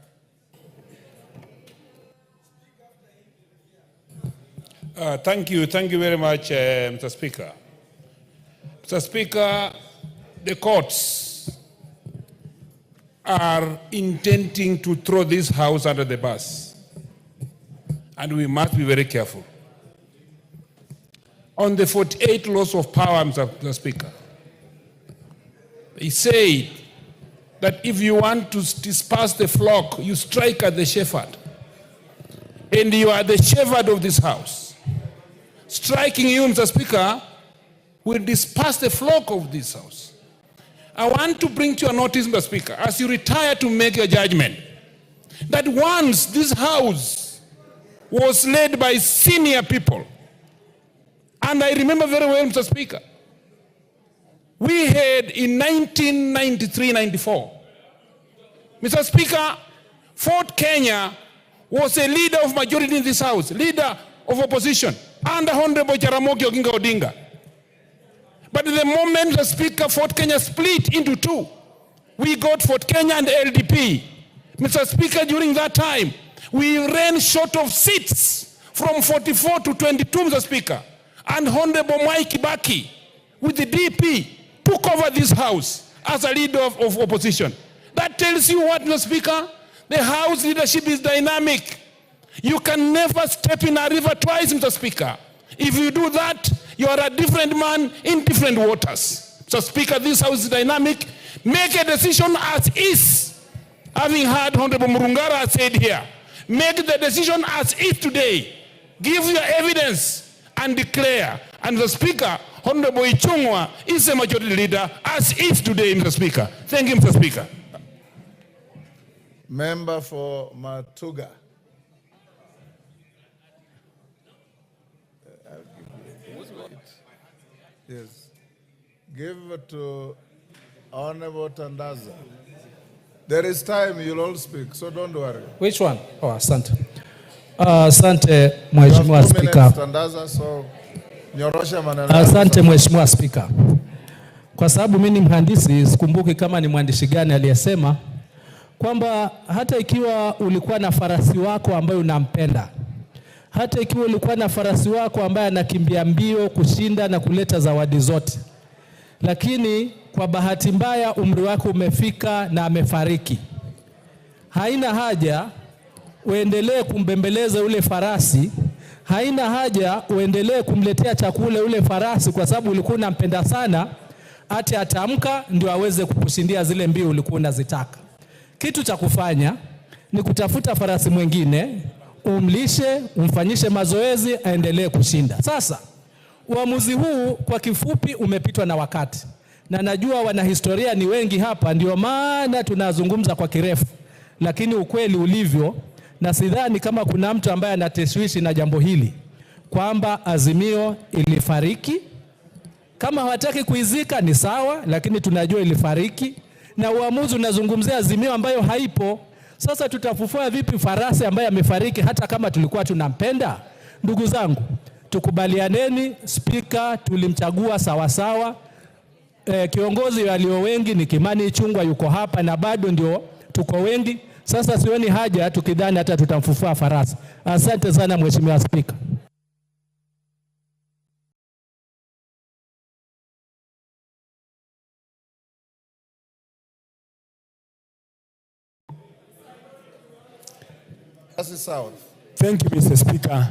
Thank you very much, Mr. Speaker. Mr. Speaker, the courts are intending to throw this House under the bus, and we must be very careful. On the 48 laws of power, Mr. Speaker, he said that if you want to disperse the flock, you strike at the shepherd. And you are the shepherd of this House. Striking you, Mr. Speaker, will disperse the flock of this House. I want to bring to your notice, Mr. Speaker, as you retire to make your judgment, that once this House was led by senior people, and I remember very well, Mr. Speaker, we had in 1993-94, Mr. Speaker, Fort Kenya was a leader of majority in this House, leader of opposition, under Honorable Jaramogi Oginga Odinga. But the moment the Speaker, Fort Kenya split into two, we got Fort Kenya and LDP. Mr. Speaker, during that time, we ran short of seats from 44 to 22, Mr. Speaker. And Honorable Mwai Kibaki, with the DP, took over this House as a leader of opposition. That tells you what, Mr. Speaker? The House leadership is dynamic. You can never step in a river twice, Mr. Speaker. If you do that, you are a different man in different waters. Mr. Speaker, this House is dynamic. Make a decision as is. Having heard Honorable Murungara said here, make the decision as is today. Give your evidence and declare. And the Speaker, Honorable Ichung'wa, is a majority leader as is today, Mr. Speaker. Thank you, Mr. Speaker. Member for Matuga. Yes. Give it to Honorable Tandaza. There is time, you'll all speak, so don't worry. Which one? Oh, asante. Asante, Mheshimiwa Spika. Tandaza, so nyorosha maneno. Asante, Mheshimiwa Spika. Kwa sababu mimi ni mhandisi, sikumbuki kama ni mwandishi gani aliyesema kwamba hata ikiwa ulikuwa na farasi wako ambaye unampenda, hata ikiwa ulikuwa na farasi wako ambaye anakimbia mbio kushinda na kuleta zawadi zote, lakini kwa bahati mbaya umri wako umefika na amefariki, haina haja uendelee kumbembeleza ule farasi haina haja uendelee kumletea chakula yule farasi kwa sababu ulikuwa unampenda sana, ati atamka ndio aweze kukushindia zile mbio ulikuwa unazitaka. Kitu cha kufanya ni kutafuta farasi mwingine, umlishe, umfanyishe mazoezi, aendelee kushinda. Sasa uamuzi huu kwa kifupi umepitwa na wakati, na najua wanahistoria ni wengi hapa, ndio maana tunazungumza kwa kirefu, lakini ukweli ulivyo, na sidhani kama kuna mtu ambaye anateshwishi na jambo hili kwamba Azimio ilifariki. Kama hawataki kuizika ni sawa, lakini tunajua ilifariki, na uamuzi unazungumzia Azimio ambayo haipo. Sasa tutafufua vipi farasi ambaye amefariki hata kama tulikuwa tunampenda? Ndugu zangu, tukubalianeni, spika tulimchagua sawa sawa. Kiongozi walio wengi ni Kimani Ichung'wah, yuko hapa na bado ndio tuko wengi. Sasa sioni haja tukidhani hata tutamfufua farasi. Asante sana Mheshimiwa Spika. Thank you, Mr. Speaker.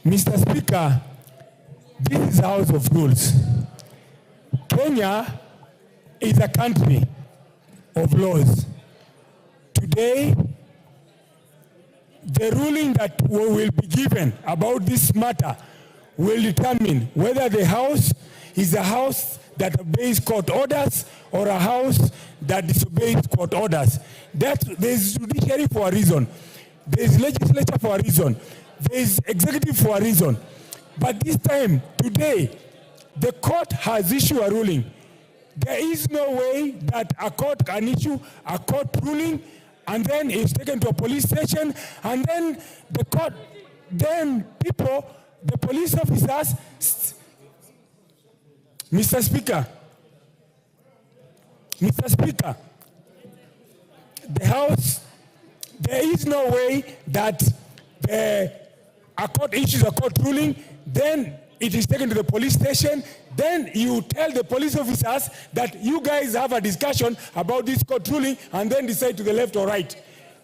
Mr. Speaker, this is a house of rules. Kenya is a country of laws. Today, the ruling that will be given about this matter will determine whether the house is a house that obeys court orders or a house that disobeys court orders. There is judiciary for a reason. There is legislature for a reason. There is executive for a reason. But this time, today, the court has issued a ruling. There is no way that a court can issue a court ruling and then it's taken to a police station, and then the court, then people, the police officers, Mr. Speaker, the House, there is no way that a court issues a court ruling, then it is taken to the police station, then you tell the police officers that you guys have a discussion about this court ruling and then decide to the left or right.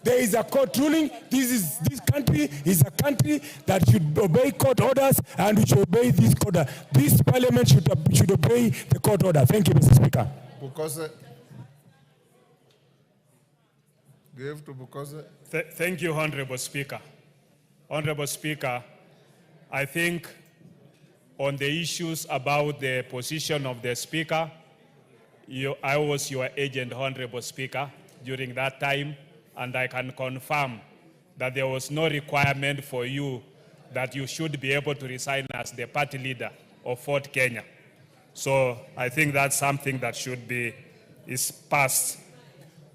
There is a court ruling. This country is a country that should obey court orders, and we should obey this court order. This parliament should obey the court order. Thank you, Mr. Speaker. Bukose. Give to Bukose. Thank you, Honorable Speaker. Honorable Speaker, I think on the issues about the position of the Speaker, I was your agent, Honorable Speaker, during that time, and I can confirm that there was no requirement for you that you should be able to resign as the party leader of Fort Kenya. So I think that's something that is passed.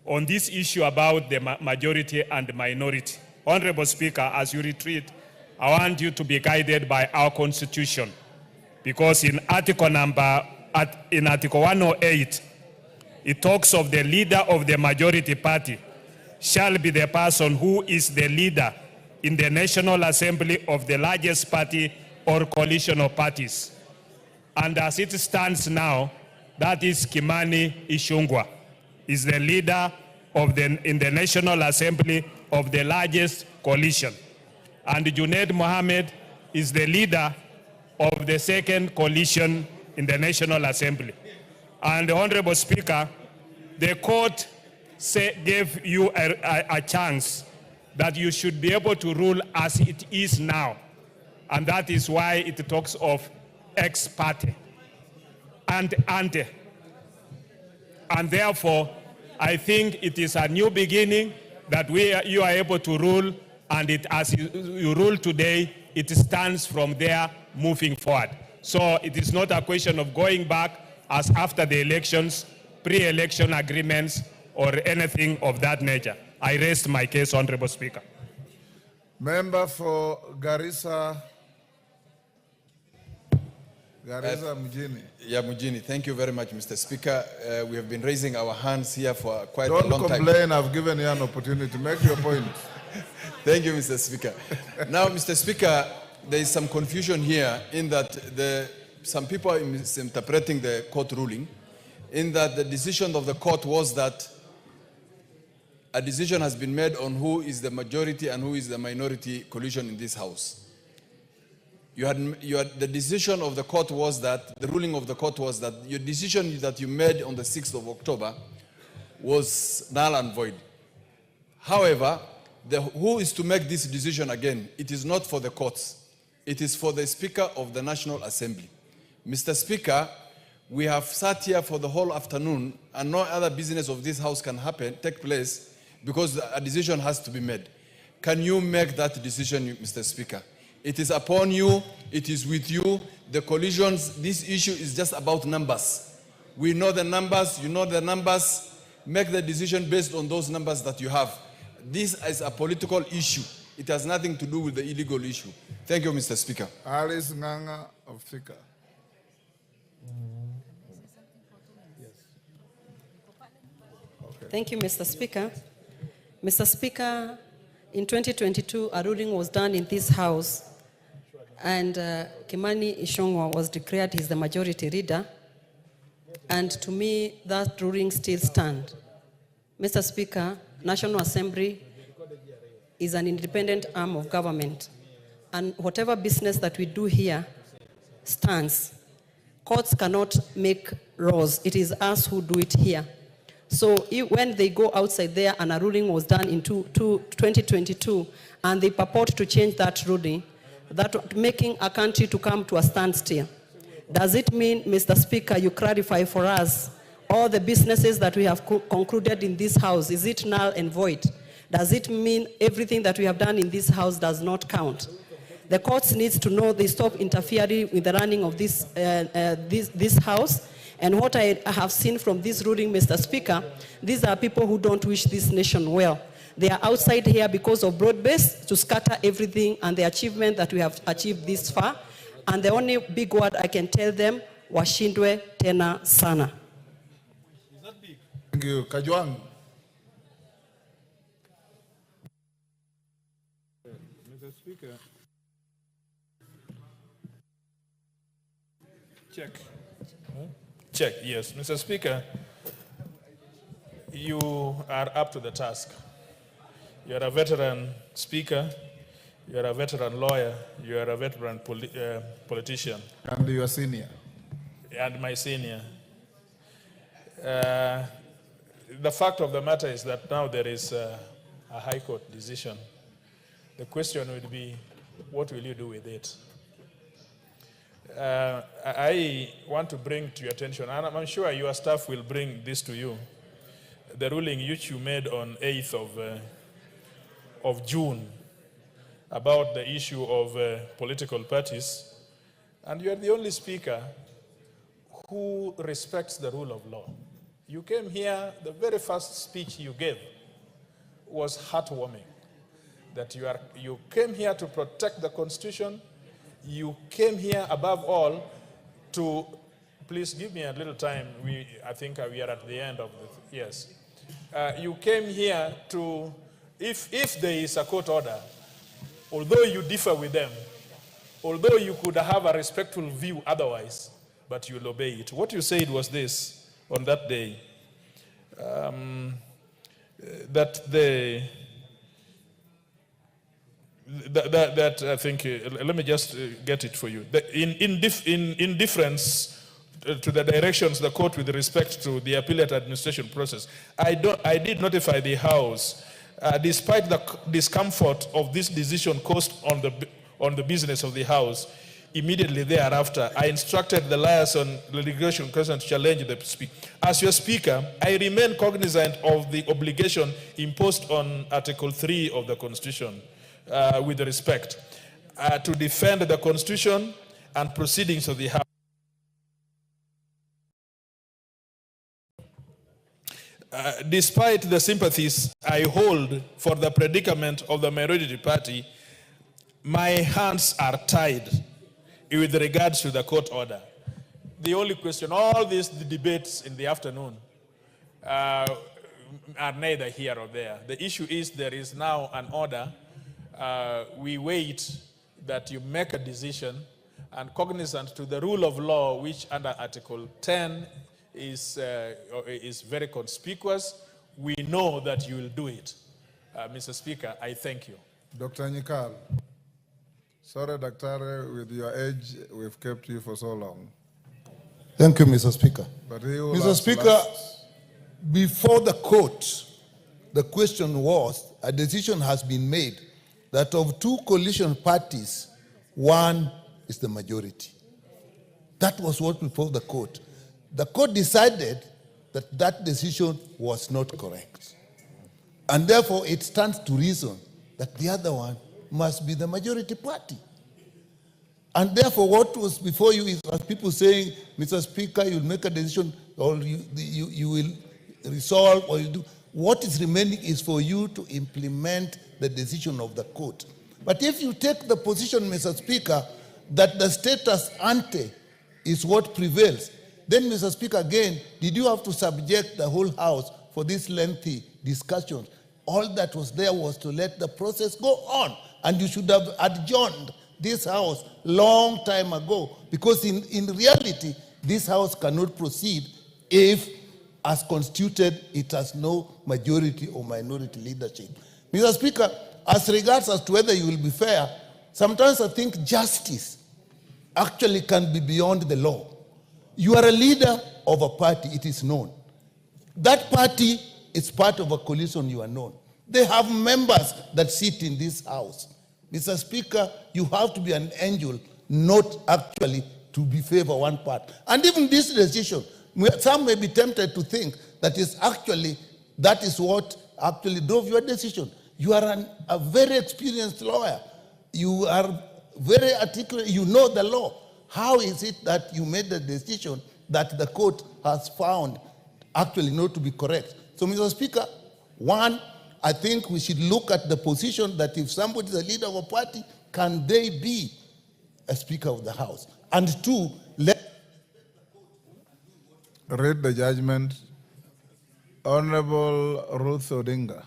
On this issue about the majority and minority, Honorable Speaker, as you retreat, I want you to be guided by our Constitution, because in Article 108, it talks of the leader of the majority party shall be the person who is the leader in the National Assembly of the largest party or coalition of parties. And as it stands now, that is Kimani Ichung'wah, is the leader in the National Assembly of the largest coalition. And Junaid Mohammed is the leader of the second coalition in the National Assembly. And the Honorable Speaker, the court gave you a chance that you should be able to rule as it is now. And that is why it talks of ex parte and ante. And therefore, I think it is a new beginning that you are able to rule, and as you rule today, it stands from there moving forward. So it is not a question of going back as after the elections, pre-election agreements, or anything of that nature. I rest my case, Honorable Speaker. Member for Garissa Mjini. Yeah, Mjini. Thank you very much, Mr. Speaker. We have been raising our hands here for quite a long time. Don't complain, I've given you an opportunity. Make your point. Thank you, Mr. Speaker. Now, Mr. Speaker, there is some confusion here in that some people are misinterpreting the court ruling, in that the decision of the court was that a decision has been made on who is the majority and who is the minority coalition in this house. The decision of the court was that, the ruling of the court was that your decision that you made on the 6th of October was null and void. However, who is to make this decision again? It is not for the courts. It is for the Speaker of the National Assembly. Mr. Speaker, we have sat here for the whole afternoon and no other business of this house can take place because a decision has to be made. Can you make that decision, Mr. Speaker? It is upon you, it is with you. The coalitions, this issue is just about numbers. We know the numbers, you know the numbers. Make the decision based on those numbers that you have. This is a political issue. It has nothing to do with the illegal issue. Thank you, Mr. Speaker. Alice Nganga of Thika. Thank you, Mr. Speaker. Mr. Speaker, in 2022, a ruling was done in this House, and Kimani Ichung'wah was declared the majority leader, and to me, that ruling still stands. Mr. Speaker, National Assembly is an independent arm of government, and whatever business that we do here stands. Courts cannot make laws. It is us who do it here. So when they go outside there and a ruling was done in 2022 and they purport to change that ruling, that making a country to come to a standstill, does it mean, Mr. Speaker, you clarify for us all the businesses that we have concluded in this House, is it null and void? Does it mean everything that we have done in this House does not count? The courts need to know they stop interfering with the running of this House. And what I have seen from this ruling, Mr. Speaker, these are people who don't wish this nation well. They are outside here because of broad base to scatter everything and the achievement that we have achieved this far. And the only big word I can tell them, washindwe tena sana. Thank you. Kajwang. Mr. Speaker. Check. Check, yes. Mr. Speaker, you are up to the task. You are a veteran speaker, you are a veteran lawyer, you are a veteran politician. And you are senior. And my senior. The fact of the matter is that now there is a High Court decision. The question would be, what will you do with it? I want to bring to your attention, and I'm sure your staff will bring this to you, the ruling which you made on 8th of June about the issue of political parties, and you are the only speaker who respects the rule of law. You came here, the very first speech you gave was heartwarming, that you came here to protect the Constitution. You came here above all to, please give me a little time. I think we are at the end of the, yes. You came here to, if there is a court order, although you differ with them, although you could have a respectful view otherwise, but you'll obey it. What you said was this on that day, that I think, let me just get it for you. In difference to the directions the court with respect to the appellate administration process, I did notify the House, despite the discomfort of this decision caused on the business of the House. Immediately thereafter, I instructed the liaison litigation question to challenge the speaker. As your speaker, I remain cognizant of the obligation imposed on Article 3 of the Constitution, with respect to defend the Constitution and proceedings of the House. Despite the sympathies I hold for the predicament of the minority party, my hands are tied with regards to the court order. The only question, all these debates in the afternoon are neither here or there. The issue is there is now an order. We wait that you make a decision, and cognizant to the rule of law, which under Article 10 is very conspicuous. we know that you will do it. Mr. Speaker, I thank you. Dr. Nyikal, sorry, Doctor, with your age, we've kept you for so long. Thank you, Mr. Speaker. But he will Mr. ask Speaker, last. before the court, the question was, a decision has been made that of two coalition parties, one is the majority. That was what before the court. The court decided that that decision was not correct. And therefore, it stands to reason that the other one must be the majority party. And therefore, what was before you is as people saying, Mr. Speaker, you'll make a decision, or you will resolve, or you do. What is remaining is for you to implement the decision of the court. But if you take the position, Mr. Speaker, that the status ante is what prevails, then, Mr. Speaker, again, did you have to subject the whole House for this lengthy discussion? All that was there was to let the process go on, and you should have adjourned this House long time ago, because in reality, this House cannot proceed if, as constituted, it has no majority or minority leadership. Mr. Speaker, as regards as to whether you will be fair, sometimes I think justice actually can be beyond the law. You are a leader of a party, it is known. That party is part of a coalition, you are known. They have members that sit in this House. Mr. Speaker, you have to be an angel, not actually to be favor one part. And even this decision, some may be tempted to think that that is what actually drove your decision. You are a very experienced lawyer. You are very articulate. You know the law. How is it that you made the decision that the court has found actually not to be correct? So, Mr. Speaker, one, I think we should look at the position that if somebody is a leader of a party, can they be a Speaker of the House? And two, read the judgment. Honorable Ruth Odinga.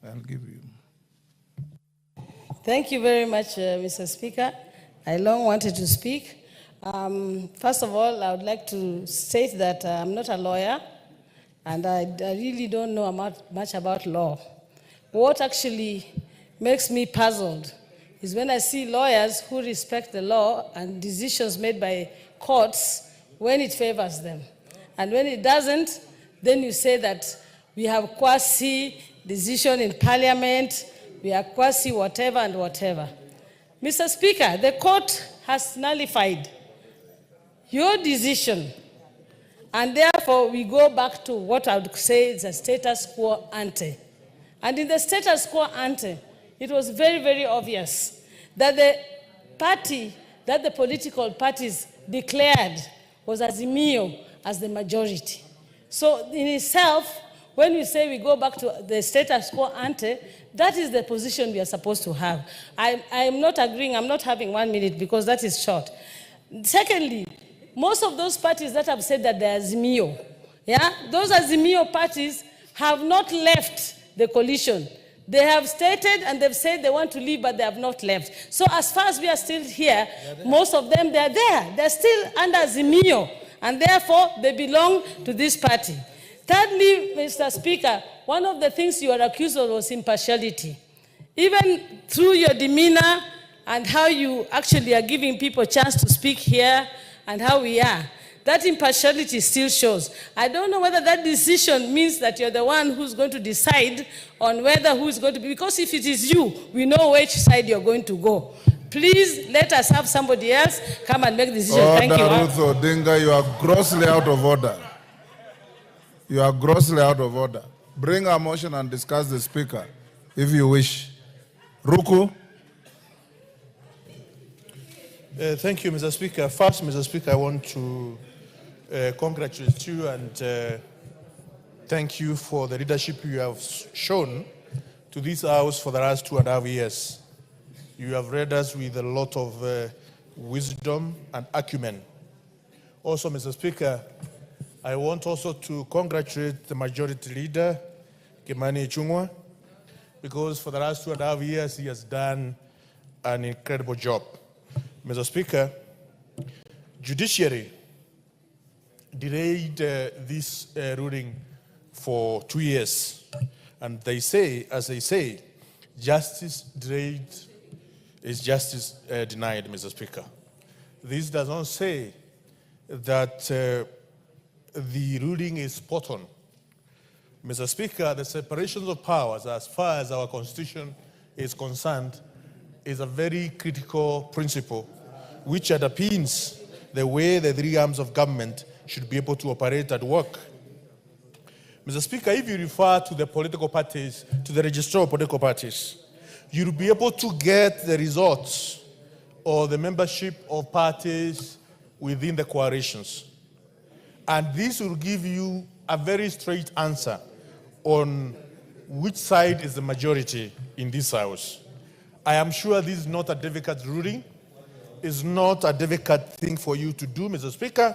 I'll give you. Thank you very much, Mr. Speaker. I long wanted to speak. First of all, I would like to state that I'm not a lawyer, and I really don't know much about law. What actually makes me puzzled is when I see lawyers who respect the law and decisions made by courts when it favors them. And when it doesn't, then you say that we have quasi-decision in parliament, we have quasi-whatever and whatever. Mr. Speaker, the court has nullified your decision, and therefore we go back to what I would say is a status quo ante. And in the status quo ante, it was very, very obvious that the party that the political parties declared was Azimio as the majority. So in itself, when we say we go back to the status quo ante, that is the position we are supposed to have. I am not agreeing, I'm not having 1 minute because that is short. Secondly, most of those parties that have said that they're Azimio, those Azimio parties have not left the coalition. They have stated and they've said they want to leave, but they have not left. So as far as we are still here, most of them, they're there. They're still under Azimio, and therefore they belong to this party. Thirdly, Mr. Speaker, one of the things you are accused of was impartiality. Even through your demeanor and how you actually are giving people a chance to speak here and how we are, that impartiality still shows. I don't know whether that decision means that you're the one who's going to decide on whether who's going to be, because if it is you, we know which side you're going to go. Please let us have somebody else come and make the decision. Order, Thank you. Ruth Odinga, you are grossly out of order. You are grossly out of order. Bring a motion and discuss the Speaker, if you wish. Ruku. Thank you, Mr. Speaker. First, Mr. Speaker, I want to congratulate you and thank you for the leadership you have shown to this House for the last 2.5 years. You have read us with a lot of wisdom and acumen. Also, Mr. Speaker, I want also to congratulate the Majority Leader, Kimani Ichung'wah, because for the last 2.5 years he has done an incredible job. Mr. Speaker, judiciary delayed this ruling for 2 years. And they say, as they say, justice delayed is justice denied, Mr. Speaker. This does not say that the ruling is spot on. Mr. Speaker, the separation of powers, as far as our Constitution is concerned, is a very critical principle which underpins the way the three arms of government should be able to operate at work. Mr. Speaker, if you refer to the political parties, to the registrar of political parties, you'll be able to get the results or the membership of parties within the coalitions. And this will give you a very straight answer on which side is the majority in this House. I am sure this is not a difficult ruling. It's not a difficult thing for you to do, Mr. Speaker.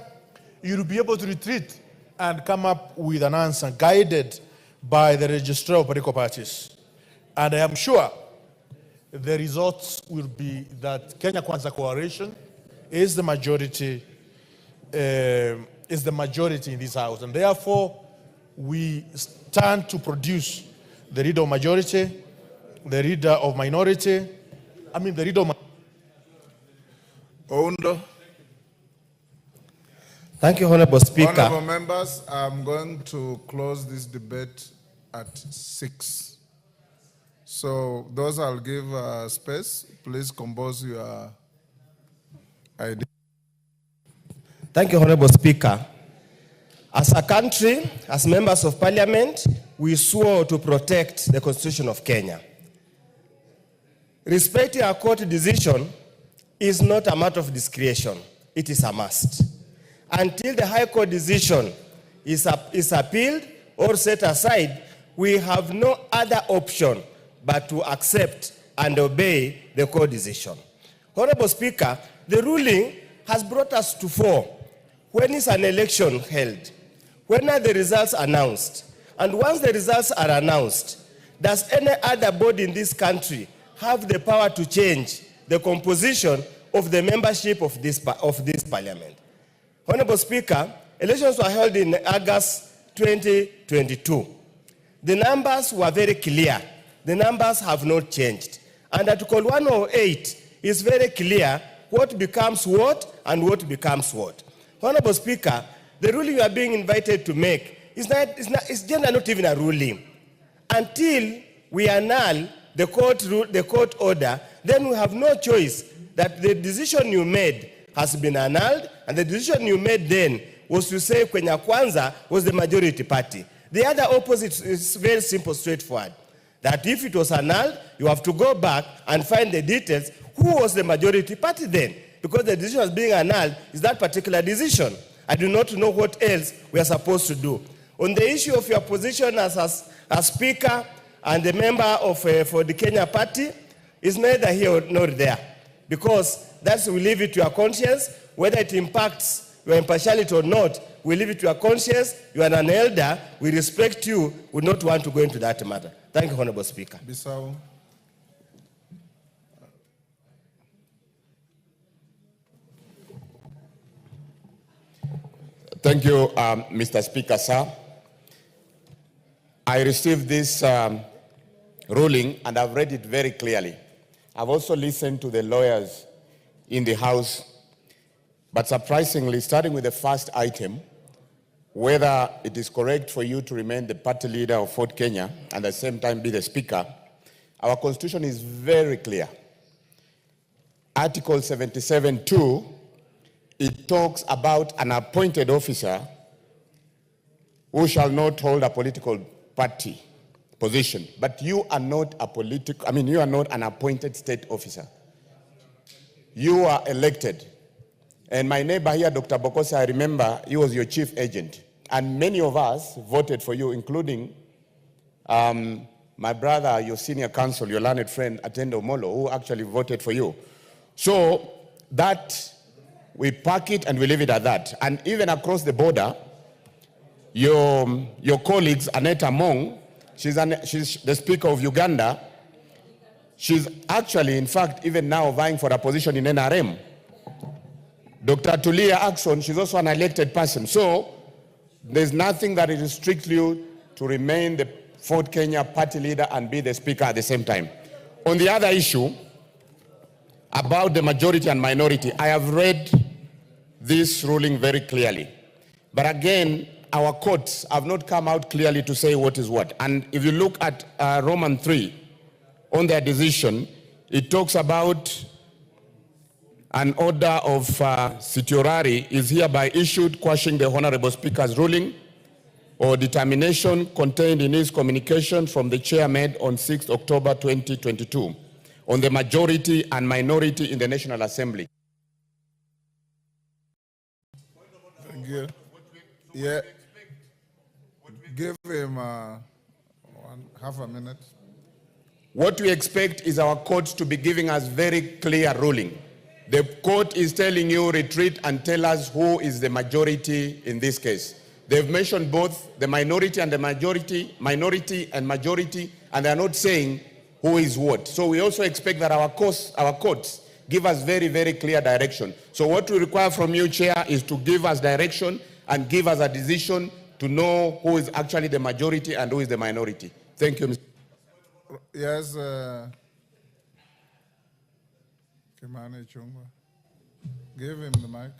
You'll be able to retreat and come up with an answer guided by the registrar of political parties. And I am sure the results will be that Kenya Kwanza Coalition is the majority in this House. And therefore, we stand to produce the leader of majority, the leader of minority, the leader of... Oundo. Thank you, Honorable Speaker. Honorable members, I'm going to close this debate at 6. So those I'll give space, please compose your idea. Thank you, Honorable Speaker. As a country, as members of Parliament, we swore to protect the Constitution of Kenya. Respecting a court decision is not a matter of discretion. It is a must. Until the High Court decision is appealed or set aside, we have no other option but to accept and obey the court decision. Honorable Speaker, the ruling has brought us to 4. When is an election held? When are the results announced? And once the results are announced, does any other body in this country have the power to change the composition of the membership of this parliament? Honorable Speaker, elections were held in August 2022. The numbers were very clear. The numbers have not changed. And Article 108 is very clear what becomes what and what becomes what. Honorable Speaker, the ruling you are being invited to make is generally not even a ruling. Until we annul the court order, then we have no choice that the decision you made has been annulled, and the decision you made then was to say Kenya Kwanza was the majority party. The other opposite is very simple, straightforward. That if it was annulled, you have to go back and find the details. Who was the majority party then? Because the decision was being annulled is that particular decision. I do not know what else we are supposed to do. On the issue of your position as Speaker and the member of for the Kenya party, is neither here nor there. Because we leave it to your conscience. Whether it impacts your impartiality or not, we leave it to your conscience. You are an elder. We respect you. We do not want to go into that matter. Thank you, Honorable Speaker. Bissau. Thank you, Mr. Speaker, sir. I received this ruling and I've read it very clearly. I've also listened to the lawyers in the House, but surprisingly, starting with the first item, whether it is correct for you to remain the party leader of Fort Kenya and at the same time be the Speaker, our Constitution is very clear. Article 77(2), it talks about an appointed officer who shall not hold a political party position. But you are not you are not an appointed state officer. You are elected. And my neighbor here, Dr. Bokosi, I remember he was your chief agent. And many of us voted for you, including my brother, your senior counsel, your learned friend, Atendo Molo, who actually voted for you. So that, we park it and we leave it at that. And even across the border, your colleagues, Annette Among, she's the Speaker of Uganda. She's actually, in fact, even now vying for a position in NRM. Dr. Tulia Axon, she's also an elected person. So there's nothing that restricts you to remain the Ford Kenya party leader and be the speaker at the same time. On the other issue, about the majority and minority, I have read this ruling very clearly. But again, our courts have not come out clearly to say what is what. And if you look at Roman 3, on their decision, it talks about an order of certiorari is hereby issued quashing the Honorable Speaker's ruling or determination contained in his communication from the chair made on 6 October 2022 on the majority and minority in the National Assembly. Thank you. Yeah. Give him half a minute. What we expect is our court to be giving us very clear ruling. The court is telling you retreat and tell us who is the majority in this case. They've mentioned both the minority and the majority, minority and majority, and they're not saying who is what. So we also expect that our courts give us very, very clear direction. So what we require from you, Chair, is to give us direction and give us a decision to know who is actually the majority and who is the minority. Thank you, Mr. Yes, Kimani Chungwa. Give him the mic.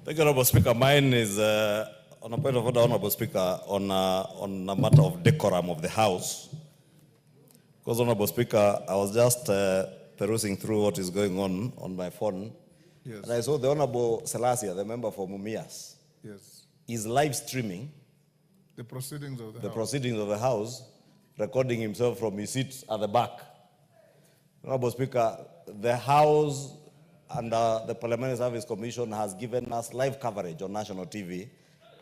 Thank you, Honorable Speaker. Mine is on a point of order, Honorable Speaker, on a matter of decorum of the House. Because, Honorable Speaker, I was just perusing through what is going on my phone. Yes. And I saw the Honorable Selassie, the member for Mumias, Yes. is live streaming The proceedings of the House. proceedings of the House, recording himself from his seat at the back. Honorable Speaker, the House and the Parliamentary Service Commission has given us live coverage on national TV,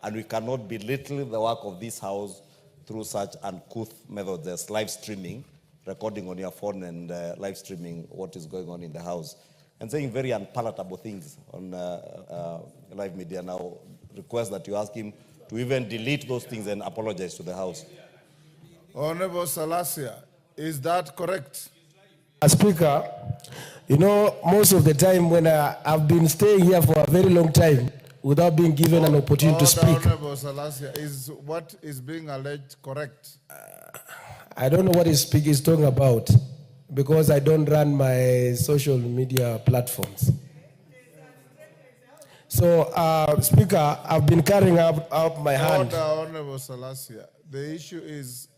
and we cannot belittle the work of this House through such uncouth methods as live streaming, recording on your phone and live streaming what is going on in the House, and saying very unpalatable things on live media. Now, request that you ask him to even delete those things and apologize to the House. Honorable Salasia, is that correct? Speaker, you know, most of the time when I've been staying here for a very long time without being given an opportunity to speak. Honorable Salasia, is what is being alleged correct? I don't know what he's talking about because I don't run my social media platforms. So, Speaker, I've been carrying out my hand. Honorable Salasia, the issue is,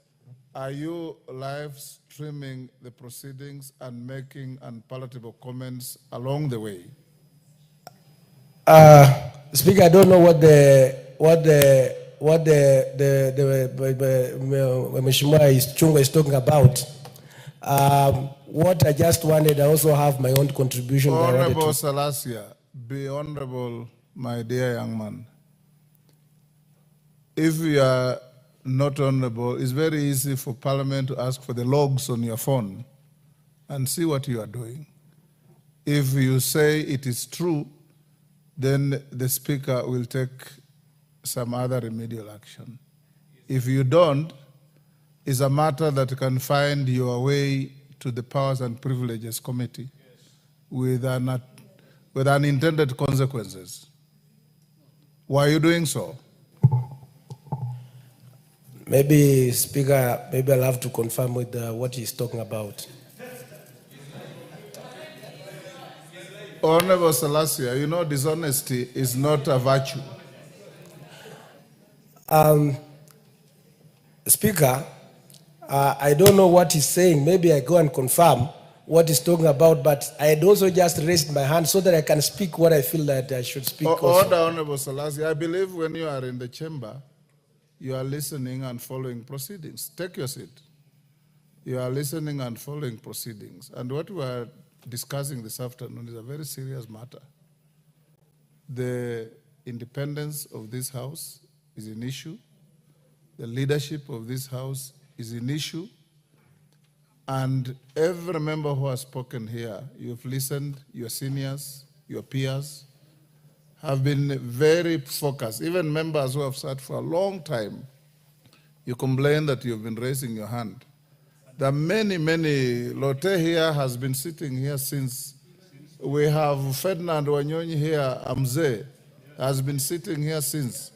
are you live streaming the proceedings and making unpalatable comments along the way? Speaker, I don't know what the Mheshimiwa Chungwa is talking about. What I just wanted, I also have my own contribution. Honorable Salasia, be honorable, my dear young man. If you are not honorable, it's very easy for Parliament to ask for the logs on your phone and see what you are doing. If you say it is true, then the Speaker will take some other remedial action. If you don't, it's a matter that can find your way to the Powers and Privileges Committee with unintended consequences. Why are you doing so? Maybe, Speaker, maybe I'll have to confirm with what he's talking about. Honorable Salasia, you know dishonesty is not a virtue. Speaker, I don't know what he's saying. Maybe I go and confirm what he's talking about, but I had also just raised my hand so that I can speak what I feel that I should speak. Order, Honorable Salasia. I believe when you are in the chamber, you are listening and following proceedings. Take your seat. You are listening and following proceedings. And what we are discussing this afternoon is a very serious matter. The independence of this House is an issue. The leadership of this House is an issue. And every member who has spoken here, you've listened, your seniors, your peers, have been very focused. Even members who have sat for a long time, you complain that you've been raising your hand. There are many, Lotte here has been sitting here since. We have Ferdinand Wanyonyi here, Amze, has been sitting here since.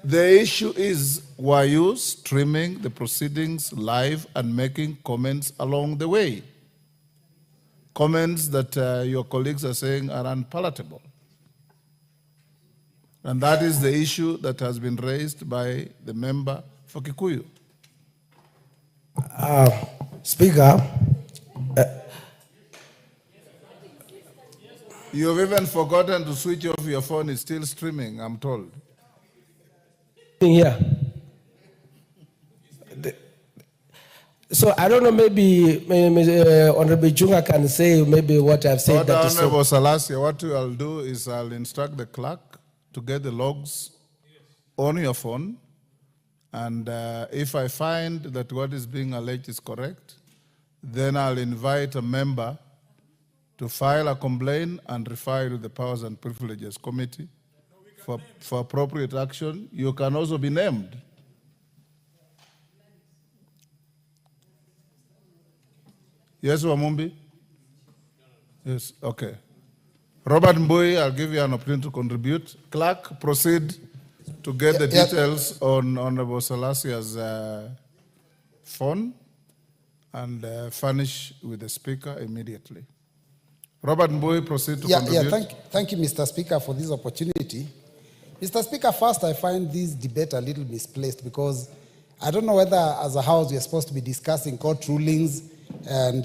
The issue is, were you streaming the proceedings live and making comments along the way? Comments that your colleagues are saying are unpalatable. And that is the issue that has been raised by the member for Kikuyu. Speaker, you've even forgotten to switch off your phone. It's still streaming, I'm told. Here. So I don't know, maybe Honorable Junga can say maybe what I've said. That is Honorable Salasia, what I'll do is I'll instruct the clerk to get the logs on your phone, and if I find that what is being alleged is correct, then I'll invite a member to file a complaint and refer to the Powers and Privileges Committee for appropriate action. You can also be named. Yes, Wamumbi? Yes, okay. Robert Mbui, I'll give you an opportunity to contribute. Clerk, proceed to get the details on Honorable Salasia's phone and furnish with the Speaker immediately. Robert Mbui, proceed to contribute. Thank you, Mr. Speaker, for this opportunity. Mr. Speaker, first I find this debate a little misplaced because I don't know whether as a House we are supposed to be discussing court rulings and,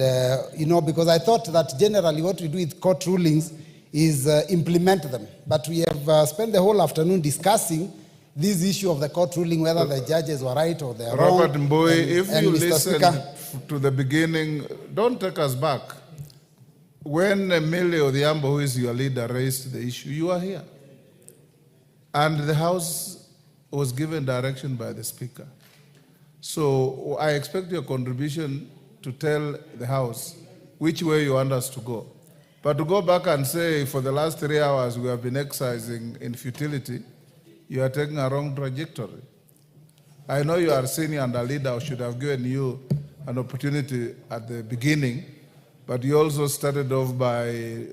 because I thought that generally what we do with court rulings is implement them. But we have spent the whole afternoon discussing this issue of the court ruling, whether the judges were right or they are wrong. Robert Mbui, if you Mr. listen Speaker, to the beginning, don't take us back. When Emilio Odhiambo, who is your leader, raised the issue, you are here. And the House was given direction by the Speaker. So I expect your contribution to tell the House which way you want us to go. But to go back and say for the last 3 hours we have been exercising in futility, you are taking a wrong trajectory. I know you are senior and a leader. I should have given you an opportunity at the beginning, but you also started off by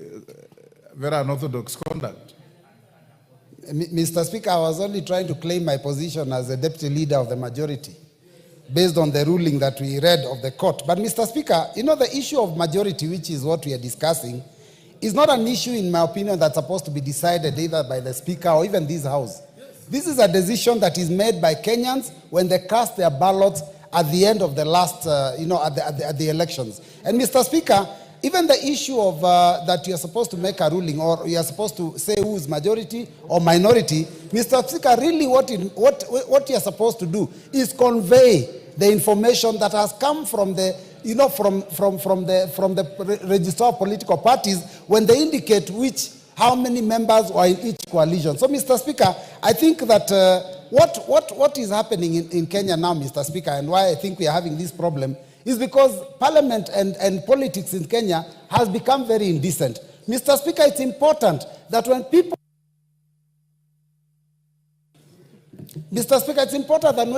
very unorthodox conduct. Mr. Speaker, I was only trying to claim my position as the deputy leader of the majority based on the ruling that we read of the court. But Mr. Speaker, the issue of majority, which is what we are discussing, is not an issue, in my opinion, that's supposed to be decided either by the Speaker or even this House. This is a decision that is made by Kenyans when they cast their ballots at the end of the last, at the elections. And Mr. Speaker, even the issue of that you are supposed to make a ruling or you are supposed to say who is majority or minority, Mr. Speaker, really what you are supposed to do is convey the information that has come from the from the register of political parties when they indicate how many members are in each coalition. So, Mr. Speaker, I think that what is happening in Kenya now, Mr. Speaker, and why I think we are having this problem is because Parliament and politics in Kenya has become very indecent. Mr. Speaker, it's important that when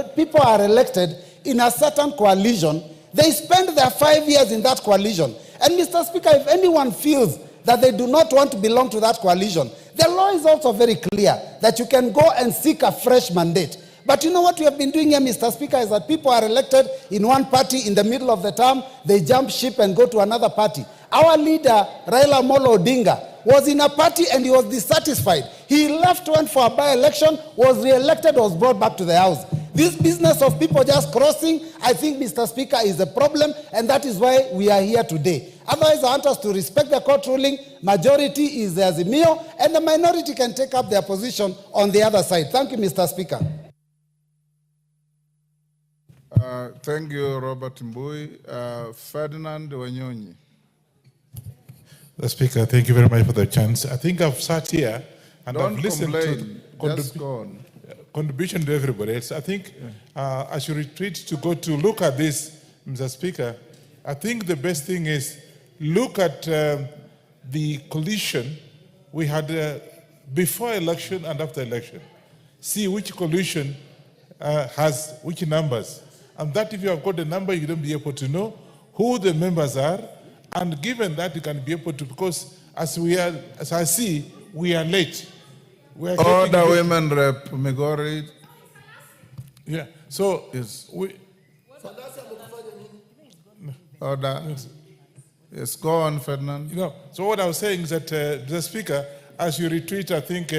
people are elected in a certain coalition, they spend their 5 years in that coalition. And Mr. Speaker, if anyone feels that they do not want to belong to that coalition, the law is also very clear that you can go and seek a fresh mandate. But you know what we have been doing here, Mr. Speaker, is that people are elected in one party in the middle of the term, they jump ship and go to another party. Our leader, Raila Amolo Odinga, was in a party and he was dissatisfied. He left, went for a by-election, was re-elected, was brought back to the House. This business of people just crossing, I think, Mr. Speaker, is a problem, and that is why we are here today. Otherwise, I want us to respect the court ruling. Majority is the Azimio, and the minority can take up their position on the other side. Thank you, Mr. Speaker. Thank you, Robert Mbui. Ferdinand Wanyonyi. The Speaker, thank you very much for the chance. I think I've sat here and I've listened to contribution to everybody else. I think I should retreat to go to look at this, Mr. Speaker. I think the best thing is look at the coalition we had before election and after election. See which coalition has which numbers. And that if you have got the number, you don't be able to know who the members are. And given that, you can be able to, because as I see, we are late. Order, Women Rep Migori. Yeah, so Yes. we, Order. Yes, go on, Ferdinand. you know, so what I was saying is that, the Speaker, as you retreat, I think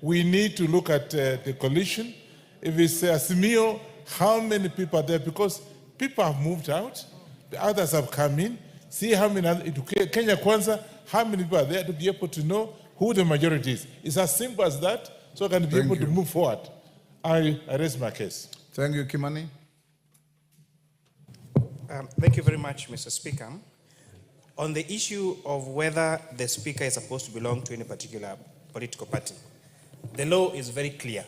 we need to look at the coalition. If it's Azimio, how many people are there? Because people have moved out, the others have come in. See how many, Kenya Kwanza, how many people are there to be able to know who the majority is. It's as simple as that, so I can be able to move forward. I raise my case. Thank you, Kimani. Thank you very much, Mr. Speaker. On the issue of whether the Speaker is supposed to belong to any particular political party, the law is very clear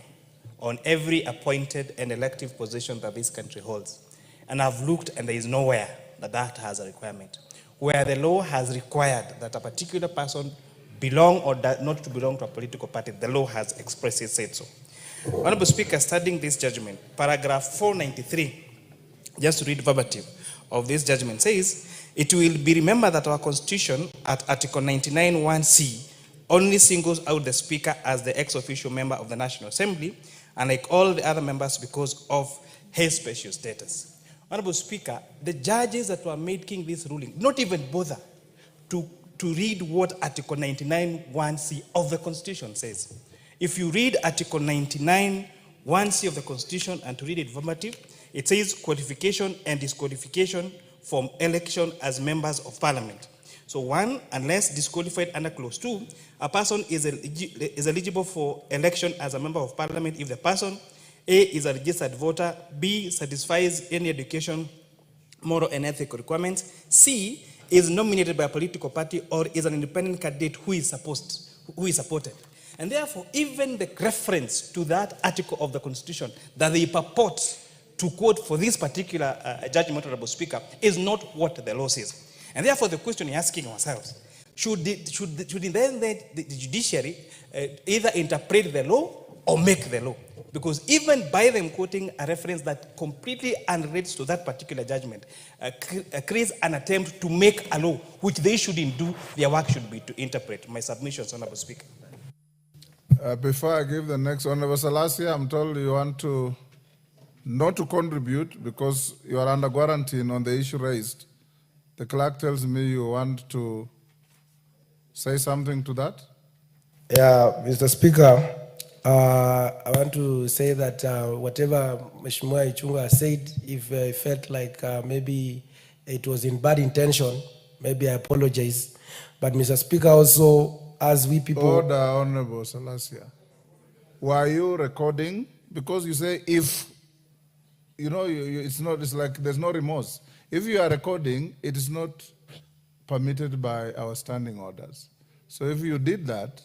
on every appointed and elective position that this country holds. And I've looked, and there is nowhere that has a requirement. Where the law has required that a particular person belong or not to belong to a political party, the law has expressly said so. Honorable Speaker, studying this judgment, paragraph 493, just to read verbatim of this judgment, says, it will be remembered that our Constitution at Article 99(1)(c) only singles out the Speaker as the ex-officio member of the National Assembly, unlike all the other members because of his special status. Honorable Speaker, the judges that were making this ruling not even bother to read what Article 99(1)(c) of the Constitution says. If you read Article 99(1)(c) of the Constitution and to read it verbatim, it says qualification and disqualification from election as members of Parliament. So 1, unless disqualified under Clause 2, a person is eligible for election as a member of Parliament if the person, A, is a registered voter, B, satisfies any education, moral and ethical requirements, C, is nominated by a political party or is an independent candidate who is supported. And therefore, even the reference to that article of the Constitution that they purport to quote for this particular judgment, Honorable Speaker, is not what the law says. And therefore, the question we're asking ourselves, should then the judiciary either interpret the law or make the law? Because even by them quoting a reference that completely unrelates to that particular judgment, creates an attempt to make a law, which they shouldn't do, their work should be to interpret. My submissions, Honorable Speaker. Before I give the next, Honorable Selassie, I'm told you want to not to contribute because you are under quarantine on the issue raised. The clerk tells me you want to say something to that? Yeah, Mr. Speaker, I want to say that whatever Mheshimiwa Ichung'wah said, if I felt like maybe it was in bad intention, maybe I apologize. But Mr. Speaker, also, as we people... Order, Honorable Selassie. Were you recording? Because you say if, it's like there's no remorse. If you are recording, it is not permitted by our standing orders. So if you did that,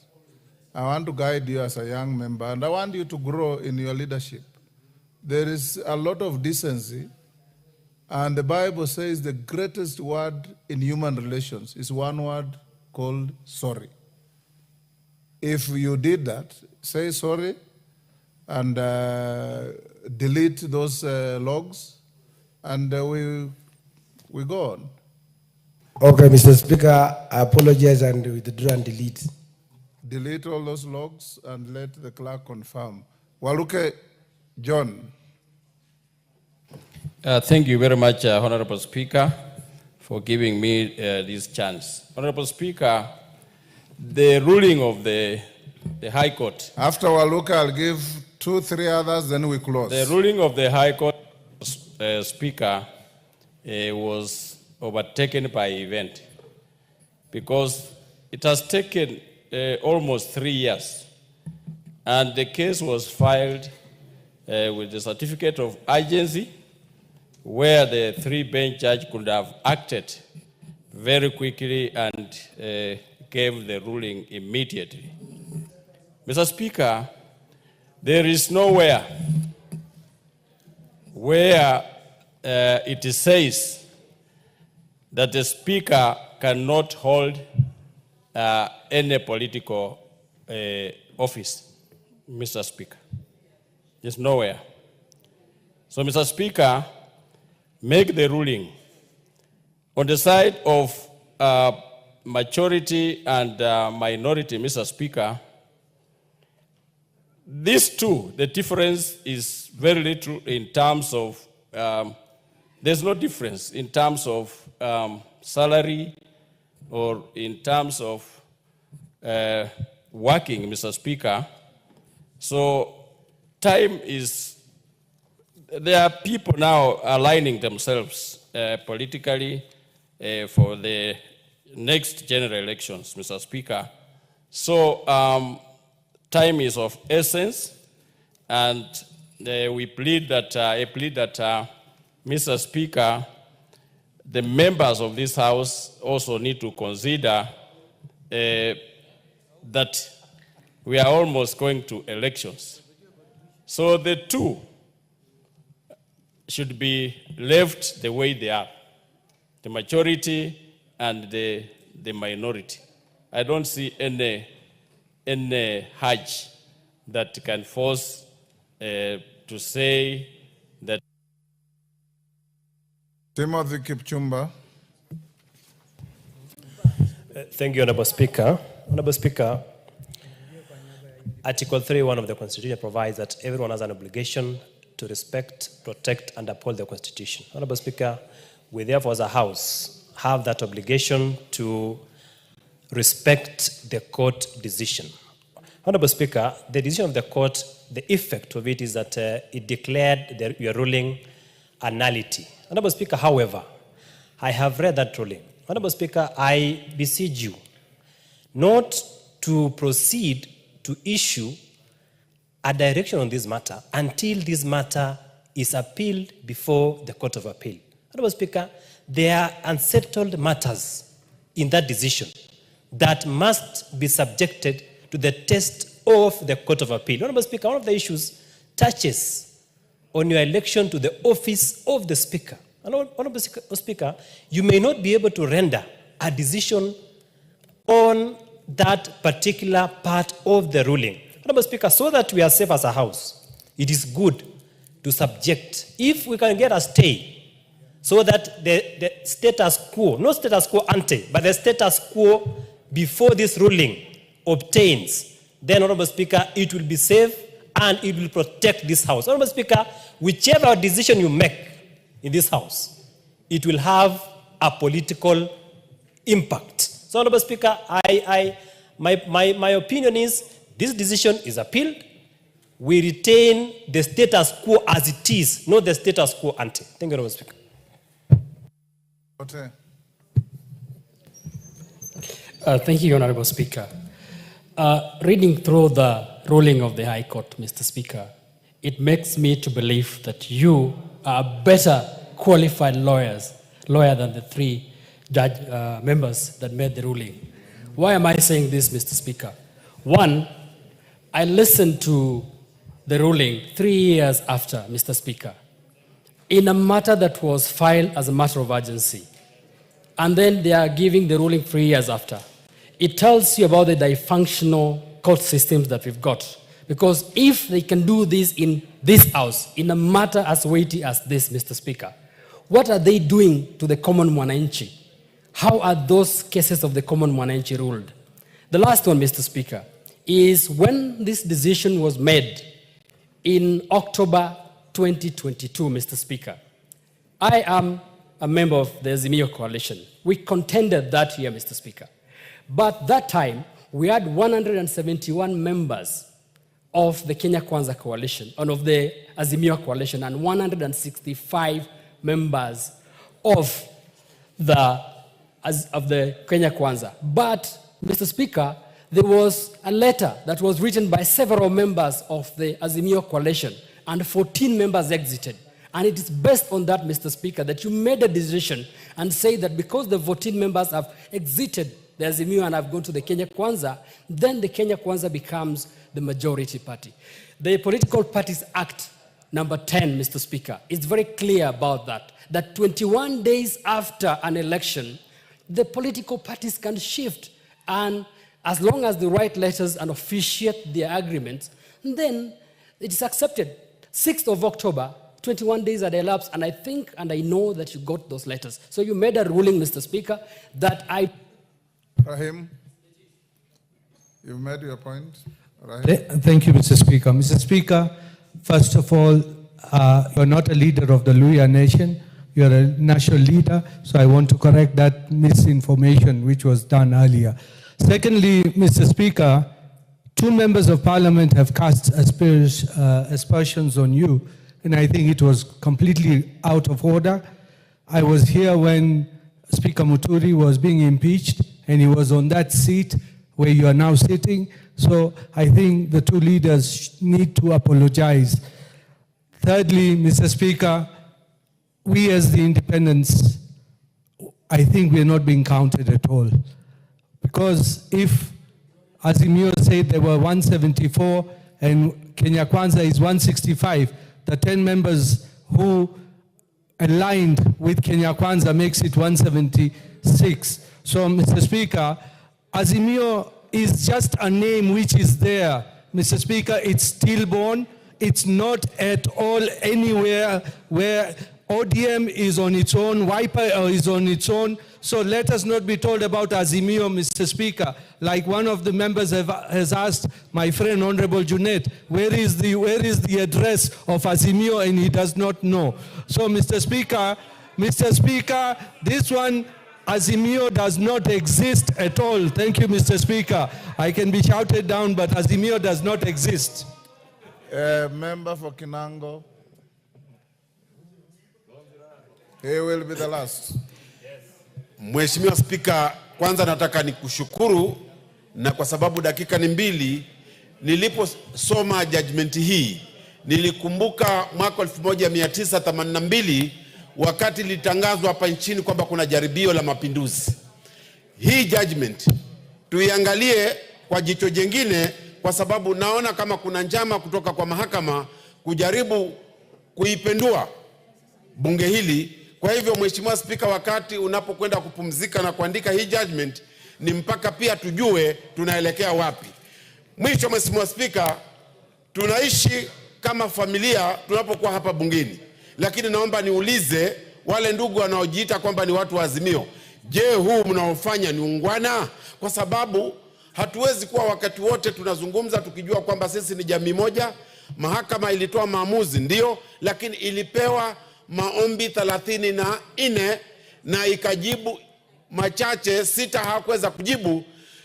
I want to guide you as a young member, and I want you to grow in your leadership. There is a lot of decency, and the Bible says the greatest word in human relations is one word called sorry. If you did that, say sorry and delete those logs, and we go on. Okay, Mr. Speaker, I apologize and withdraw and delete. Delete all those logs and let the clerk confirm. Waluke John. Thank you very much, Honorable Speaker, for giving me this chance. Honorable Speaker, the ruling of the High Court. After Waluke, I'll give 2, 3 others, then we close. The ruling of the High Court, Speaker, was overtaken by event because it has taken almost 3 years, and the case was filed with the certificate of urgency, where the 3-bench judge could have acted very quickly and gave the ruling immediately. Mr. Speaker, there is nowhere where it says that the Speaker cannot hold any political office, Mr. Speaker. There's nowhere. So, Mr. Speaker, make the ruling. On the side of majority and minority, Mr. Speaker, these two, the difference is very little in terms of, there's no difference in terms of salary or in terms of working, Mr. Speaker. So time is, there are people now aligning themselves politically for the next general elections, Mr. Speaker. So time is of essence, and we plead that, I plead that, Mr. Speaker, the members of this House also need to consider that we are almost going to elections. So the two should be left the way they are, the majority and the minority. I don't see any hedge that can force to say that. Timothy Kipchumba. Thank you, Honorable Speaker. Honorable Speaker, Article 3(1) of the Constitution provides that everyone has an obligation to respect, protect, and uphold the Constitution. Honorable Speaker, we therefore as a House have that obligation to respect the court decision. Honorable Speaker, the decision of the court, the effect of it is that it declared your ruling a nullity. Honorable Speaker, however, I have read that ruling. Honorable Speaker, I beseech you not to proceed to issue a direction on this matter until this matter is appealed before the Court of Appeal. Honorable Speaker, there are unsettled matters in that decision that must be subjected to the test of the Court of Appeal. Honorable Speaker, one of the issues touches on your election to the office of the Speaker. Honorable Speaker, you may not be able to render a decision on that particular part of the ruling. Honorable Speaker, so that we are safe as a House, it is good to subject, if we can get a stay, so that the status quo, not status quo ante, but the status quo before this ruling obtains, then, Honorable Speaker, it will be safe and it will protect this House. Honorable Speaker, whichever decision you make in this House, it will have a political impact. So, Honorable Speaker, my opinion is this decision is appealed. We retain the status quo as it is, not the status quo ante. Thank you, Honorable Speaker. Okay. Thank you, Honorable Speaker. Reading through the ruling of the High Court, Mr. Speaker, it makes me to believe that you are a better qualified lawyer than the three judge members that made the ruling. Why am I saying this, Mr. Speaker? One, I listened to the ruling 3 years after, Mr. Speaker, in a matter that was filed as a matter of urgency. And then they are giving the ruling 3 years after. It tells you about the dysfunctional court systems that we've got. Because if they can do this in this House, in a matter as weighty as this, Mr. Speaker, what are they doing to the common mwananchi? How are those cases of the common mwananchi ruled? The last one, Mr. Speaker, is when this decision was made in October 2022, Mr. Speaker. I am a member of the Azimio coalition. We contended that year, Mr. Speaker. But that time, we had 171 members of the Kenya Kwanza coalition, and of the Azimio coalition, and 165 members of the Kenya Kwanza. But, Mr. Speaker, there was a letter that was written by several members of the Azimio coalition, and 14 members exited. And it is based on that, Mr. Speaker, that you made a decision and say that because the 14 members have exited the Azimio and have gone to the Kenya Kwanza, then the Kenya Kwanza becomes the majority party. The Political Parties Act number 10, Mr. Speaker, is very clear about that, that 21 days after an election, the political parties can shift, and as long as they write letters and officiate their agreements, then it is accepted. 6th of October, 21 days had elapsed, and I think and I know that you got those letters. So you made a ruling, Mr. Speaker, that I... Rahim, you've made your point. Thank you, Mr. Speaker. Mr. Speaker, first of all, you're not a leader of the Luhya nation. You're a national leader, so I want to correct that misinformation which was done earlier. Secondly, Mr. Speaker, 2 members of parliament have cast aspersions on you, and I think it was completely out of order. I was here when Speaker Muturi was being impeached, and he was on that seat where you are now sitting. So I think the 2 leaders need to apologize. Thirdly, Mr. Speaker, we as the independents, I think we're not being counted at all. Because if Azimio said there were 174 and Kenya Kwanza is 165, the 10 members who aligned with Kenya Kwanza makes it 176. So, Mr. Speaker, Azimio is just a name which is there. Mr. Speaker, it's stillborn. It's not at all anywhere where ODM is on its own, Wiper is on its own. So let us not be told about Azimio, Mr. Speaker. Like one of the members has asked my friend Honorable Junet, where is the address of Azimio, and he does not know. So Mr. Speaker, this one, Azimio does not exist at all. Thank you, Mr. Speaker. I can be shouted down, but Azimio does not exist. Member for Kinango. He will be the last. Mheshimiwa Spika, kwanza nataka nikushukuru, na kwa sababu dakika ni 2, niliposoma judgment hii nilikumbuka mwaka 1982 wakati litangazwa hapa nchini kwamba kuna jaribio la mapinduzi. Hii judgment tuiangalie kwa jicho jingine, kwa sababu naona kama kuna njama kutoka kwa mahakama kujaribu kuipendua bunge hili. Kwa hivyo Mheshimiwa Spika, wakati unapokwenda kupumzika na kuandika hii judgment, ni mpaka pia tujue tunaelekea wapi. Mwisho, Mheshimiwa Spika, tunaishi kama familia tunapokuwa hapa bungeni. Lakini naomba niulize wale ndugu wanaojiita kwamba ni watu wa Azimio, je, huu mnaofanya ni ungwana? Kwa sababu hatuwezi kuwa wakati wote tunazungumza tukijua kwamba sisi ni jamii moja. Mahakama ilitoa maamuzi ndio, lakini ilipewa maombi 34 na ikajibu machache, 6 hawakuweza kujibu,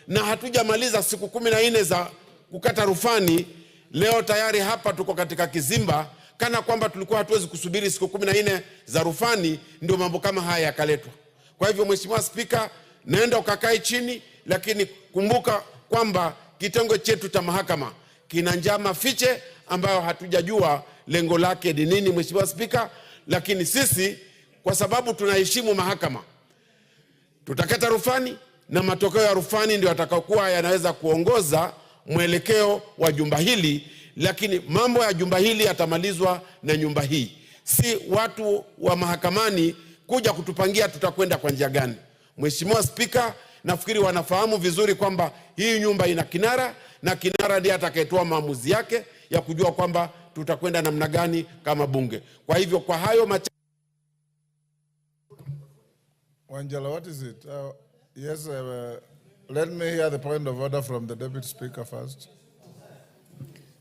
na hatujamaliza siku 14 za kukata rufani. Leo tayari hapa tuko katika kizimba, kana kwamba tulikuwa hatuwezi kusubiri siku 14 za rufani ndio mambo kama haya yakaletwa. Kwa hivyo Mheshimiwa Spika, naenda ukakae chini, lakini kumbuka kwamba kitengo chetu cha mahakama kina njama fiche ambayo hatujajua lengo lake ni nini, Mheshimiwa Spika. Lakini sisi kwa sababu tunaheshimu mahakama, tutakata rufani, na matokeo ya rufani ndio yatakayokuwa yanaweza kuongoza mwelekeo wa jumba hili. Lakini mambo ya jumba hili yatamalizwa na nyumba hii, si watu wa mahakamani kuja kutupangia tutakwenda kwa njia gani. Mheshimiwa Spika, nafikiri wanafahamu vizuri kwamba hii nyumba ina kinara, na kinara ndiye atakayetoa maamuzi yake ya kujua kwamba tutakwenda namna gani kama bunge. Kwa hivyo kwa hayo Wanjala, what is it? Yes, let me hear the point of order from the Deputy Speaker first.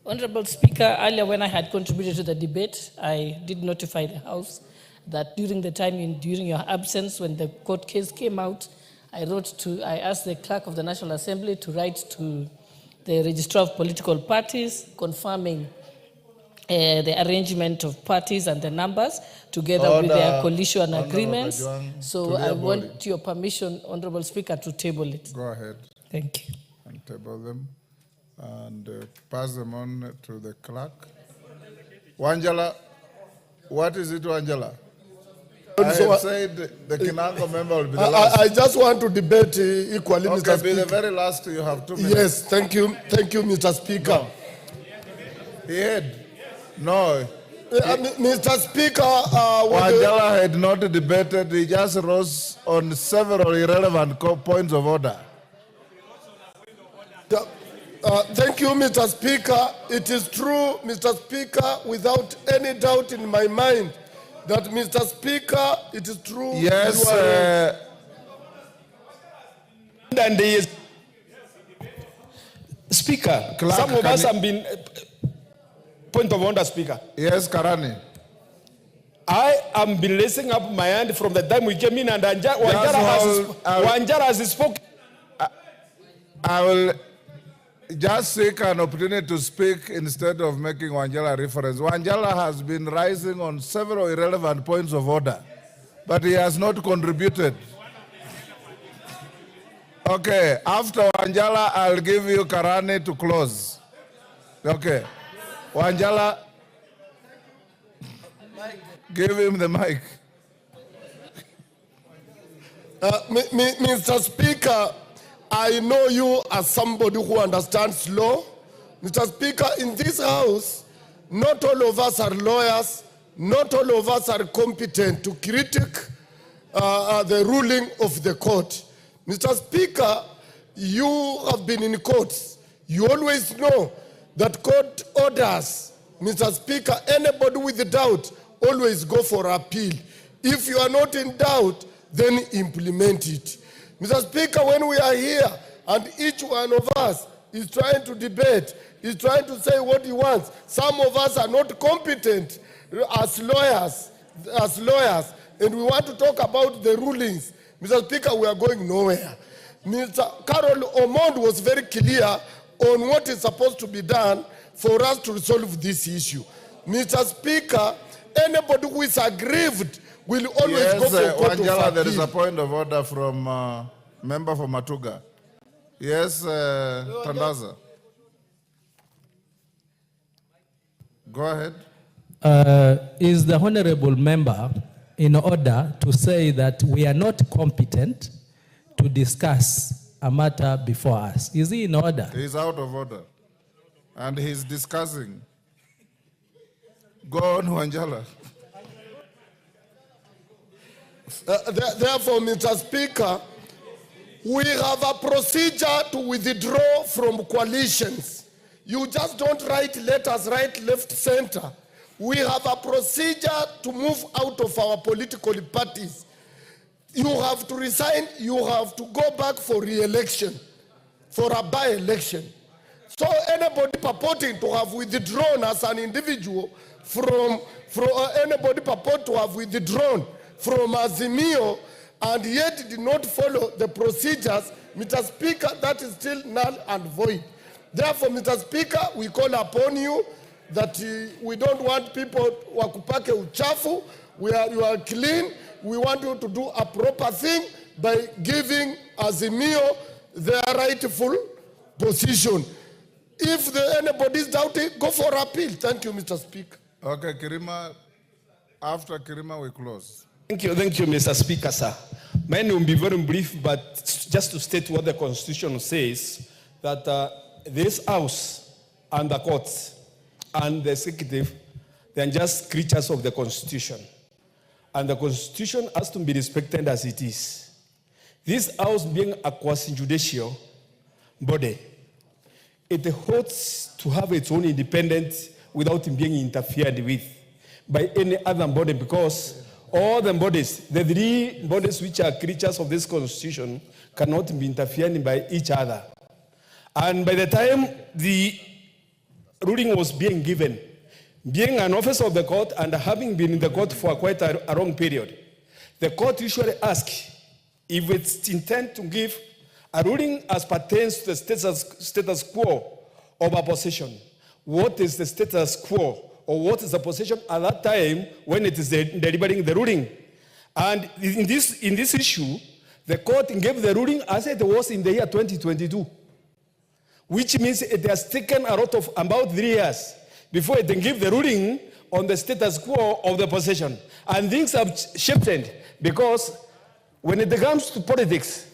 Honorable Speaker, earlier when I had contributed to the debate, I did notify the House that during the time, during your absence, when the court case came out, I asked the Clerk of the National Assembly to write to the Registrar of Political Parties confirming the arrangement of parties and the numbers together with their coalition agreements. So I want your permission, Honorable Speaker, to table it. Go ahead. Thank you. And table them and pass them on to the clerk. Wanjala, what is it, Wanjala? I have said the Kinango member will be the last. I just want to debate equally, okay, Mr. Speaker. Be the very last. You have 2 minutes. Yes, thank you, Mr. Speaker. No. He had. No. Mr. Speaker, Wanjala had not debated. He just rose on several irrelevant points of order. Thank you, Mr. Speaker. It is true, Mr. Speaker, without any doubt in my mind, that, Mr. Speaker, it is true. Yes, Speaker, Clerk, some of can us you- have been. Point of order, Speaker. Yes, Karani. I am been raising up my hand from the time we came in, and Wanjara has spoken. I will just seek an opportunity to speak instead of making Wanjala reference. Wanjala has been rising on several irrelevant points of order, but he has not contributed. Okay, after Wanjala, I'll give you Karani to close. Okay. Wanjala, give him the mic. Mr. Speaker, I know you as somebody who understands law. Mr. Speaker, in this House, not all of us are lawyers, not all of us are competent to critique the ruling of the court. Mr. Speaker, you have been in courts. You always know that court orders, Mr. Speaker, anybody with doubt, always go for appeal. If you are not in doubt, then implement it. Mr. Speaker, when we are here and each one of us is trying to debate, is trying to say what he wants, some of us are not competent as lawyers, and we want to talk about the rulings. Mr. Speaker, we are going nowhere. Mr. Carol Omond was very clear on what is supposed to be done for us to resolve this issue. Mr. Speaker, anybody who is aggrieved will always go for court of Wanjala, there appeal. is a point of order from member for Matuga. Yes, Tandaza. Go ahead. Is the honorable member in order to say that we are not competent to discuss a matter before us? Is he in order? He's out of order. And he's discussing. Go on, Wanjala. Therefore, Mr. Speaker, we have a procedure to withdraw from coalitions. You just don't write letters right, left, center. We have a procedure to move out of our political parties. You have to resign, you have to go back for re-election, for a by-election. So anybody purporting to have withdrawn as an individual from anybody purport to have withdrawn from Azimio and yet did not follow the procedures, Mr. Speaker, that is still null and void. Therefore, Mr. Speaker, we call upon you that we don't want people wakupake uchafu. You are clean. We want you to do a proper thing by giving Azimio their rightful position. If anybody is doubting, go for appeal. Thank you, Mr. Speaker. Okay, Kirima. After Kirima, we close. Thank you, Mr. Speaker, sir. Mine will be very brief, but just to state what the Constitution says, that this House and the courts and the executive, they are just creatures of the Constitution. And the Constitution has to be respected as it is. This House being a quasi-judicial body, it ought to have its own independence without being interfered with by any other body, because all the bodies, the three bodies which are creatures of this Constitution, cannot be interfered by each other. And by the time the ruling was being given, being an officer of the court and having been in the court for quite a long period, the court usually asks if it's intent to give a ruling as pertains to the status quo of a position. What is the status quo, or what is the position at that time when it is deliberating the ruling? And in this issue, the court gave the ruling as it was in the year 2022, which means it has taken a lot of about 3 years before it can give the ruling on the status quo of the position. And things have shifted, because when it comes to politics,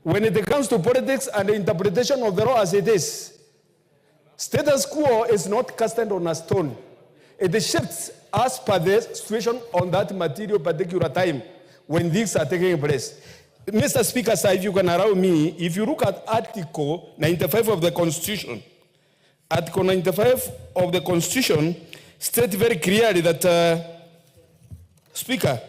and the interpretation of the law as it is, status quo is not cast on a stone. It shifts as per the situation on that material particular time when things are taking place. Mr. Speaker, sir, if you can allow me, if you look at Article 95 of the Constitution, Article 95 of the Constitution states very clearly that, Speaker,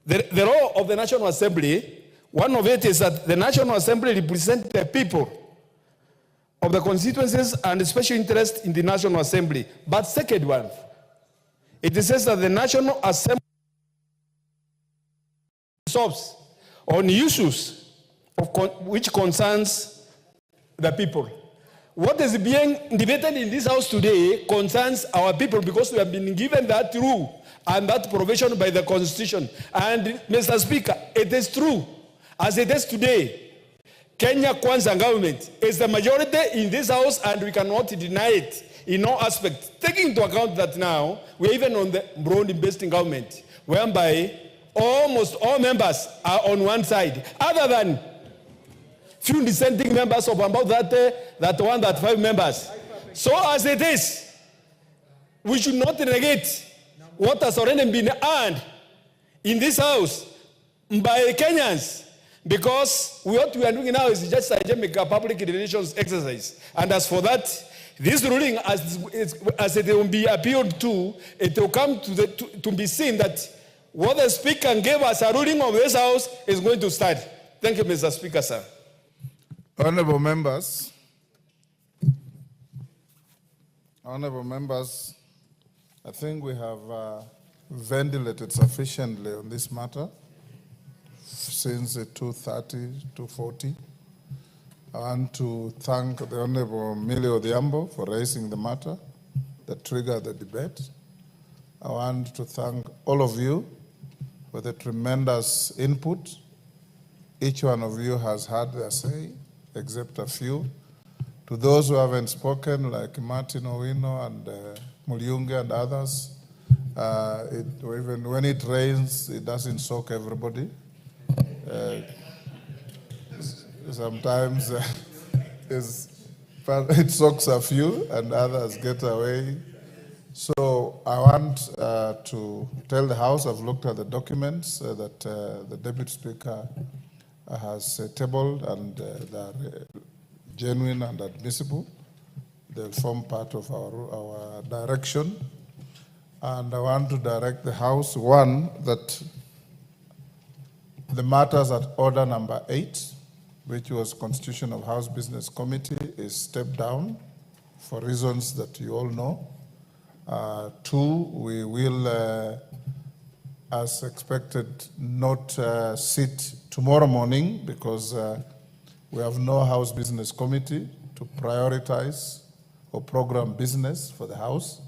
the law of the National Assembly, one of it is that the National Assembly represents the people. of the constituencies and special interest in the National Assembly. But second one, it says that the National Assembly resolves on issues which concerns the people. What is being debated in this house today concerns our people because we have been given that rule and that provision by the Constitution. And Mr. Speaker, it is true, as it is today, Kenya Kwanza government is the majority in this house and we cannot deny it in all aspects. Taking into account that now we're even on the broad-based government, whereby almost all members are on one side, other than few dissenting members of about that 5 members. So as it is, we should not negate what has already been earned in this house by Kenyans, because what we are doing now is just a public relations exercise. And as for that, this ruling, as it will be appealed to, it will come to be seen that what the Speaker gave us a ruling of this house is going to start. Thank you, Mr. Speaker, sir. Honorable members, I think we have ventilated sufficiently on this matter since 2:30 to 2:40. I want to thank the Honorable Millie Odhiambo for raising the matter that triggered the debate. I want to thank all of you for the tremendous input. Each one of you has had their say, except a few. To those who haven't spoken, like Martin Owino and Mulyunge and others, even when it rains, it doesn't soak everybody. Sometimes it soaks a few and others get away. So I want to tell the House, I've looked at the documents that the Deputy Speaker has tabled, and they are genuine and admissible. They'll form part of our direction. And I want to direct the House, one, that the matters at order number 8, which was Constitution of House Business Committee, is stepped down for reasons that you all know. 2, we will, as expected, not sit tomorrow morning because we have no House Business Committee to prioritize or program business for the House.